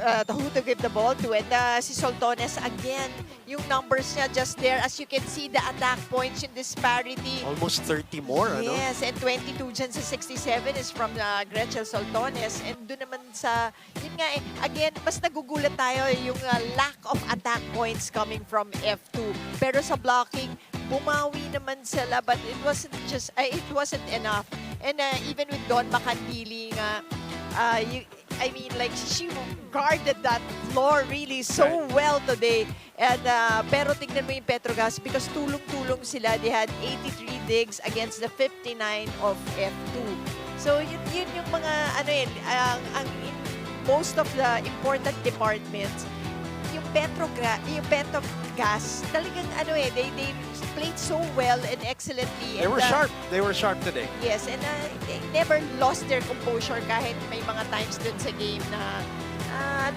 Speaker 1: To. And si Soltones, again, yung numbers niya just there. As you can see, the attack points in disparity.
Speaker 2: Almost 30 more,
Speaker 1: Yes, and 22 dyan sa 67 is from Gretchen Soltones. And doon naman sa, yun nga again, mas nagugulat tayo yung lack of attack points coming from F2. Pero sa blocking, bumawi naman sila, but it wasn't enough. And even with Don Macandili she guarded that floor really so well today. And pero tignan mo yung Petro Gazz because tulong-tulong sila. They had 83 digs against the 59 of F2. So yun yung mga most of the important departments. Yung Petro Gazz, talagang they played so well and excellently.
Speaker 2: They were sharp. They were sharp today.
Speaker 1: Yes, and they never lost their composure kahit may mga times dun sa game na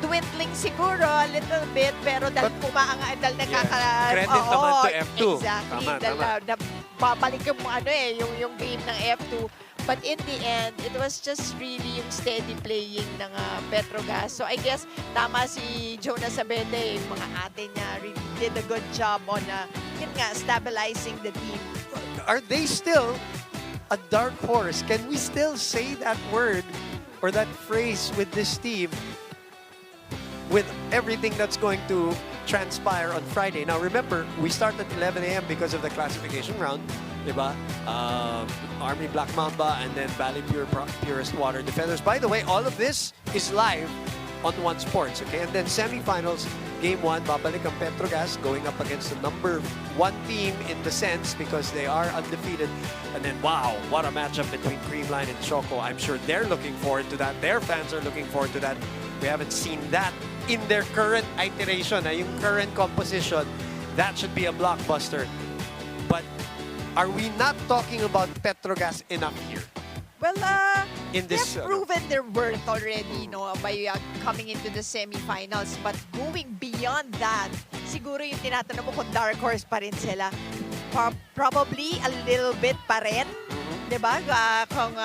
Speaker 1: dwindling siguro a little bit, pero dahil dahil
Speaker 2: Credit naman to F2.
Speaker 1: Exactly.
Speaker 2: Tama.
Speaker 1: Babalik yung game ng F2. But in the end, it was just really yung steady playing ng Petro Gazz. So I guess tama si Jonah Sabete, yung mga ate niya really did a good job on stabilizing the team.
Speaker 2: Are they still a dark horse? Can we still say that word or that phrase with this team with everything that's going to transpire on Friday. Now remember, we start at 11 a.m. because of the classification round, diba? Army Black Mamba and then Valley Purest Water Defenders. By the way, all of this is live on One Sports, okay? And then semifinals, game 1, babalik ang Petro Gazz going up against the number 1 team in the sense because they are undefeated. And then, wow, what a matchup between Creamline and Choco. I'm sure they're looking forward to that. Their fans are looking forward to that. We haven't seen that in their current iteration, yung current composition. That should be a blockbuster. But are we not talking about Petro Gazz enough here?
Speaker 1: Well,
Speaker 2: In this,
Speaker 1: they've proven their worth already, by coming into the semifinals. But going beyond that, siguro yung tinatanong mo kung dark horse pa rin sila. Probably a little bit pa rin. Diba? Kung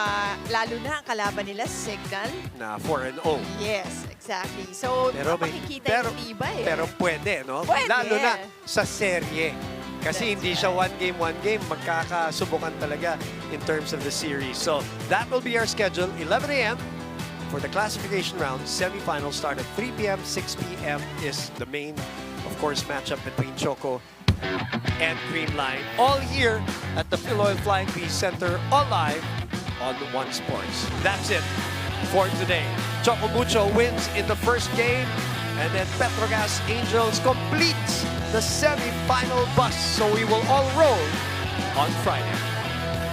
Speaker 1: lalo na ang kalaban nila, Signal.
Speaker 2: Na 4-0.
Speaker 1: Yes, exactly. So, makikita yung tibay.
Speaker 2: Pero pwede, no?
Speaker 1: Pwede.
Speaker 2: Lalo na sa serye. Kasi
Speaker 1: That's
Speaker 2: hindi siya one game. Magkakasubukan talaga in terms of the series. So, that will be our schedule. 11 a.m. for the classification round. Semifinals start at 3 p.m. 6 p.m. is the main, of course, matchup between Choco and Creamline. All here at the Philoil Flying Bee Center, all live on One Sports. That's it for today. Choco Mucho wins in the first game, and then Petro Gazz Angels completes the semi-final bus. So we will all roll on Friday.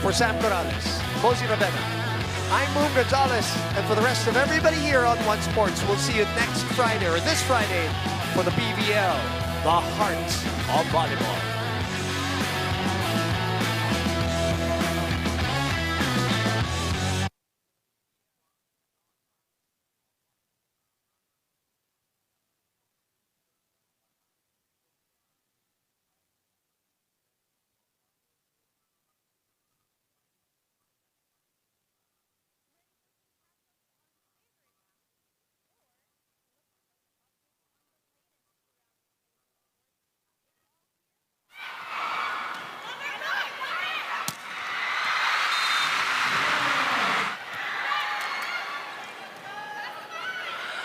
Speaker 2: For Sam Corrales, Mosey Ravena, I'm Moon Gonzalez, and for the rest of everybody here on One Sports, we'll see you next Friday or this Friday for the PVL, the heart of volleyball.